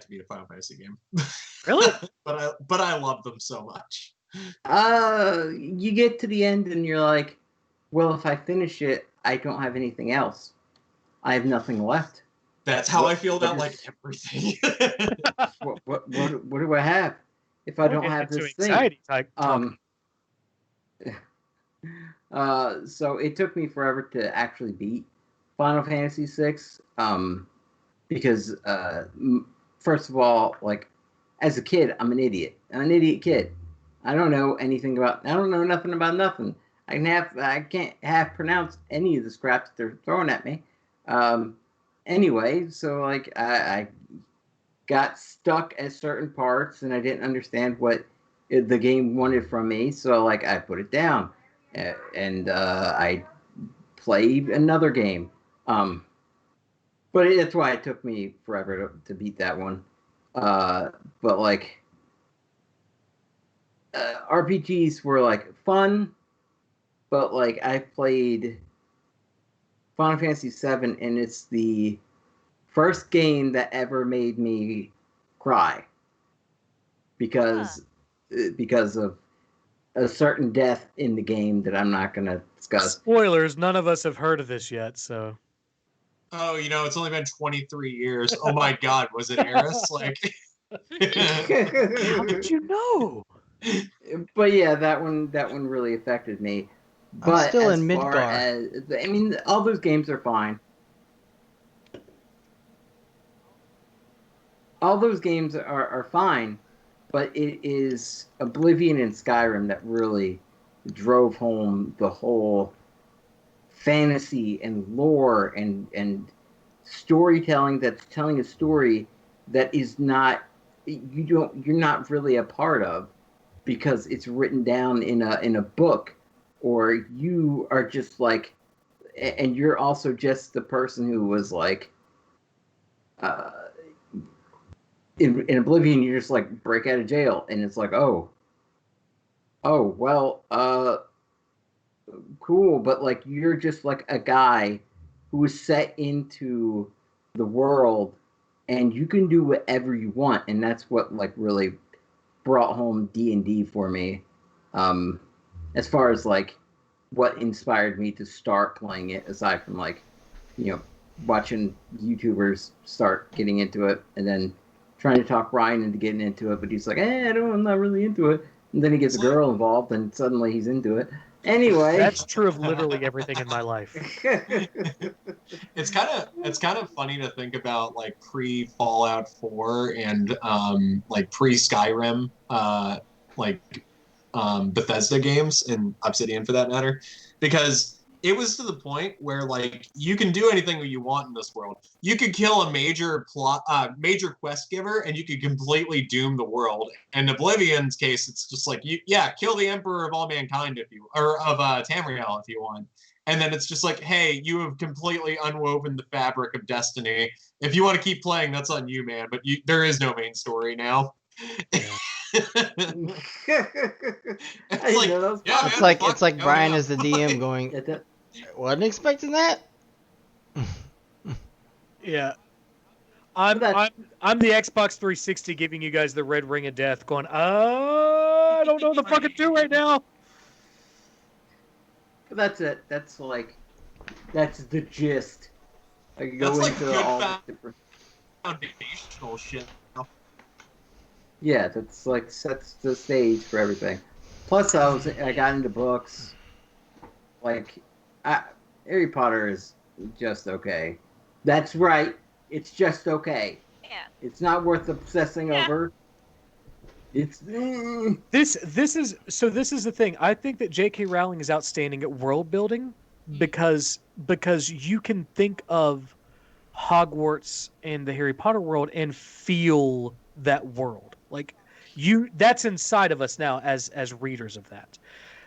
beat a Final Fantasy game. Really? but I love them so much. You get to the end and you're like, well, if I finish it, I don't have anything else. I have nothing left. That's how What- I feel about what like is- everything. What do I have if I don't Get have into this thing? anxiety type talk. So it took me forever to actually beat Final Fantasy VI, because first of all, like as a kid, I'm an idiot. I'm an idiot kid. I don't know nothing about nothing. I can't half pronounce any of the scraps they're throwing at me. Anyway, so like I got stuck at certain parts and I didn't understand what the game wanted from me, so like I put it down, and I played another game. But that's why it took me forever to beat that one. But like RPGs were like fun, but like I played Final Fantasy VII, and it's the first game that ever made me cry because of a certain death in the game that I'm not going to discuss. Spoilers, none of us have heard of this yet, so. Oh, it's only been 23 years. Oh my God, was it Eris? Like, How did you know? But yeah, that one really affected me. I'm But still as in far Midgar. as I mean, all those games are fine. All those games are fine, but it is Oblivion and Skyrim that really drove home the whole fantasy and lore and storytelling that's telling a story that is not you're not really a part of because it's written down in a book, or you are just like, and you're also just the person who was like uh in Oblivion, you just like break out of jail and it's like, well, cool, but like you're just like a guy who is set into the world and you can do whatever you want, and that's what like really brought home D&D for me, as far as like what inspired me to start playing it, aside from like, you know, watching YouTubers start getting into it and then trying to talk Ryan into getting into it, but he's like, I'm not really into it, and then he gets a girl involved and suddenly he's into it. Anyway, That's true of literally everything in my life. it's kind of funny to think about like pre Fallout 4 and like pre Skyrim Bethesda games and Obsidian for that matter, because it was to the point where like you can do anything that you want in this world. You could kill a major quest giver and you could completely doom the world. In Oblivion's case, it's just like kill the Emperor of all mankind or of Tamriel if you want. And then it's just like, hey, you have completely unwoven the fabric of destiny. If you want to keep playing, that's on you, man. But there is no main story now. Yeah. It's like Brian is the DM going, wasn't expecting that. Yeah. I'm the Xbox 360 giving you guys the red ring of death, going, I don't know what the fuck to do right now. But that's it. That's the gist. I could go That's into like all good the different foundational shit. Yeah, that's like sets the stage for everything. Plus, I got into books. Like, Harry Potter is just okay. That's right. It's just okay. Yeah. It's not worth obsessing over. It's This is the thing. I think that J.K. Rowling is outstanding at world building because you can think of Hogwarts and the Harry Potter world and feel that world. Like that's inside of us now as readers of that.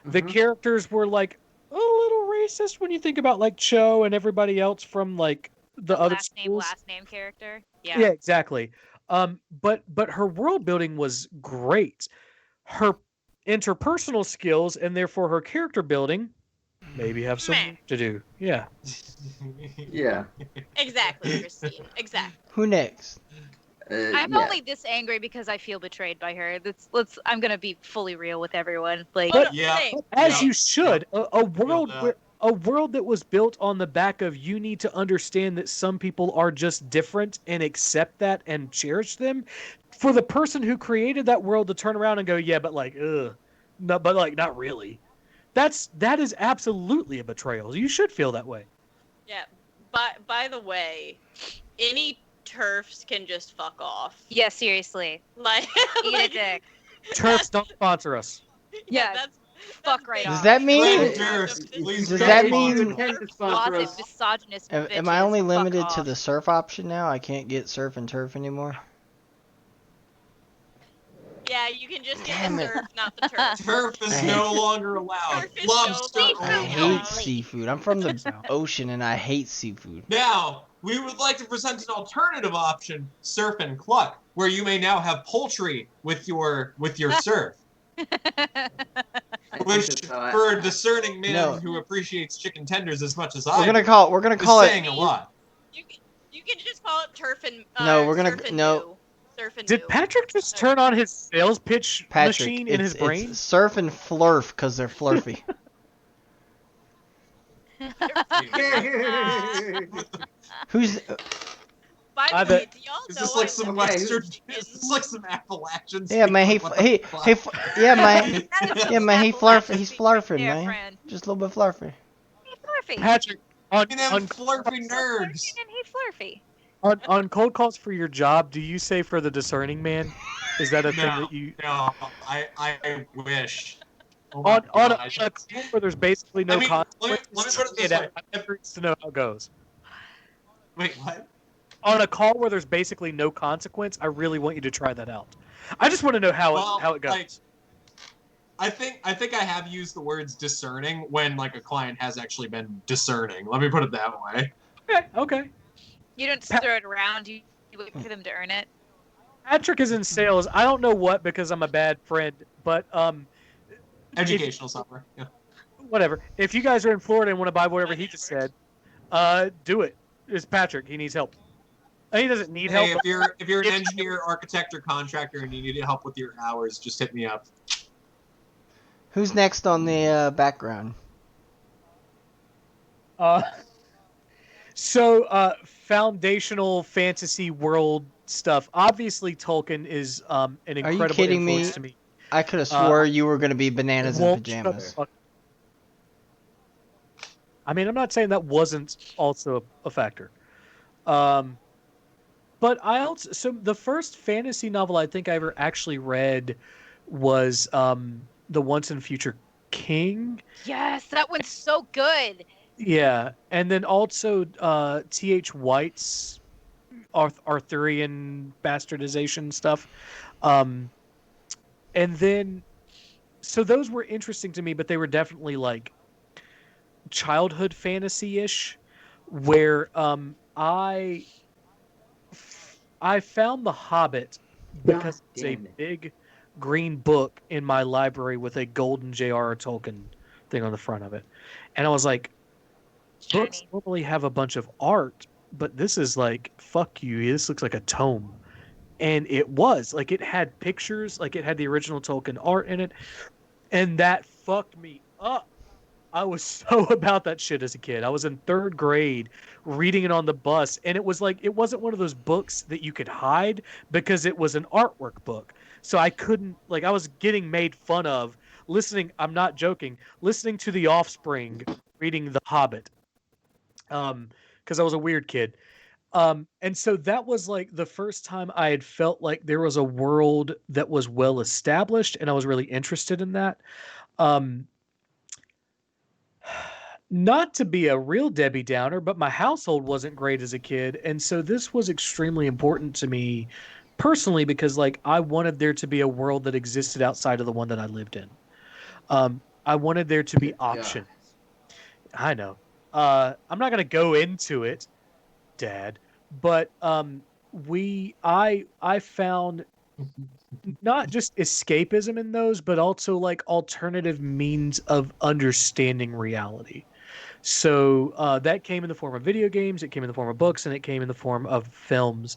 The characters were like a little racist when you think about like Cho and everybody else from like the other schools. Last name character. Yeah. Yeah, exactly. But her world building was great. Her interpersonal skills and therefore her character building maybe have some work to do. Yeah. Yeah. Exactly, Christine. Exactly. Who next? I'm only this angry because I feel betrayed by her. I'm gonna be fully real with everyone. Like, as you should. A world that was built on the back of you need to understand that some people are just different and accept that and cherish them. For the person who created that world to turn around and go, yeah, but like, no, but like, not really. That is absolutely a betrayal. You should feel that way. Yeah. By the way, any TERFs can just fuck off. Yeah, seriously. Like, eat a dick. TERFs don't sponsor us. Yeah, that's fuck right off. Does that mean? Does that mean? Misogynist Am I only limited to the surf option now? I can't get surf and turf anymore. Yeah, you can just get the surf, not the turf. Turf is no longer allowed. I hate seafood. I'm from the ocean and I hate seafood. Now, we would like to present an alternative option, Surf and Cluck, where you may now have poultry with your surf. Which, for a discerning man who appreciates chicken tenders as much as I we're gonna call it saying a lot. You can just call it turf and we're gonna Surf and Did do. Patrick just turn on his sales pitch Patrick, machine in his brain? it's surf and flurf because they're flurfy. Who's By I the way, bet- do y'all Is know this like I some live in Western? Michigan? Is this like some Appalachian? yeah man speak? What the fuck? yeah man That is yeah man he Appalachian he's speak right flurfing there, man, friend. just a little bit flurfy. He's flurfy. Patrick, on And them flirty nerds. And he's flurfy. on cold calls for your job, do you say for the discerning man? Is that a thing No, that you no, I wish. Oh my on gosh. a call where there's basically no I mean, let me consequences? put it this Yeah, way. I'm curious to know how it goes. Wait, what? On a call where there's basically no consequence, I really want you to try that out. I just want to know how it goes. Like, I think I have used the words discerning when like a client has actually been discerning. Let me put it that way. Okay. You don't just throw it around. You wait for them to earn it. Patrick is in sales. I don't know what because I'm a bad friend, but Educational software. Yeah. whatever. If you guys are in Florida and want to buy whatever he just said, do it. It's Patrick. He needs help. He doesn't need Hey, help. if you're an engineer, architect, or contractor and you need help with your hours, just hit me up. Who's next on the background? Foundational fantasy world stuff. Obviously, Tolkien is an incredible kidding influence me? to me. I could have swore you were gonna be bananas in Won't shut the pajamas. fuck- I mean, I'm not saying that wasn't also a factor. But so the first fantasy novel I think I ever actually read was The Once and Future King. Yes, that one's so good. Yeah, and then also T.H. White's Arthurian bastardization stuff. And then, so those were interesting to me, but they were definitely like childhood fantasy-ish, where I found The Hobbit because it's a damn it. big green book in my library with a golden J.R.R. Tolkien thing on the front of it. And I was like, books Shiny. normally have a bunch of art, but this is like, fuck you. This looks like a tome. And it was. Like, it had pictures, like, it had the original Tolkien art in it. And that fucked me up. I was so about that shit as a kid. I was in 3rd grade reading it on the bus, and it was like, it wasn't one of those books that you could hide because it was an artwork book. So I couldn't, like, I was getting made fun of listening, I'm not joking, listening to The Offspring reading The Hobbit. Because I was a weird kid. And so that was like the first time I had felt like there was a world that was well established, and I was really interested in that. Not to be a real Debbie Downer, but my household wasn't great as a kid. And so this was extremely important to me personally because, like, I wanted there to be a world that existed outside of the one that I lived in. I wanted there to be options. I know. I'm not going to go into it, Dad, but I found not just escapism in those, but also like alternative means of understanding reality. So that came in the form of video games, it came in the form of books, and it came in the form of films.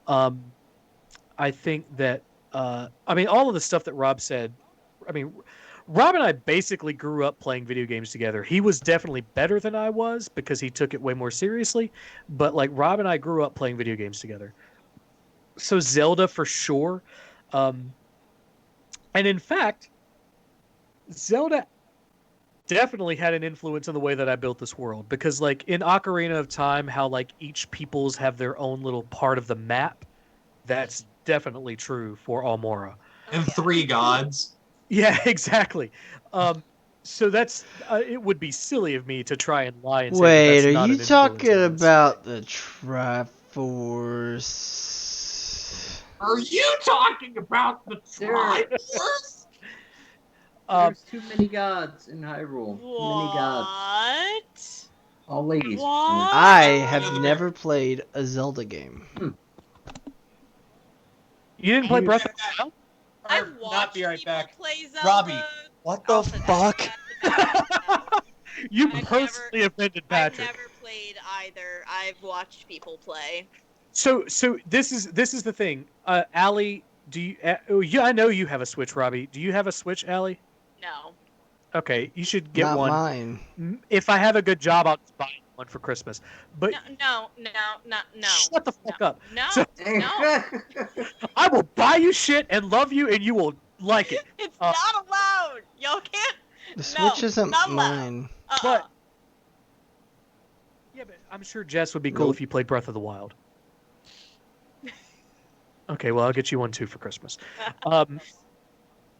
I think that, I mean, all of the stuff that Rob said, I mean, Rob and I basically grew up playing video games together. He was definitely better than I was because he took it way more seriously. But like Rob and I grew up playing video games together. So Zelda for sure. And in fact, Zelda definitely had an influence in the way that I built this world because like in Ocarina of Time, how like each peoples have their own little part of the map. That's definitely true for Almora. And 3 gods. Yeah, exactly. So that's it would be silly of me to try and lie and say Wait, that's are not you an influence talking in this. about the Triforce? Are you talking about the Triforce? There's too many gods in Hyrule. Too many gods. What? All ladies. What? I have never played a Zelda game. You didn't play Breath of the Wild? I've watched Not be right people back. play Zelda. Robbie, what the Also, fuck? You I've personally offended I've Patrick. never played either. I've watched people play. So this is the thing. Allie, do you? Yeah, I know you have a Switch, Robbie. Do you have a Switch, Allie? No. Okay, you should get Not one. mine. If I have a good job, I'll just buy you one for Christmas. But No. shut the fuck up. No. So No. I will buy you shit and love you, and you will like it. It's not allowed. Y'all can't. The No, Switch isn't not allowed. mine. But yeah, but I'm sure Jess would be cool Nope. if you played Breath of the Wild. Okay, well I'll get you one too for Christmas.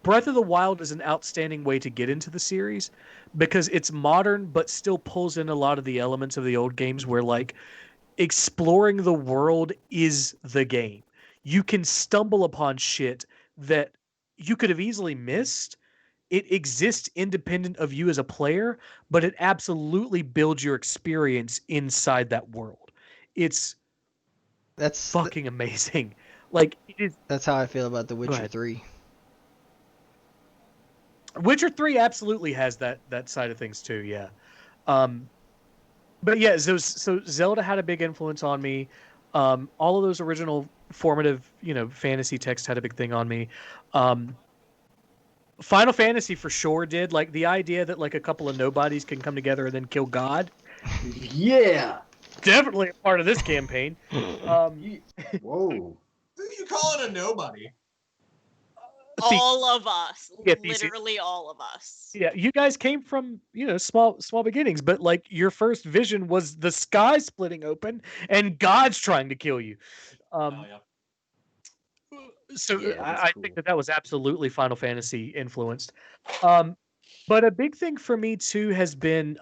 Breath of the Wild is an outstanding way to get into the series because it's modern but still pulls in a lot of the elements of the old games where like exploring the world is the game. You can stumble upon shit that you could have easily missed. It exists independent of you as a player, but it absolutely builds your experience inside that world. It's That's fucking amazing. Like it is. that's how I feel about The Witcher ahead. 3. Witcher 3 absolutely has that side of things too, yeah. But yeah, so Zelda had a big influence on me. All of those original formative, fantasy texts had a big thing on me. Final Fantasy for sure did. Like the idea that like a couple of nobodies can come together and then kill God. Yeah. Definitely a part of this campaign. Whoa. Who are you calling a nobody? All of us. Yeah, PC. Literally all of us. Yeah, you guys came from small beginnings, but like your first vision was the sky splitting open and God's trying to kill you. Oh, yeah. So Yeah, that's I cool. think that was absolutely Final Fantasy influenced. But a big thing for me too has been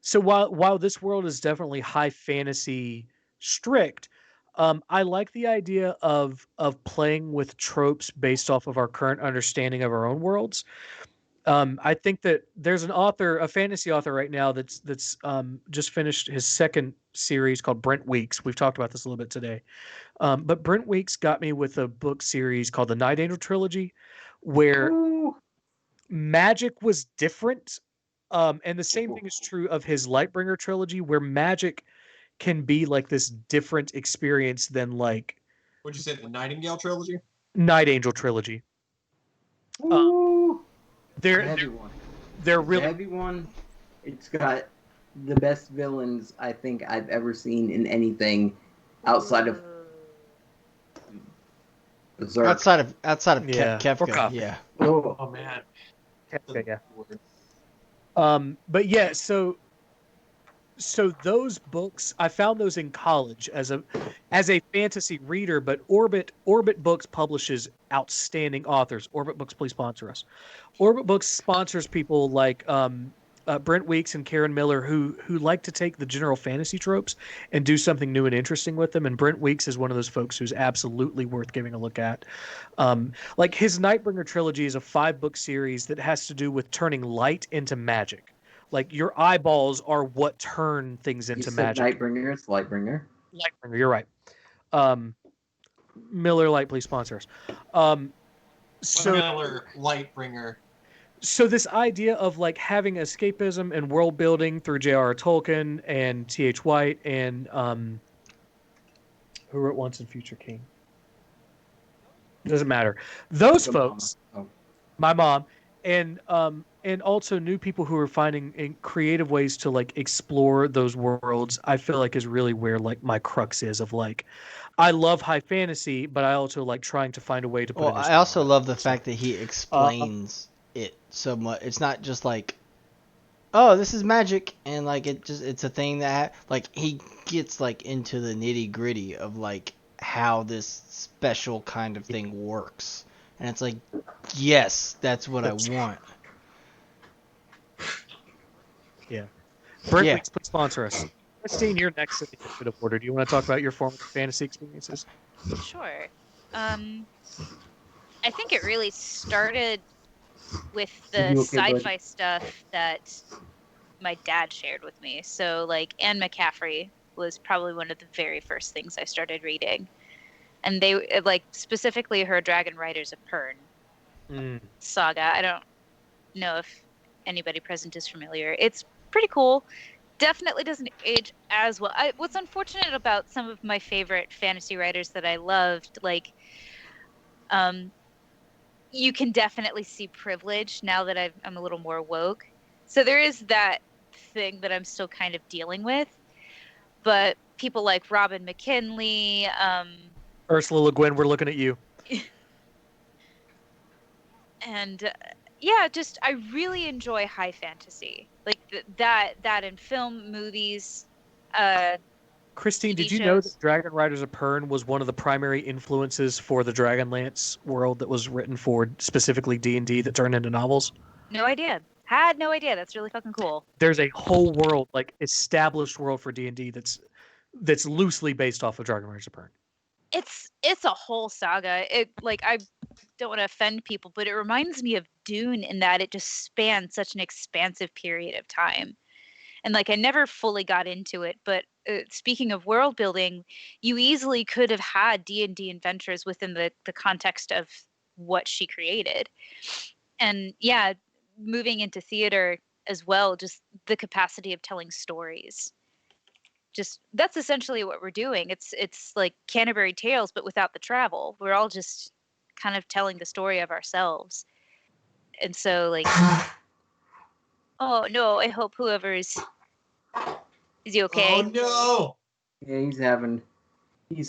so while this world is definitely high fantasy strict, I like the idea of playing with tropes based off of our current understanding of our own worlds. I think that there's a fantasy author right now that's just finished his second series called Brent Weeks. We've talked about this a little bit today. But Brent Weeks got me with a book series called the Night Angel Trilogy, where Ooh. magic was different. And the same thing is true of his Lightbringer trilogy, where magic can be like this different experience than like What'd you say, the Nightingale trilogy? Night Angel trilogy. Ooh. They're Heavy one. they're It's a really heavy one. It's got the best villains I think I've ever seen in anything outside of Berserk. Outside of Yeah, or Kefka, Kafka. yeah. Oh, Oh, man. yeah. But yeah, so those books I found those in college as a fantasy reader, but Orbit Books publishes outstanding authors. Orbit Books, please sponsor us. Orbit Books sponsors people like Brent Weeks and Karen Miller who like to take the general fantasy tropes and do something new and interesting with them. And Brent Weeks is one of those folks who's absolutely worth giving a look at. Like his Nightbringer trilogy is a 5-book series that has to do with turning light into magic. Like your eyeballs are what turn things you into said magic. Nightbringer, it's Lightbringer. Lightbringer, you're right. Miller Lite, please sponsor us. So Miller Lightbringer. So this idea of like having escapism and world building through J.R.R. Tolkien and T.H. White and who wrote Once and Future King? Doesn't matter. Those The folks, mama. my mom, and also new people who are finding creative ways to like explore those worlds. I feel like is really where like my crux is of like, I love high fantasy, but I also like trying to find a way to put. Well, a new I spin also on it. love the So, fact that he explains it so much. It's not just like, oh, this is magic, and like it's a thing that like he gets like into the nitty gritty of like how this special kind of thing works, and it's like, yes, that's what I want. Yeah. Brent Yeah. Weeks, please sponsor us. Christine, you're next in the initiative order. Do you want to talk about your former fantasy experiences? Sure. I think it really started with the You okay, bud? sci-fi stuff that my dad shared with me. So like Anne McCaffrey was probably one of the very first things I started reading. And they like specifically her Dragon Riders of Pern saga. I don't know if anybody present is familiar. It's pretty cool. definitely doesn't age as well. What's unfortunate about some of my favorite fantasy writers that I loved, like, um, you can definitely see privilege now that I'm a little more woke. So there is that thing that I'm still kind of dealing with. But people like Robin McKinley, Ursula Le Guin, we're looking at you. and yeah, just I really enjoy high fantasy, like that in film, movies, Christine, TV did you know shows. that Dragon Riders of Pern was one of the primary influences for the Dragonlance world that was written for specifically D&D that turned into novels? No idea. Had no idea. That's really fucking cool. There's a whole world, like established world for D&D that's loosely based off of Dragon Riders of Pern. It's a whole saga. It, like, I don't want to offend people, but it reminds me of Dune in that it just spans such an expansive period of time. And like I never fully got into it, but speaking of world building, you easily could have had D&D adventures within the context of what she created. And yeah, moving into theater as well, just the capacity of telling stories. Just that's essentially what we're doing. It's like Canterbury Tales, but without the travel. We're all just kind of telling the story of ourselves. And so, like, oh no, I hope whoever is he okay? Oh no! Yeah, he's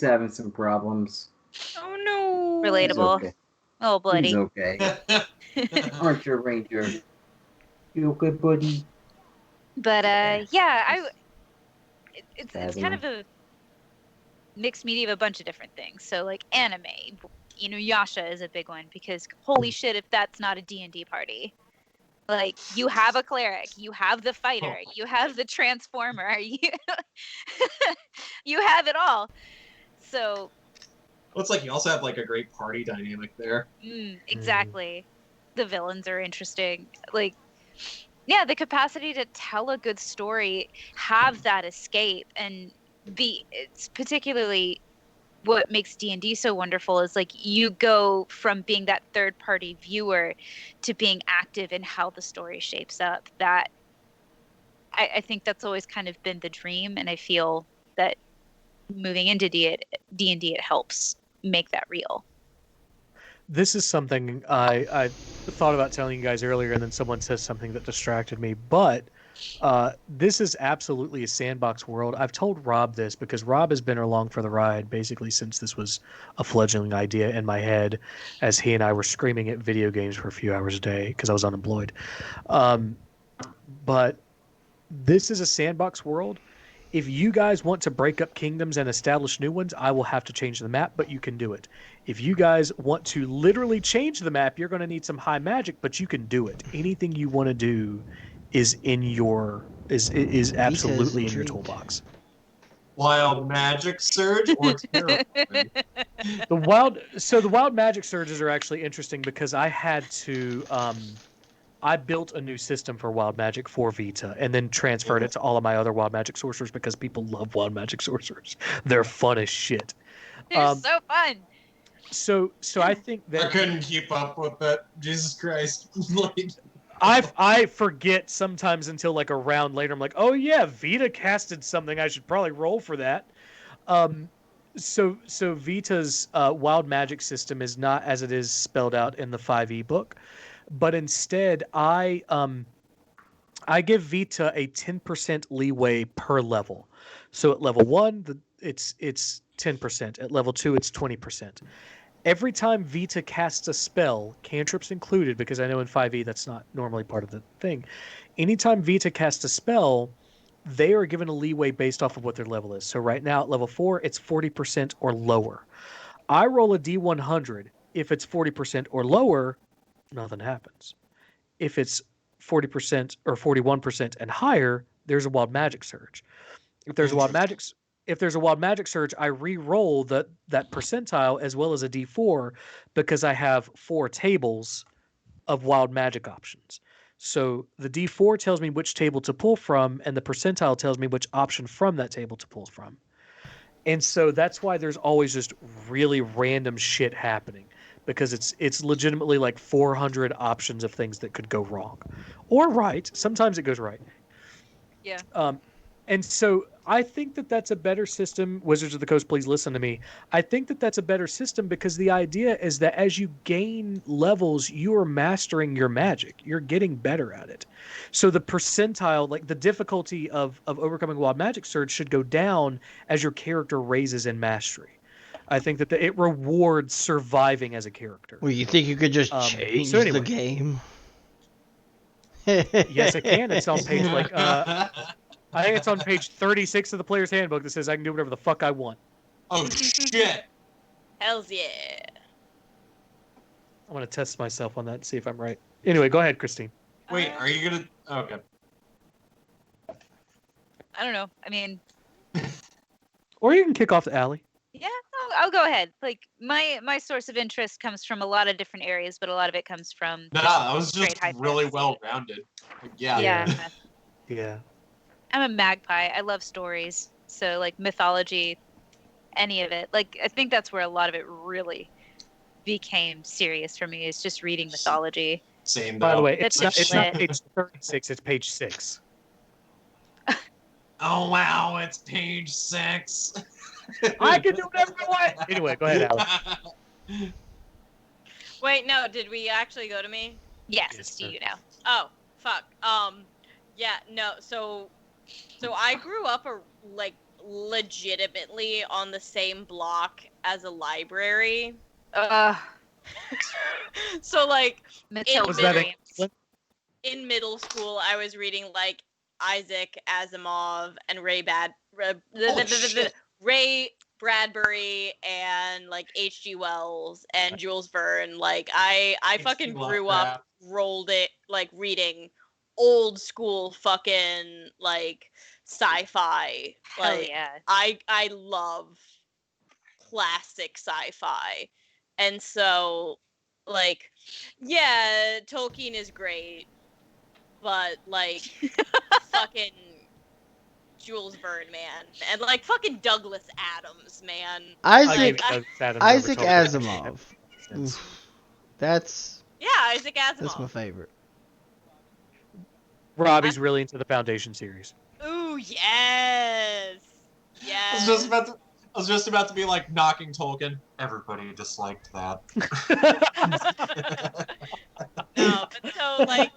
having some problems. Oh no. He's Relatable. okay. Oh, He's bloody. okay. Aren't you, Ranger? You okay, buddy? But yeah, it's Sadly. kind of a mixed media of a bunch of different things. So like anime, you know, Yasha is a big one because holy shit, if that's not a D&D party. Like you have a cleric, you have the fighter, you have the transformer, you have it all. So Well, it's like you also have like a great party dynamic there. exactly. The villains are interesting. Like, yeah, the capacity to tell a good story, have that escape, and it's particularly what makes D&D so wonderful is like you go from being that third party viewer to being active in how the story shapes up. That I think that's always kind of been the dream, and I feel that moving into D&D it helps make that real. This is something I thought about telling you guys earlier, and then someone says something that distracted me. But this is absolutely a sandbox world. I've told Rob this because Rob has been along for the ride basically since this was a fledgling idea in my head, as he and I were screaming at video games for a few hours a day because I was unemployed. But this is a sandbox world. If you guys want to break up kingdoms and establish new ones, I will have to change the map, but you can do it. If you guys want to literally change the map, you're going to need some high magic, but you can do it. Anything you want to do is is absolutely in your intrigued. toolbox. Wild magic surge or terrifying? The wild magic surges are actually interesting because I had to I built a new system for Wild Magic for Vita and then transferred it to all of my other Wild Magic sorcerers because people love Wild Magic sorcerers. They're fun as shit. They're so fun. So I think I that couldn't keep up with it. Jesus Christ. Like, I forget sometimes until like a round later. I'm like, oh yeah, Vita casted something. I should probably roll for that. So Vita's Wild Magic system is not as it is spelled out in the 5e book. But instead, I give Vita a 10% leeway per level. So at level 1, it's 10%. At level 2, it's 20%. Every time Vita casts a spell, cantrips included, because I know in 5e that's not normally part of the thing. Anytime Vita casts a spell, they are given a leeway based off of what their level is. So right now at level 4, it's 40% or lower. I roll a D100. If it's 40% or lower, nothing happens. If it's 40% or 41% and higher, there's a wild magic surge. If there's a wild magic surge, I re-roll that percentile as well as a D4 because I have 4 tables of wild magic options. So the D4 tells me which table to pull from, and the percentile tells me which option from that table to pull from. And so that's why there's always just really random shit happening. Because it's legitimately like 400 options of things that could go wrong, or right. Sometimes it goes right. Yeah. And so I think that that's a better system. Wizards of the Coast, please listen to me. I think that that's a better system because the idea is that as you gain levels, you are mastering your magic. You're getting better at it. So the percentile, like the difficulty of overcoming wild magic surge, should go down as your character raises in mastery. I think that it rewards surviving as a character. Well, you think you could just change so the anyway. game? Yes, it can. It's on page I think it's on page 36 of the player's handbook that says I can do whatever the fuck I want. Oh shit! Hells yeah. I want to test myself on that and see if I'm right. Anyway, go ahead, Christine. Wait, are you gonna? Okay. I don't know. I mean, Or you can kick off the alley. yeah, I'll go ahead. Like my source of interest comes from a lot of different areas, but a lot of it comes from No, that was just straight high really fantasy. well rounded. Yeah. Yeah. Yeah. I'm a magpie. I love stories. So like mythology, any of it. Like I think that's where a lot of it really became serious for me is just reading mythology. Same. By the though. way, That's it's not lit. page 36, it's page 6. Oh wow, it's page 6. I can do whatever I want. Anyway, go ahead, Alex. Wait, no, did we actually go to me? Yes, Yes, it's to sir. you now. Oh, fuck. Yeah, no, so I grew up like legitimately on the same block as a library. So like Matilda. Was that middle- Inclement? in middle school, I was reading like Isaac Asimov and shit. Ray Bradbury and like H.G. Wells and Jules Verne. Like I fucking grew up rolled it like reading old school fucking like sci-fi. Hell Like yeah. I love classic sci-fi. And so like yeah, Tolkien is great, but like fucking Jules Verne, man, and like fucking Douglas Adams, man. I'll Isaac give you Adams Isaac over Tolkien. Asimov. Oof. That's Yeah, Isaac Asimov. that's my favorite. Robbie's really into the Foundation series. Ooh, yes. I Yes. was just about to be like knocking Tolkien. Everybody disliked that. No, but so like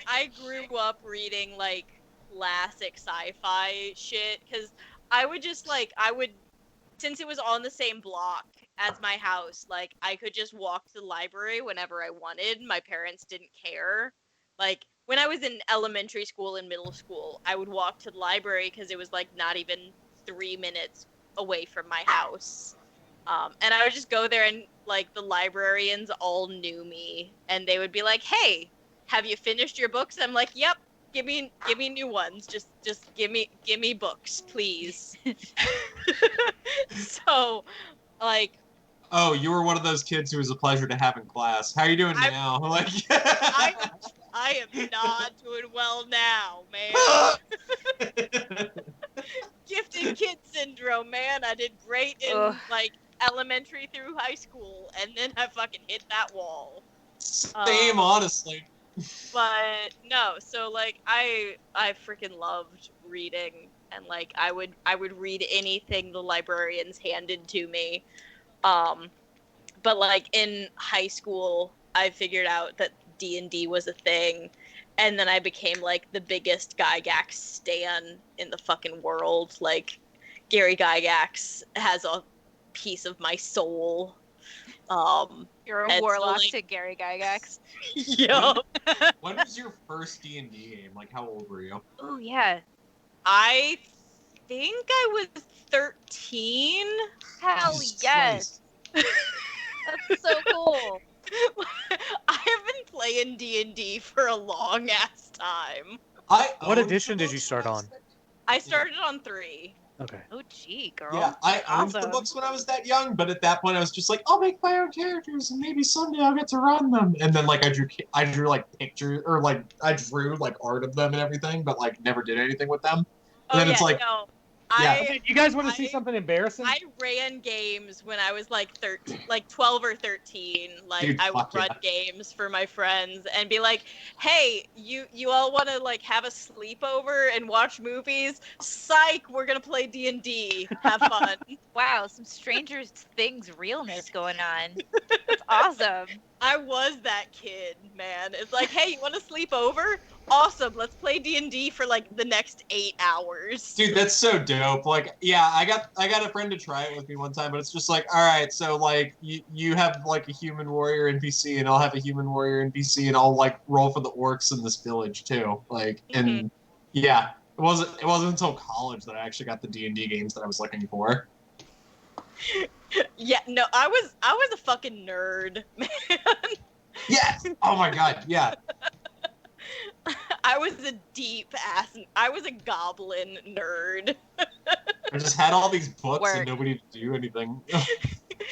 I grew up reading like classic sci-fi shit because I would since it was on the same block as my house, like I could just walk to the library whenever I wanted. My parents didn't care. Like when I was in elementary school and middle school, I would walk to the library because it was like not even 3 minutes away from my house. And I would just go there and like the librarians all knew me and they would be like, "Hey, have you finished your books?" I'm like, "Yep. Give me new ones. Just give me books, please." So, like, Oh, you were one of those kids who was a pleasure to have in class. How are you doing now? Like, I am not doing well now, man. Gifted kid syndrome, man. I did great in Ugh. like elementary through high school, and then I fucking hit that wall. Same, honestly. But no, so like I freaking loved reading, and like I would read anything the librarians handed to me. But like in high school, I figured out that D&D was a thing, and then I became like the biggest Gygax stan in the fucking world. Like Gary Gygax has a piece of my soul. You're a And so, warlock like- to Gary Gygax. Yup. When was your first D&D game? Like, how old were you? Oh yeah. I think I was 13. Hell Jesus yes. Christ. That's so cool. I have been playing D&D for a long ass time. What owned edition the did you books start when I was on? I started on 3. Okay. Oh gee, girl. Yeah, I owned the Awesome. books when I was that young, but at that point I was just like, I'll make my own characters and maybe someday I'll get to run them. And then like I drew like pictures or like I drew like art of them and everything, but like never did anything with them. Oh then yeah, it's like- no. You guys want to see I- something embarrassing? I ran games when I was like 13, like 12 or 13. Like Dude, I would fuck run yeah. games for my friends and be like, "Hey, you all want to like have a sleepover and watch movies? Psych, we're going to play D&D. Have fun." Wow, some Stranger Things realness going on. That's awesome. I was that kid, man. It's like, "Hey, you want to sleep over? Awesome. Let's play D&D for like the next 8 hours." Dude, that's so dope. Like, yeah, I got a friend to try it with me one time, but it's just like, all right, so like you have like a human warrior NPC, and I'll have a human warrior NPC, and I'll like roll for the orcs in this village too. Like, and yeah, it wasn't until college that I actually got the D&D games that I was looking for. Yeah, no, I was a fucking nerd, man. Yes. Oh my god. Yeah. I was I was a goblin nerd. I just had all these books Work. and nobody to do anything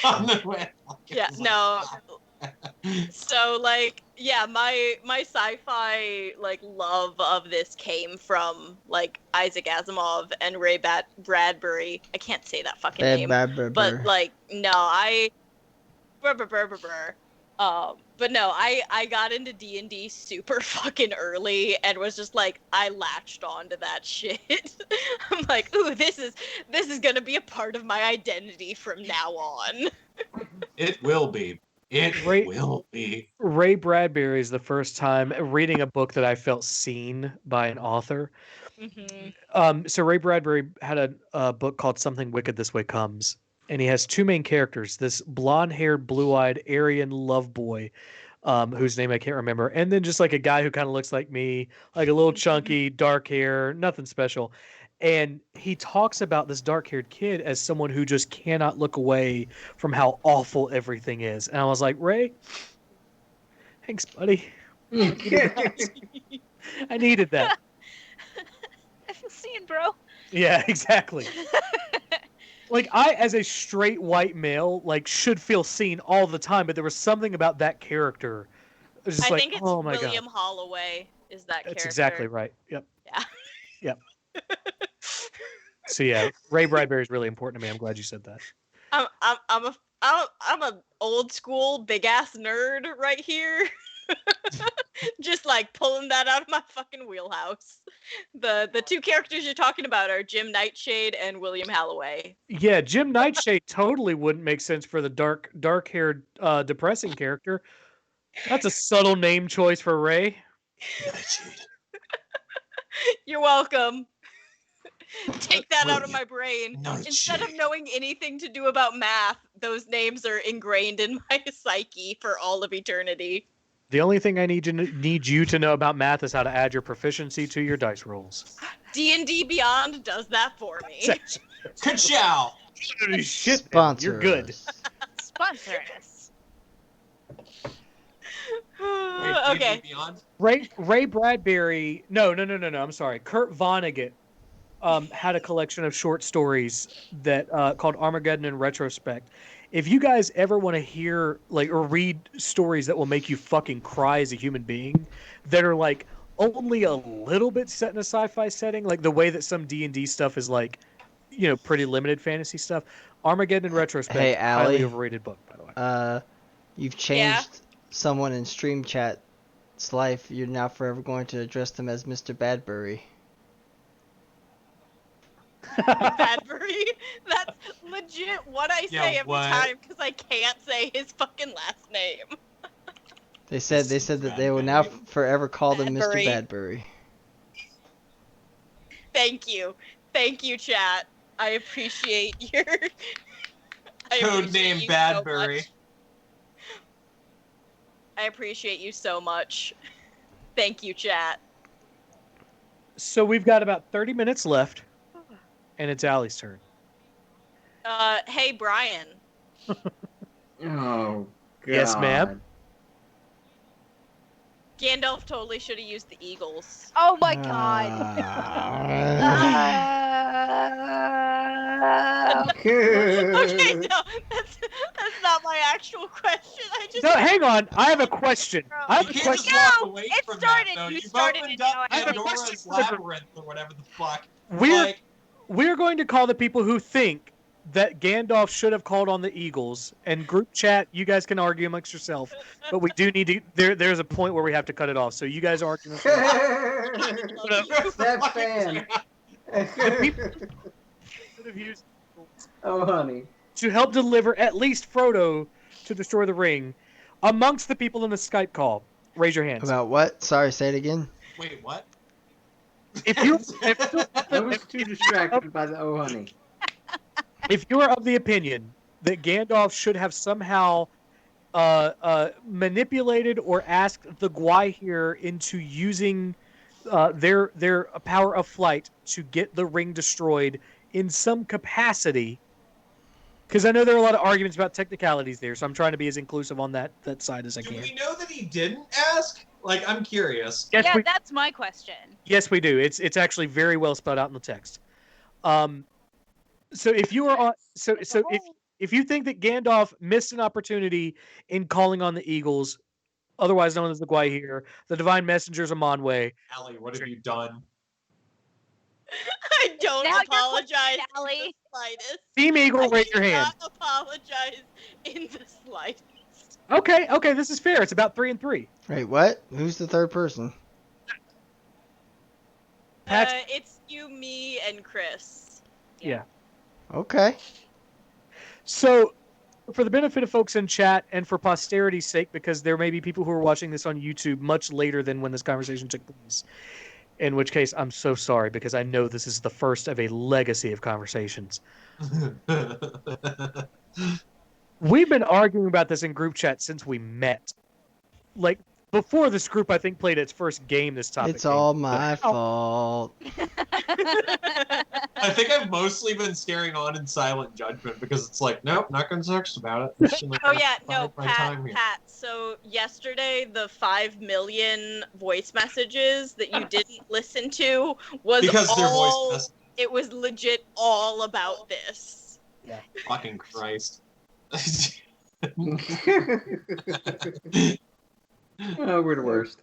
on the way. Yeah, no. So like, yeah, my sci-fi like love of this came from like Isaac Asimov and Ray Bradbury. I can't say that fucking name, but like, no, but no, I got into D&D super fucking early and was just like, I latched onto that shit. I'm like, ooh, this is gonna be a part of my identity from now on. It will be. It Right. will be. Ray Bradbury is the first time reading a book that I felt seen by an author. So Ray Bradbury had a book called Something Wicked This Way Comes, and he has two main characters: this blonde-haired, blue-eyed Aryan love boy, whose name I can't remember, and then just like a guy who kind of looks like me, like a little chunky, dark hair, nothing special. And he talks about this dark-haired kid as someone who just cannot look away from how awful everything is. And I was like, Ray, thanks, buddy. I needed that. I feel seen, bro. Yeah, exactly. Like, I, as a straight white male, like, should feel seen all the time, but there was something about that character. It was just I like, think it's oh my William god. Holloway is that That's character. exactly right. Yep. Yeah. Yep. So yeah, Ray Bradbury is really important to me. I'm glad you said that. I'm a old school big ass nerd right here. Just like pulling that out of my fucking wheelhouse. The two characters you're talking about are Jim Nightshade and William Holloway. Yeah, Jim Nightshade totally wouldn't make sense for the dark-haired, depressing character. That's a subtle name choice for Ray. Nightshade. You're welcome. Take that out of William my brain. Nightshade. Instead of knowing anything to do about math, those names are ingrained in my psyche for all of eternity. The only thing I need you to know about math is how to add your proficiency to your dice rolls. D&D Beyond does that for me. Ka-chow! Shit, Sponsor you're good. us. Sponsor us. Wait, Okay. D&D Beyond? Ray Bradbury. No. I'm sorry. Kurt Vonnegut had a collection of short stories that called Armageddon in Retrospect. If you guys ever want to hear like or read stories that will make you fucking cry as a human being, that are like only a little bit set in a sci-fi setting, like the way that some D&D stuff is like, you know, pretty limited fantasy stuff. Armageddon in Retrospect, Hey, highly Allie. overrated book, by the way. You've changed someone in Stream Chat's life. You're now forever going to address them as Mr. Badbury. Badbury? That's legit what I say every what? time because I can't say his fucking last name. They said that they will now forever call them Mr. Badbury. Badbury. Thank you, chat. I appreciate your Codename Badbury. I appreciate you so much. Thank you, chat. So we've got about 30 minutes left, and it's Allie's turn. Hey, Brian. Oh, God. Yes, ma'am. Gandalf totally should have used the Eagles. Oh my god. Okay, no, that's not my actual question. I just No, hang on. I have a question. I have You a can't question. just No, walk away it from started, that, though. you You've started opened it, up now I have a Pandora's question for the group. Labyrinth or whatever the fuck. We're Like, we're going to call the people who think that Gandalf should have called on the Eagles. And group chat, you guys can argue amongst yourself, but we do need to. There's a point where we have to cut it off. So you guys argue. That fan. Should have used Oh, honey. to help deliver at least Frodo to destroy the ring. Amongst the people in the Skype call, raise your hands. About what? Sorry, say it again. Wait, what? If you I was too distracted by the oh, honey. if you are of the opinion that Gandalf should have somehow manipulated or asked the Gwaihir into using their power of flight to get the ring destroyed in some capacity, because I know there are a lot of arguments about technicalities there, so I'm trying to be as inclusive on that side as I Do can. we know that he didn't ask? Like, I'm curious. Yes, yeah, we, that's my question. yes, we do. It's actually very well spelled out in the text. So if you are on, if you think that Gandalf missed an opportunity in calling on the Eagles, otherwise known as the Gwaihir, the divine messengers of Manwë, Allie, what have you done? I don't Now you're apologize questioning, in Allie. the slightest. Team Eagle, I raise do your hand. not apologize in the slightest. Okay, this is fair. It's about 3 and 3. Wait, what? Who's the third person? Pat's- It's you, me, and Chris. Yeah. Okay. So, for the benefit of folks in chat and for posterity's sake, because there may be people who are watching this on YouTube much later than when this conversation took place, in which case I'm so sorry, because I know this is the first of a legacy of conversations. We've been arguing about this in group chat since we met. Like, before this group, I think, played its first game this topic. It's all my fault. I think I've mostly been staring on in silent judgment because it's like, nope, not gonna text about it. I'm just gonna Oh yeah, no, bide my time here. Pat. So yesterday, the 5 million voice messages that you didn't listen to was Because they're all. voice messages. It was legit all about this. Fucking Christ. Oh, we're the worst.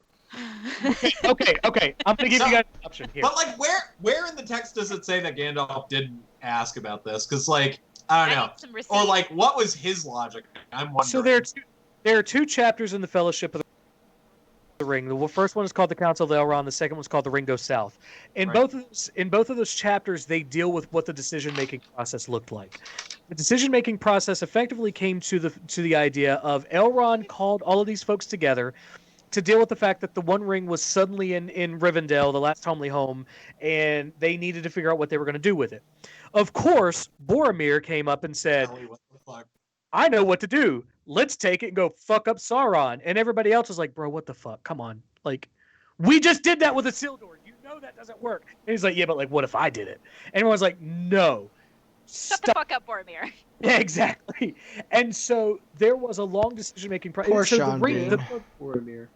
Okay. I'm gonna give you guys an option here. But like, where in the text does it say that Gandalf didn't ask about this? Because like, I don't know. need some receipts. Or like, what was his logic? I'm wondering. So there are two chapters in the Fellowship of the Ring. The first one is called the Council of Elrond. The second one's called the Ring Goes South. In Right. both of those chapters, they deal with what the decision-making process looked like. The decision-making process effectively came to the idea of Elrond called all of these folks together to deal with the fact that the One Ring was suddenly in Rivendell, the last homely home, and they needed to figure out what they were going to do with it. Of course, Boromir came up and said, Ellie, what the fuck? I know what to do. Let's take it and go fuck up Sauron. And everybody else is like, bro, what the fuck? Come on. Like, we just did that with Isildur. You know that doesn't work. And he's like, yeah, but like, what if I did it? And everyone's like, no. Shut the fuck up, Boromir. Yeah, exactly. And so there was a long decision-making process. Poor so Sean Bean. Boromir.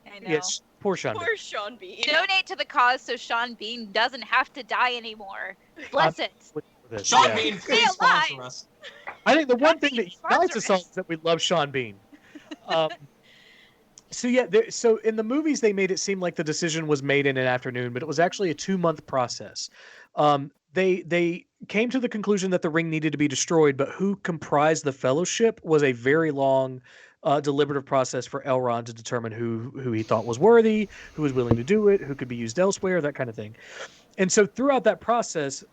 I know. Yes, poor Sean. Bean. Poor Sean Bean. Donate to the cause so Sean Bean doesn't have to die anymore. Bless it. With this, Sean yeah. Bean, Stay please sponsor alive. us. I think the one thing Bean, that unites us all sponsor is that we love Sean Bean. So yeah, so in the movies they made it seem like the decision was made in an afternoon, but it was actually a 2-month process. They came to the conclusion that the ring needed to be destroyed, but who comprised the Fellowship was a very long, deliberative process for Elrond to determine who he thought was worthy, who was willing to do it, who could be used elsewhere, that kind of thing. And so throughout that process,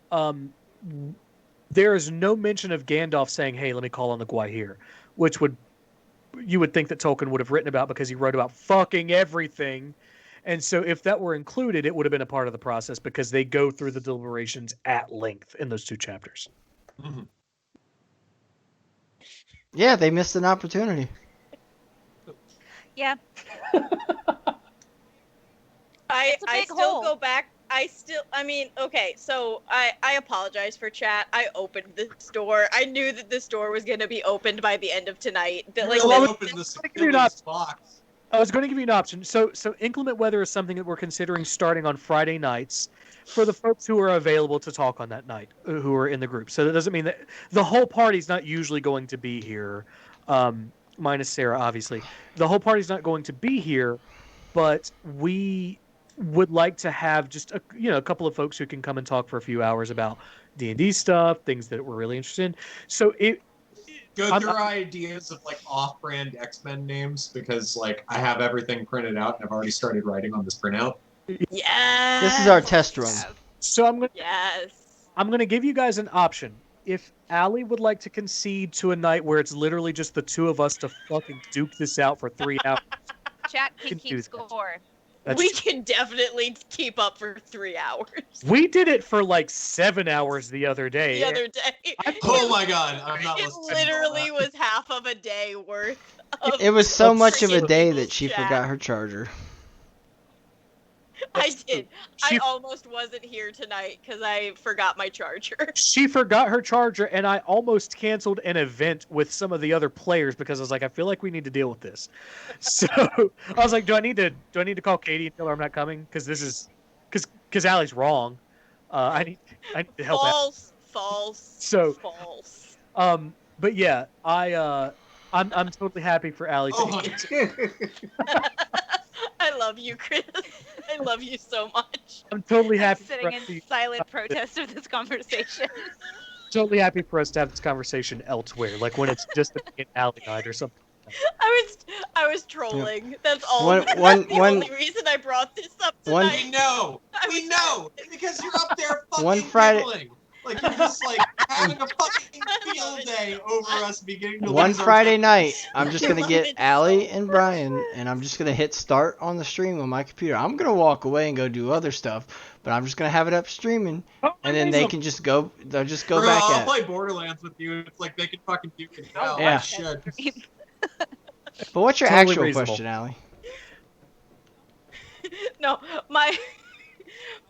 there is no mention of Gandalf saying, "Hey, let me call on the Gwaihir," which you would think that Tolkien would have written about because he wrote about fucking everything. And so if that were included, it would have been a part of the process because they go through the deliberations at length in those 2 chapters. Mhm. Yeah, they missed an opportunity. Yeah. I It's a big still hole. go back. I mean, okay, so I apologize for chat. I opened this door. I knew that this door was gonna be opened by the end of tonight. That like Really Well, open this give you an Achilles box. I was going to give you an option. So inclement weather is something that we're considering starting on Friday nights for the folks who are available to talk on that night, who are in the group. So that doesn't mean that the whole party's not usually going to be here, minus Sarah, obviously. The whole party's not going to be here, but we would like to have just a couple of folks who can come and talk for a few hours about D&D stuff, things that we're really interested in. So Go through ideas of like off-brand X-Men names because like I have everything printed out and I've already started writing on this printout. Yes. This is our test run. So Yes. I'm gonna give you guys an option. If Allie would like to concede to a night where it's literally just the two of us to fucking duke this out for 3 hours, Chat can can do keep that. score. That's We true. can definitely keep up for 3 hours. We did it for like 7 hours the other day. The other day. Oh my god, I'm not It listening. literally to all was half of a day worth of It was so much of a freaking day people's that she chat. forgot her charger. I did. She- I almost wasn't here tonight because I forgot my charger. She forgot her charger, and I almost canceled an event with some of the other players because I was like, I feel like we need to deal with this. So I was like, do I need to call Katie and tell her I'm not coming? Because this is because Allie's wrong. I need to help out. False. So- false. But yeah, I'm totally happy for Allie. Oh my I love you, Chris. I love you so much. I'm totally I'm happy. sitting in silent protest of this conversation. Totally happy for us to have this conversation elsewhere, like when it's just an Allie night or something. I was trolling. That's all. One- That's one- the one- only reason I brought this up one- tonight. We know. I We was- know. Because you're up there fucking One Friday- giggling. Like you're just like having a fucking field day over us beginning to One lose our Friday tempers. night, I'm just gonna love get it Allie so and much. Brian, and I'm just gonna hit start on the stream on my computer. I'm gonna walk away and go do other stuff, but I'm just gonna have it up streaming, and then they can just go. They'll just go Bro, back I'll at. play Borderlands with you. It's like they can fucking duke it out. Yeah. I should. But what's your Totally actual reasonable. question, Allie? No, my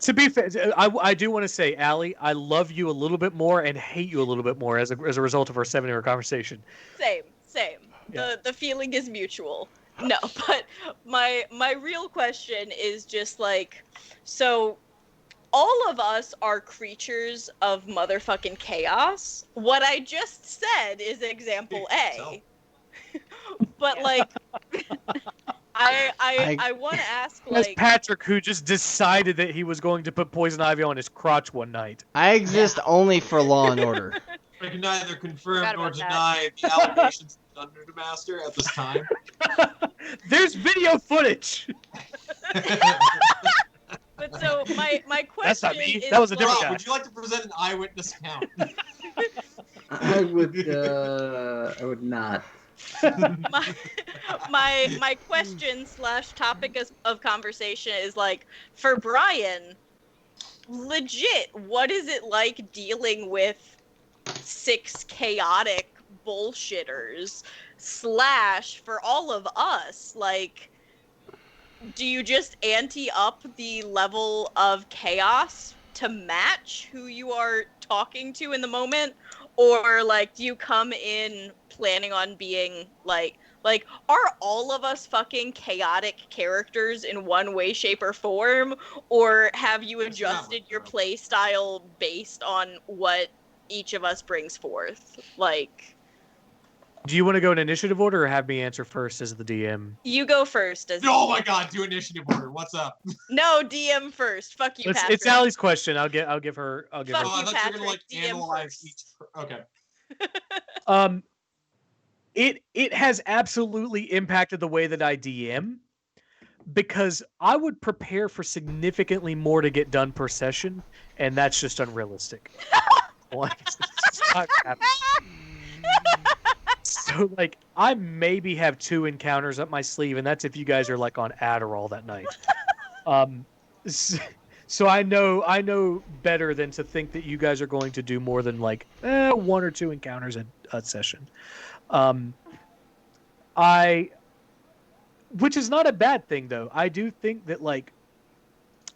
To be fair, I do want to say, Allie, I love you a little bit more and hate you a little bit more as a result of our 7-hour conversation. same. Yeah. The feeling is mutual. No, but my real question is just like, so all of us are creatures of motherfucking chaos. What I just said is example A. But like I want to ask As like Patrick, who just decided that he was going to put poison ivy on his crotch one night. I exist only for Law and Order. I can neither confirm Forgot nor about that. deny the allegations of Thunder Master at this time. There's video footage. but so my question That's not me. is That was a different like, guy. Rob, would you like to present an eyewitness account? I would not. my question / topic of conversation is like, for Brian, legit, what is it like dealing with 6 chaotic bullshitters / for all of us, like, do you just ante up the level of chaos to match who you are talking to in the moment? Or like, do you come in planning on being like are all of us fucking chaotic characters in one way, shape, or form? Or have you That's not adjusted what your though. play style based on what each of us brings forth? Like, Do you want to go in initiative order or have me answer first as the DM? you go first. As Oh my god, do initiative order. What's up? No, DM first. Fuck you, Patrick. It's Allie's question. I'll give her. Fuck Oh, I you, thought you were gonna like Patrick, DM analyze first. each. Okay. It has absolutely impacted the way that I DM because I would prepare for significantly more to get done per session, and that's just unrealistic. Like, it's just not happening. So like I maybe have 2 encounters up my sleeve, and that's if you guys are like on Adderall that night. So I know better than to think that you guys are going to do more than like 1 or 2 encounters a session. Which is not a bad thing though. I do think that like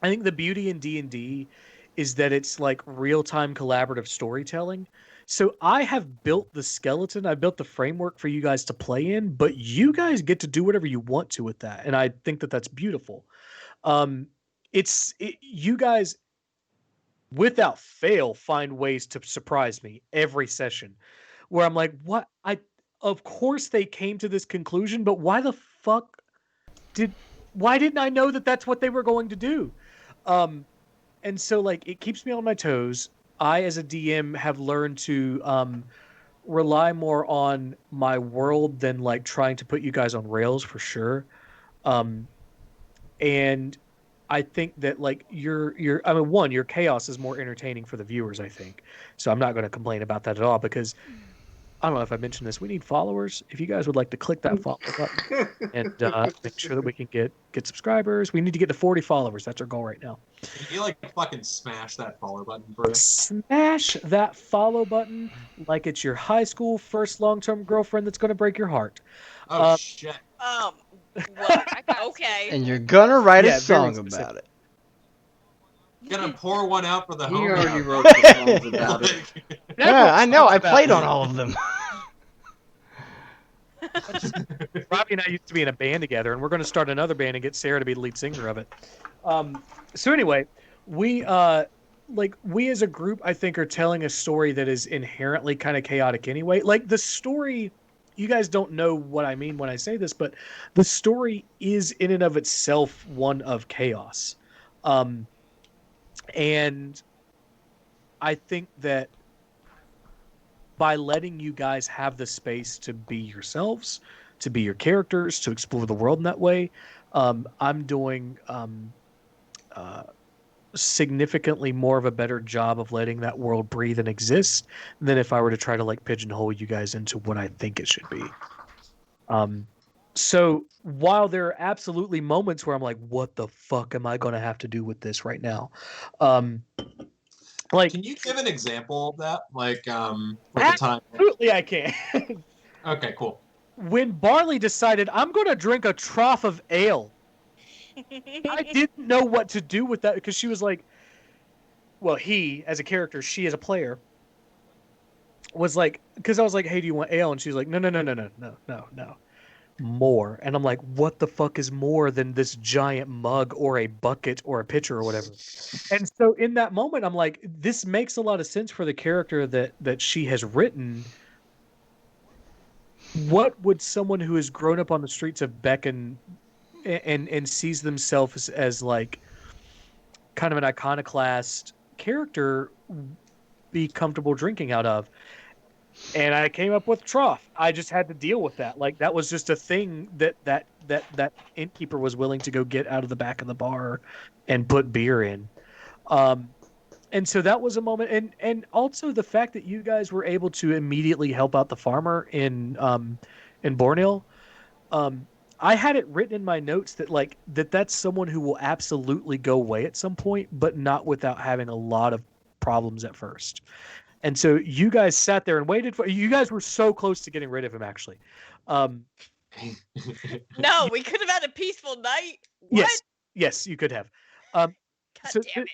I think the beauty in D&D is that it's like real-time collaborative storytelling. So I have built the skeleton, I built the framework for you guys to play in, but you guys get to do whatever you want to with that, and I think that that's beautiful. You guys, without fail, find ways to surprise me every session, where I'm like, what? Of course they came to this conclusion, but why the fuck did why didn't I know that that's what they were going to do? And so like it keeps me on my toes. I, as a DM, have learned to rely more on my world than like trying to put you guys on rails for sure. Um, and I think that like your I mean one, your chaos is more entertaining for the viewers, I think. So I'm not going to complain about that at all because I don't know if I mentioned this. We need followers. If you guys would like to click that follow button and make sure that we can get subscribers, we need to get to 40 followers. That's our goal right now. Can you like fucking smash that follow button, Bruce? Smash that follow button like it's your high school first long-term girlfriend that's going to break your heart. Oh shit. Well, I got okay. And you're gonna write Yeah, a very song specific. about it. Gonna pour one out for the He homie. already wrote the songs about it. Like, Yeah, I know. I About played it. on all of them. Robbie and I used to be in a band together, and we're going to start another band and get Sarah to be the lead singer of it. So anyway, we we as a group, I think, are telling a story that is inherently kind of chaotic anyway. Like the story, you guys don't know what I mean when I say this, but the story is in and of itself one of chaos. And I think that by letting you guys have the space to be yourselves, to be your characters, to explore the world in that way, I'm doing significantly more of a better job of letting that world breathe and exist than if I were to try to like pigeonhole you guys into what I think it should be. So while there are absolutely moments where I'm like, what the fuck am I going to have to do with this right now? Like, can you give an example of that? Like, with the time. absolutely I can. Okay, cool. When Barley decided I'm going to drink a trough of ale, I didn't know what to do with that because she was like, well, he as a character, she as a player was like, because I was like, hey, do you want ale? And she's like, no, more. And I'm like, what the fuck is more than this giant mug or a bucket or a pitcher or whatever? And so in that moment, I'm like, this makes a lot of sense for the character that she has written. What would someone who has grown up on the streets of Beacon and sees themselves as like kind of an iconoclast character be comfortable drinking out of? And I came up with trough. I just had to deal with that. Like that was just a thing that innkeeper was willing to go get out of the back of the bar and put beer in. And so that was a moment, and also the fact that you guys were able to immediately help out the farmer in Borneo. I had it written in my notes that like that's someone who will absolutely go away at some point, but not without having a lot of problems at first. And so you guys sat there and waited for. You guys were so close to getting rid of him, actually. No, we could have had a peaceful night. What? Yes, you could have. God so damn it.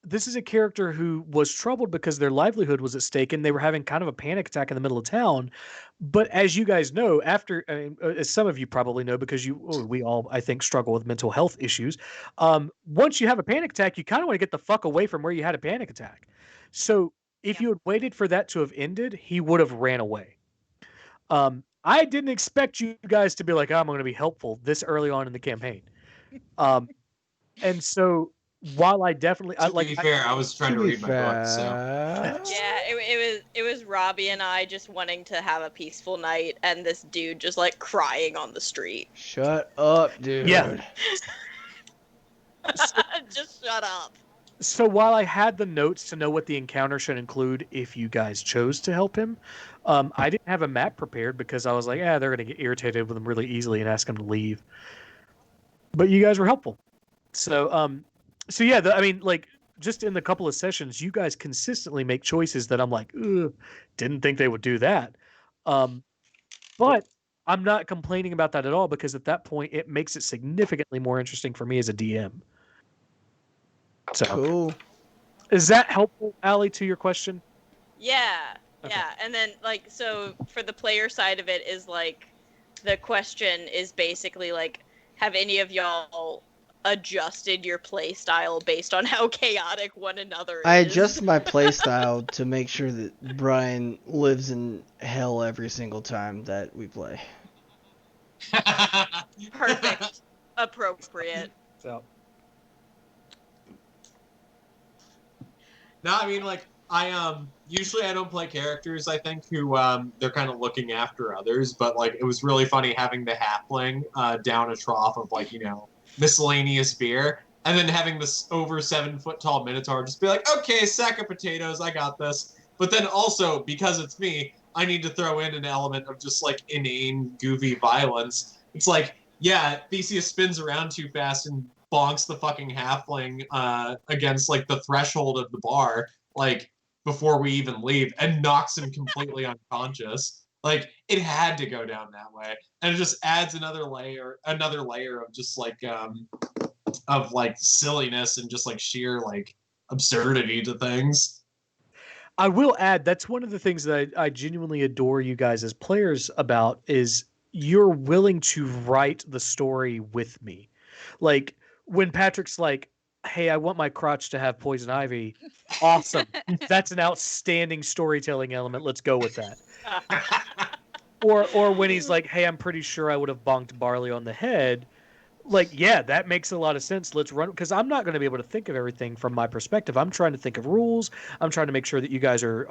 This is a character who was troubled because their livelihood was at stake and they were having kind of a panic attack in the middle of town. But as you guys know, as some of you probably know, because we all, I think, struggle with mental health issues. Once you have a panic attack, you kind of want to get the fuck away from where you had a panic attack. So if you had waited for that to have ended, he would have ran away. I didn't expect you guys to be like, I'm going to be helpful this early on in the campaign. And so while I definitely To be fair, I was trying to read my book, so Yeah, it was Robbie and I just wanting to have a peaceful night, and this dude just like crying on the street. Shut up, dude. Yeah. Just shut up. So while I had the notes to know what the encounter should include if you guys chose to help him, I didn't have a map prepared because I was like, they're going to get irritated with him really easily and ask him to leave. But you guys were helpful. So, just in the couple of sessions, you guys consistently make choices that I'm like, didn't think they would do that. But I'm not complaining about that at all because at that point, it makes it significantly more interesting for me as a DM. So, Cool. Is that helpful, Allie, to your question? Yeah, Okay. yeah. And then like so for the player side of it is like the question is basically like, have any of y'all adjusted your play style based on how chaotic one another is? I adjust my playstyle to make sure that Brian lives in hell every single time that we play. Perfect. appropriate. So No, I mean like I usually I don't play characters I think who they're kind of looking after others, but like it was really funny having the halfling down a trough of like miscellaneous beer, and then having this over 7 foot tall minotaur just be like, okay, sack of potatoes, I got this. But then also because it's me, I need to throw in an element of just like inane, goofy violence. It's like, yeah, Theseus spins around too fast and bonks the fucking halfling against like the threshold of the bar, like before we even leave, and knocks him completely unconscious. Like it had to go down that way, and it just adds another layer of just like of like silliness and just like sheer like absurdity to things. I will add that's one of the things that I genuinely adore you guys as players about is you're willing to write the story with me. Like when Patrick's like, "Hey, I want my crotch to have poison ivy." Awesome. That's an outstanding storytelling element. Let's go with that. Or when he's like, "Hey, I'm pretty sure I would have bonked Barley on the head." Like, yeah, that makes a lot of sense. Let's run because I'm not going to be able to think of everything from my perspective. I'm trying to think of rules. I'm trying to make sure that you guys are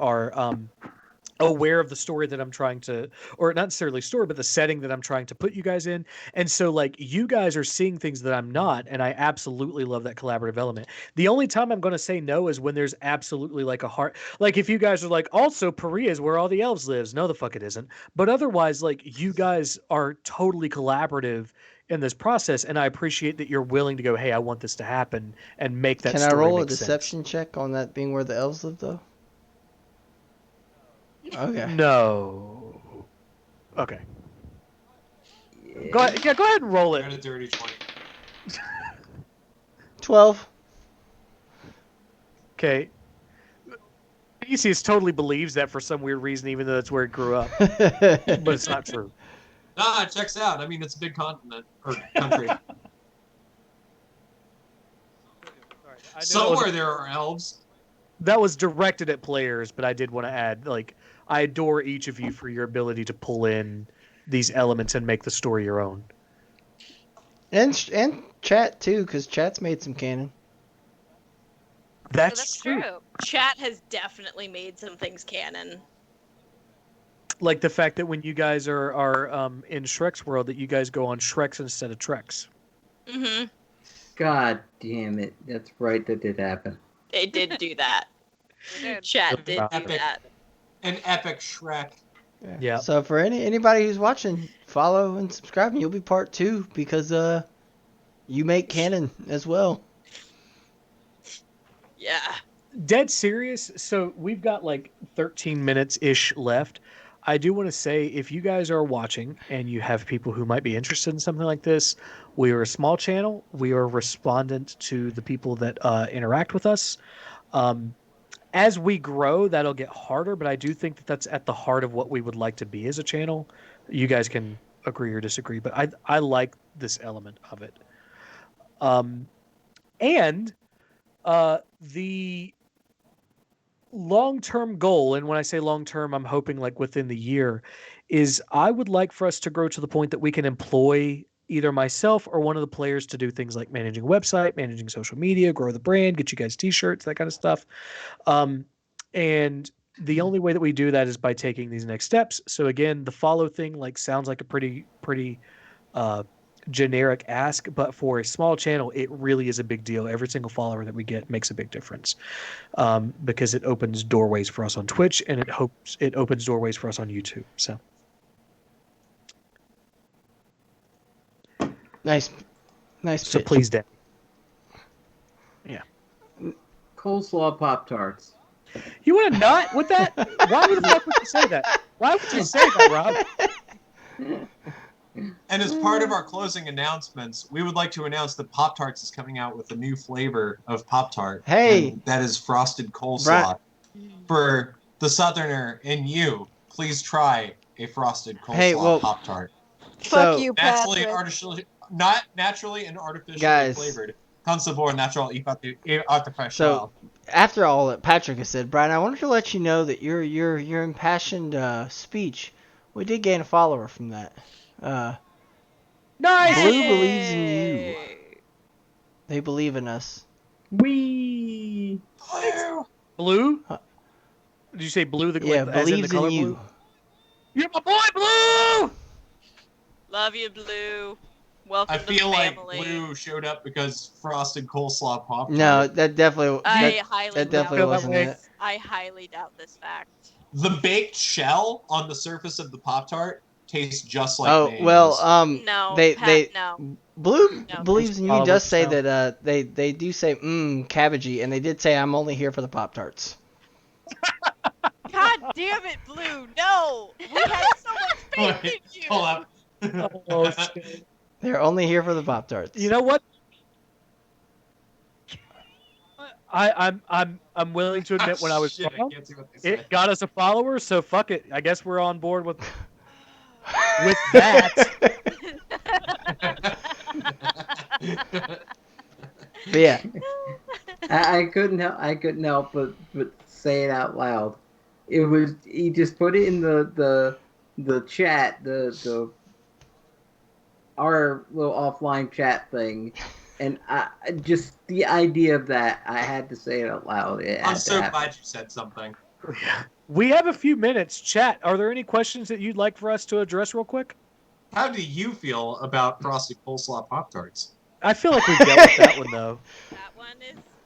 aware of the story that I'm trying to, or not necessarily story, but the setting that I'm trying to put you guys in. And so, like, you guys are seeing things that I'm not, and I absolutely love that collaborative element. The only time I'm going to say no is when there's absolutely like a heart, like if you guys are like, also Perea is where all the elves lives. No, the fuck it isn't. But otherwise, like, you guys are totally collaborative in this process, and I appreciate that you're willing to go, hey, I want this to happen, and make that Can I story roll a make sense. deception check on that being where the elves live, though? Okay. No. Okay. Go ahead. Yeah, go ahead and roll Got a it. dirty 20. 12. Okay. Theseus totally believes that for some weird reason, even though that's where he grew up. But it's not true. Nah, it checks out. I mean, it's a big continent or country. Somewhere there are elves. That was directed at players, but I did want to add, like, I adore each of you for your ability to pull in these elements and make the story your own. and chat, too, because chat's made some canon. That's true. Chat has definitely made some things canon. Like the fact that when you guys are in Shrek's world, that you guys go on Shreks instead of Treks. Mm-hmm. God damn it. That's right, that did happen. They did do that. Chat did do Epic. that. An epic Shrek. Yeah. So for anybody who's watching, follow and subscribe, and you'll be part 2 because you make canon as well. Yeah. Dead serious. So we've got like 13 minutes ish left. I do want to say if you guys are watching and you have people who might be interested in something like this, we are a small channel. We are respondent to the people that interact with us. As we grow, that'll get harder, but I do think that that's at the heart of what we would like to be as a channel. You guys can agree or disagree, but I like this element of it. And the long-term goal, and when I say long-term, I'm hoping like within the year, is I would like for us to grow to the point that we can employ either myself or one of the players to do things like managing a website, managing social media, grow the brand, get you guys t-shirts, that kind of stuff. And the only way that we do that is by taking these next steps. So again, the follow thing like sounds like a pretty generic ask, but for a small channel, it really is a big deal. Every single follower that we get makes a big difference because it opens doorways for us on Twitch, and it opens doorways for us on YouTube. So Nice so pitch. please, Daddy. Yeah. Coleslaw Pop-Tarts. You want to not with that? Why the fuck would you say that? Why would you say that, Rob? And as part of our closing announcements, we would like to announce that Pop-Tarts is coming out with a new flavor of Pop-Tart. Hey! And that is frosted coleslaw. For the Southerner in you, please try a frosted coleslaw Pop-Tart. Fuck you, Naturally Patrick. and artificially, not naturally and artificially Guys. flavored. Con sabor natural y artificial. So, after all that Patrick has said, Brian, I wanted to let you know that your impassioned speech, we did gain a follower from that. Nice. Blue believes in you. Yay! They believe in us. Wee. Blue? Huh. Did you say blue? Yeah, Like, as in the believes in color you. blue? You're my boy, Blue. Love you, Blue. I Welcome to the feel like family. Blue showed up because frosted coleslaw Pop-Tart. No, that definitely. I highly that doubt definitely feel that wasn't way? it. I highly doubt this fact. The baked shell on the surface of the Pop-Tart tastes just like Oh mayonnaise. well, No, they Pat, no. Blue No. believes in you. Follow Does what say you that they do say cabbagey, and they did say I'm only here for the Pop Tarts. God damn it, Blue! No, we had so much faith in you. Hold up. Oh shit. They're only here for the Pop Tarts. You know what? I'm willing to admit when I was Shit, I wrong, can't see what they say. it got us a follower, so fuck it. I guess we're on board with that. But yeah, I couldn't help but say it out loud. It was he just put it in the chat, the our little offline chat thing, and I just the idea of that, I had to say it out loud. It I'm had to so happen. glad you said something. We have a few minutes. Chat, are there any questions that you'd like for us to address real quick? How do you feel about frosted coleslaw Pop-Tarts? I feel like we dealt with that one though.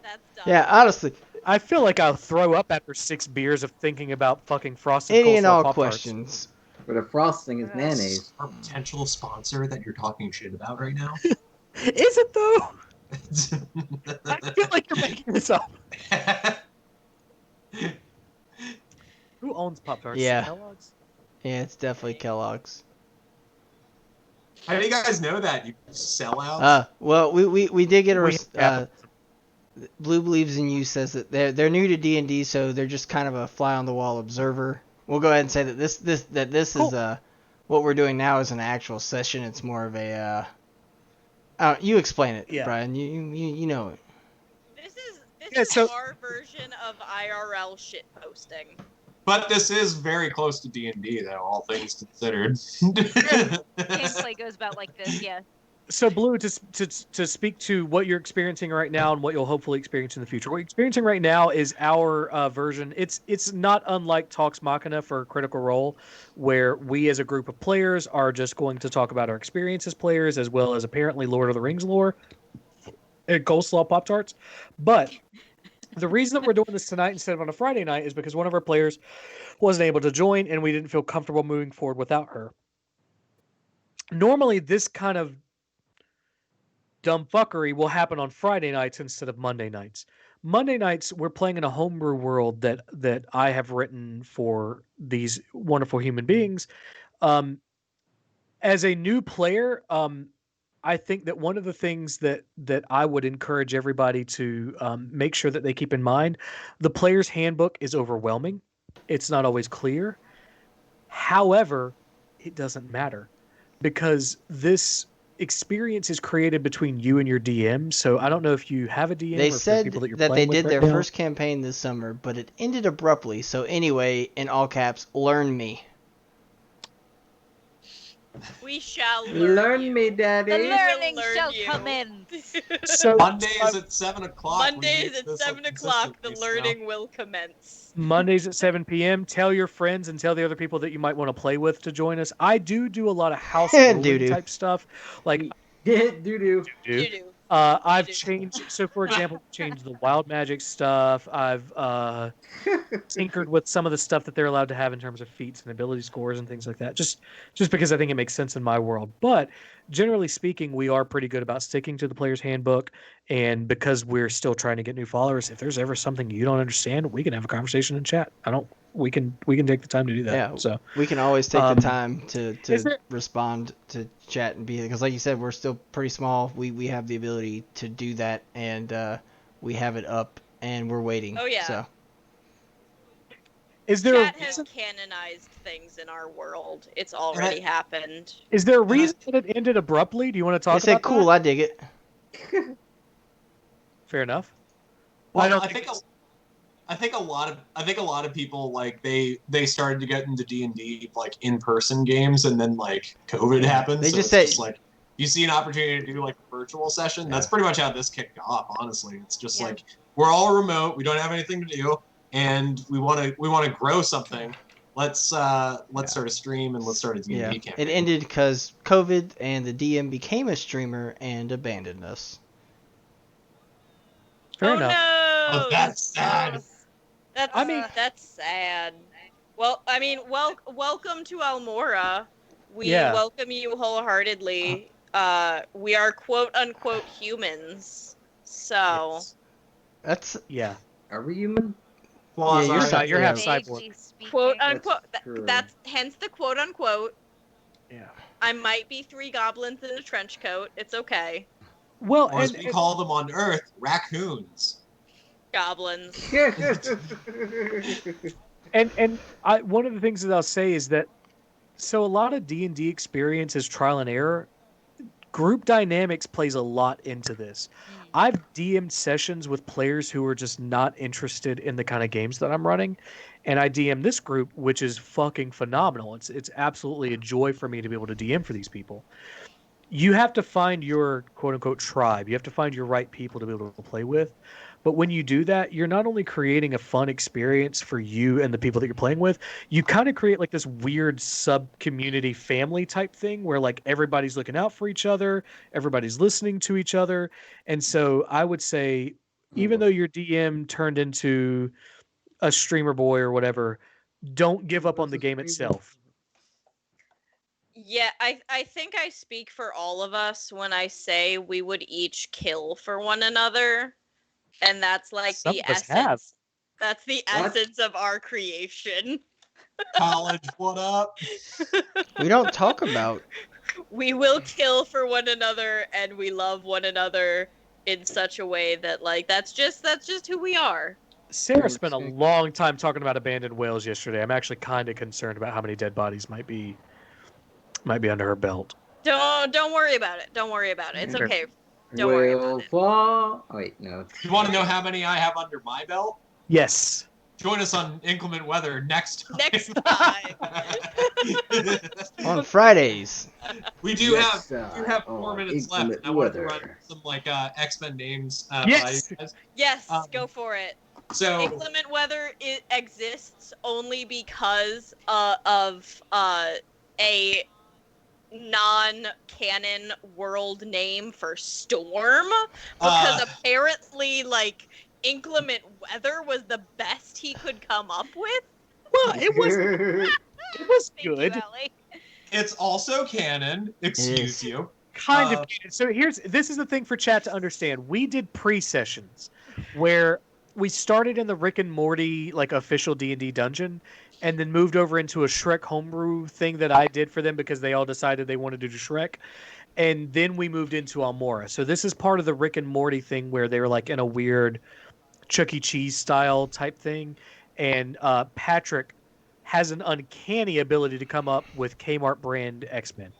That's done. yeah. Honestly, I feel like I'll throw up after 6 beers of thinking about fucking frosted any and coleslaw all Pop-Tarts. questions. But the frosting is mayonnaise. Our potential sponsor that you're talking shit about right now. Is it though? I feel like you're making this up. Who owns Pop-Tarts? Yeah. Kellogg's? Yeah, it's definitely Kellogg's. How do you guys know that, you sellouts? Well, we did get a We have Blue believes in you says that they're new to D&D, so they're just kind of a fly on the wall observer. We'll go ahead and say that this Cool. is what we're doing now is an actual session. It's more of a you explain it, Yeah. Brian. You know it. This Yeah, is so- our version of IRL shit posting. But this is very close to D&D, though, all things considered. Gameplay goes about like this, yeah. So, Blue, to speak to what you're experiencing right now and what you'll hopefully experience in the future. What you're experiencing right now is our version. It's not unlike Talks Machina for Critical Role, where we as a group of players are just going to talk about our experience as players, as well as apparently Lord of the Rings lore and Coleslaw Pop-Tarts. But the reason that we're doing this tonight instead of on a Friday night is because one of our players wasn't able to join, and we didn't feel comfortable moving forward without her. Normally, this kind of dumb fuckery will happen on Friday nights instead of Monday nights. Monday nights, we're playing in a homebrew world that I have written for these wonderful human beings. As a new player, I think that one of the things that I would encourage everybody to make sure that they keep in mind, the player's handbook is overwhelming. It's not always clear. However, it doesn't matter because this experience is created between you and your DM. So I don't know if you have a DM They or if said there's people that you're that they playing with did right their now. first campaign this summer, but it ended abruptly. So anyway, in all caps, learn me. We shall Learn you. me, The Daddy. learning learn shall you. commence. So Mondays at 7 o'clock. we Mondays make at this 7 up o'clock, the consistently, so. learning will commence. Mondays at 7 p.m. Tell your friends and tell the other people that you might want to play with to join us. I do a lot of house ruling Doo-doo. type stuff. Like Doo-doo. You do. I've do. changed. So, for example, changed the wild magic stuff. I've tinkered with some of the stuff that they're allowed to have in terms of feats and ability scores and things like that. Just because I think it makes sense in my world. But generally speaking, we are pretty good about sticking to the player's handbook. And because we're still trying to get new followers, if there's ever something you don't understand, we can have a conversation in chat. We can take the time to do that. Yeah, So we can always take the time to is there- respond to chat and be, because like you said, we're still pretty small. We have the ability to do that, and we have it up and we're waiting. Oh, yeah. So is there Chat a has reason, canonized things in our world. It's already happened. is there a reason that it ended abruptly? Do you want to talk they about said, "Cool, that? I dig it." Fair enough. Well, I don't I think think a lot of people like they started to get into D&D like in-person games, and then like COVID happened. They so just it's said- like you see an opportunity to do like a virtual session. That's Yeah. pretty much how this kicked off. Honestly, it's just Yeah. like we're all remote. We don't have anything to do, and we want to grow something. Let's start a stream and let's start a D&D Yeah, campaign. it ended because COVID and the DM became a streamer and abandoned us. Fair Oh enough. no! Oh, that's sad. That's sad. Well, I mean, welcome to Almora. We Yeah. welcome you wholeheartedly. We are quote unquote humans. So Yes. That's Yeah. Are we human? Quasi. Yeah, you're You're not. You're half yeah. cyborg. Vaguely speaking. quote unquote. true. That's hence the quote unquote. Yeah. I might be 3 goblins in a trench coat. It's okay. Well, Or as and, we call them on Earth, raccoons. Goblins. and one of the things that I'll say is that so a lot of D&D experience is trial and error. Group dynamics plays a lot into this. I've DM'd sessions with players who are just not interested in the kind of games that I'm running, and I DM this group, which is fucking phenomenal. It's absolutely a joy for me to be able to DM for these people. You have to find your quote unquote tribe. You have to find your right people to be able to play with. But when you do that, you're not only creating a fun experience for you and the people that you're playing with, you kind of create like this weird sub community family type thing where like everybody's looking out for each other, everybody's listening to each other. And so I would say, even though your DM turned into a streamer boy or whatever, don't give up on the game itself. Yeah, I think I speak for all of us when I say we would each kill for one another. And that's like Some the of us essence. have. That's the What? essence of our creation. College, what up? We don't talk about. We will kill for one another and we love one another in such a way that like that's just who we are. Sarah spent a long time talking about abandoned whales yesterday. I'm actually kind of concerned about how many dead bodies might be under her belt. Don't worry about it. Don't worry about it. It's Sure. okay. Don't worry about it. Fall. Oh, wait, no. You want to know how many I have under my belt? Yes. Join us on Inclement Weather next time. Next time. On Fridays. we do Next have time 4 on minutes left. Inclement I wanted to run Weather. some like X-Men names Yes! by you guys. Yes, Um, go for it. So Inclement weather exists only because of a non-canon world name for storm. Because apparently, like, inclement weather was the best he could come up with. Well, it was Thank you, good. Allie. it's also canon. Excuse is. you. Kind of. So this is the thing for chat to understand. We did pre-sessions where we started in the Rick and Morty like official D&D dungeon and then moved over into a Shrek homebrew thing that I did for them because they all decided they wanted to do Shrek. And then we moved into Almora. So this is part of the Rick and Morty thing where they were like in a weird Chuck E. Cheese style type thing. And Patrick has an uncanny ability to come up with Kmart brand X-Men.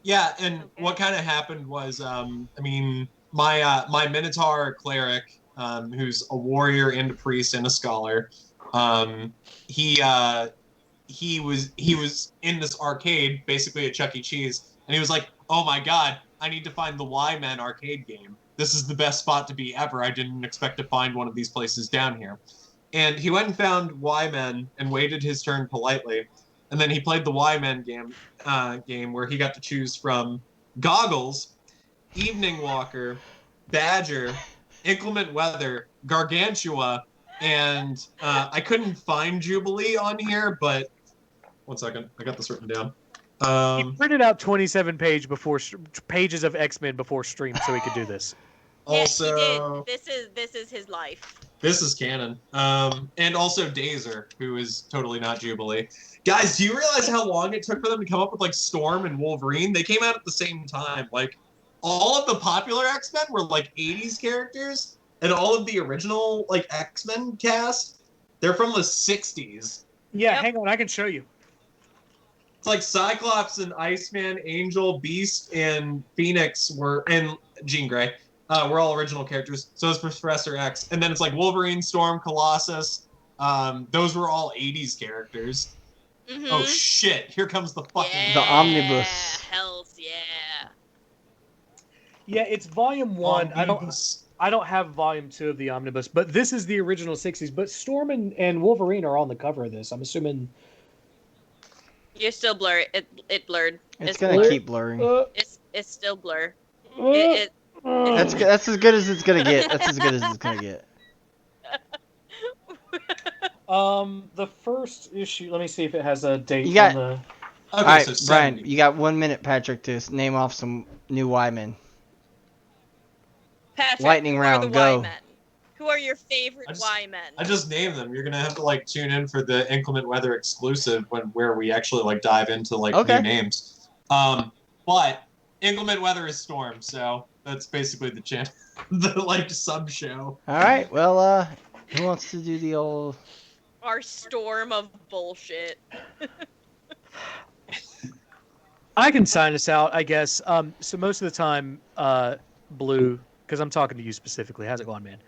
Yeah, and Okay. what kind of happened was, I mean, my Minotaur cleric, who's a warrior and a priest and a scholar, he was in this arcade, basically at Chuck E. Cheese, and he was like, "Oh my God, I need to find the Y-Men arcade game. This is the best spot to be ever. I didn't expect to find one of these places down here." And he went and found Y-Men and waited his turn politely, and then he played the Y-Men game where he got to choose from Goggles, Evening Walker, Badger, Inclement Weather, Gargantua, and I couldn't find Jubilee on here, but 1 second, I got this written down. He printed out 27 pages of X-Men before stream so he could do this. Also, Yeah, he did. This is his life. This is canon. And also Dazer, who is totally not Jubilee. Guys, do you realize how long it took for them to come up with like Storm and Wolverine? They came out at the same time. Like all of the popular X-Men were like 80s characters, and all of the original like X-Men cast, they're from the 60s. Yeah, Yep. hang on, I can show you. It's like Cyclops and Iceman, Angel, Beast, and Phoenix and Jean Grey. We're all original characters. So is Professor X. And then it's like Wolverine, Storm, Colossus. Those were all 80s characters. Mm-hmm. Oh shit, here comes the fucking... Yeah, The omnibus. Hells yeah. Yeah, it's volume 1. Omnibus. I don't have volume 2 of the omnibus, but this is the original 60s. But Storm and Wolverine are on the cover of this. I'm assuming. You're still blurred. It blurred. It's It's gonna blur. keep blurring. It's still blur. uh, It That's good. That's as good as it's gonna get. That's as good as it's gonna get. The first issue. Let me see if it has a date You got- on the. Okay, All right, so Brian, 70. you got 1 minute, Patrick, to name off some new Y-men. Patrick, Lightning who round, are the go. Y-men? Who are your favorite Y-men? I just named them. You're gonna have to like tune in for the inclement weather exclusive where we actually like dive into like Okay. new names. But inclement weather is Storm, so that's basically the channel, the like sub show. All right, well, who wants to do the old? Our storm of bullshit. I can sign us out, I guess. So most of the time, Blue, because I'm talking to you specifically. How's it going, man?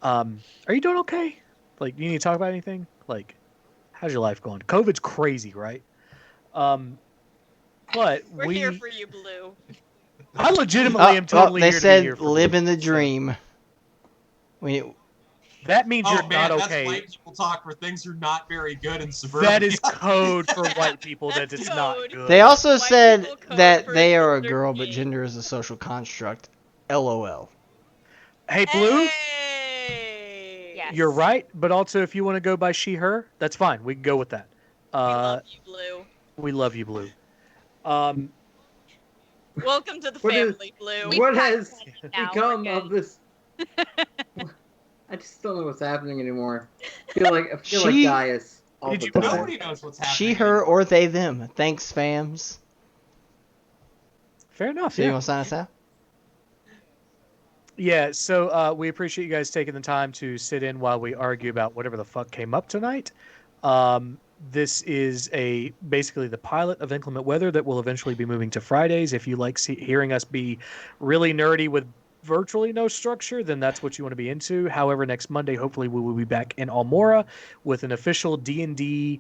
Are you doing okay? Like, you need to talk about anything? Like, how's your life going? COVID's crazy, right? But We're here for you, Blue. I legitimately am totally they here to be said here for live Blue, in the so dream. that means Oh you're man, not that's okay. white people talk where things are not very good in suburbia. That is code for white people that That's it's not code. good. They also White said people code that for they are a gender girl, but gain. gender is a social construct. LOL. Hey, Blue, Hey! Yes. you're right. But also, if you want to go by she, her, that's fine. We can go with that. We love you, Blue. We love you, Blue. Welcome to the What is- family, Blue. We What packed has plenty now, become we're of good. this? I just don't know what's happening anymore. I feel like She- Gaius all Did the you- time. Nobody knows what's happening. She, her, anymore. or they, them. Thanks, fams. Fair enough. So you Yeah. want to sign us out? Yeah. So we appreciate you guys taking the time to sit in while we argue about whatever the fuck came up tonight. This is basically the pilot of Inclement Weather that will eventually be moving to Fridays. If you like hearing us be really nerdy with virtually no structure, then that's what you want to be into. However, next Monday, hopefully, we will be back in Almora with an official D&D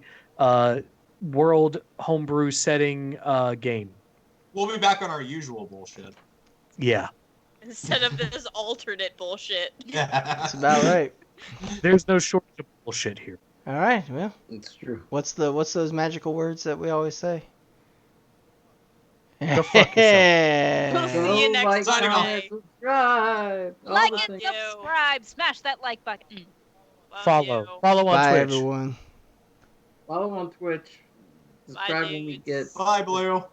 world homebrew setting game. We'll be back on our usual bullshit. Yeah. Instead of this alternate bullshit. That's about right. There's no shortage of bullshit here. All right. Well, It's true. what's those magical words that we always say? Go fuck yourself. See you next like, Signing off. comment, subscribe. all Like the and things. subscribe. Smash that like button. Love Follow you. on Bye, Twitch. everyone. Follow on Twitch. Subscribe when we get. dudes. Bye, Blue.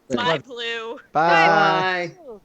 Bye, Blue. Bye. Bye.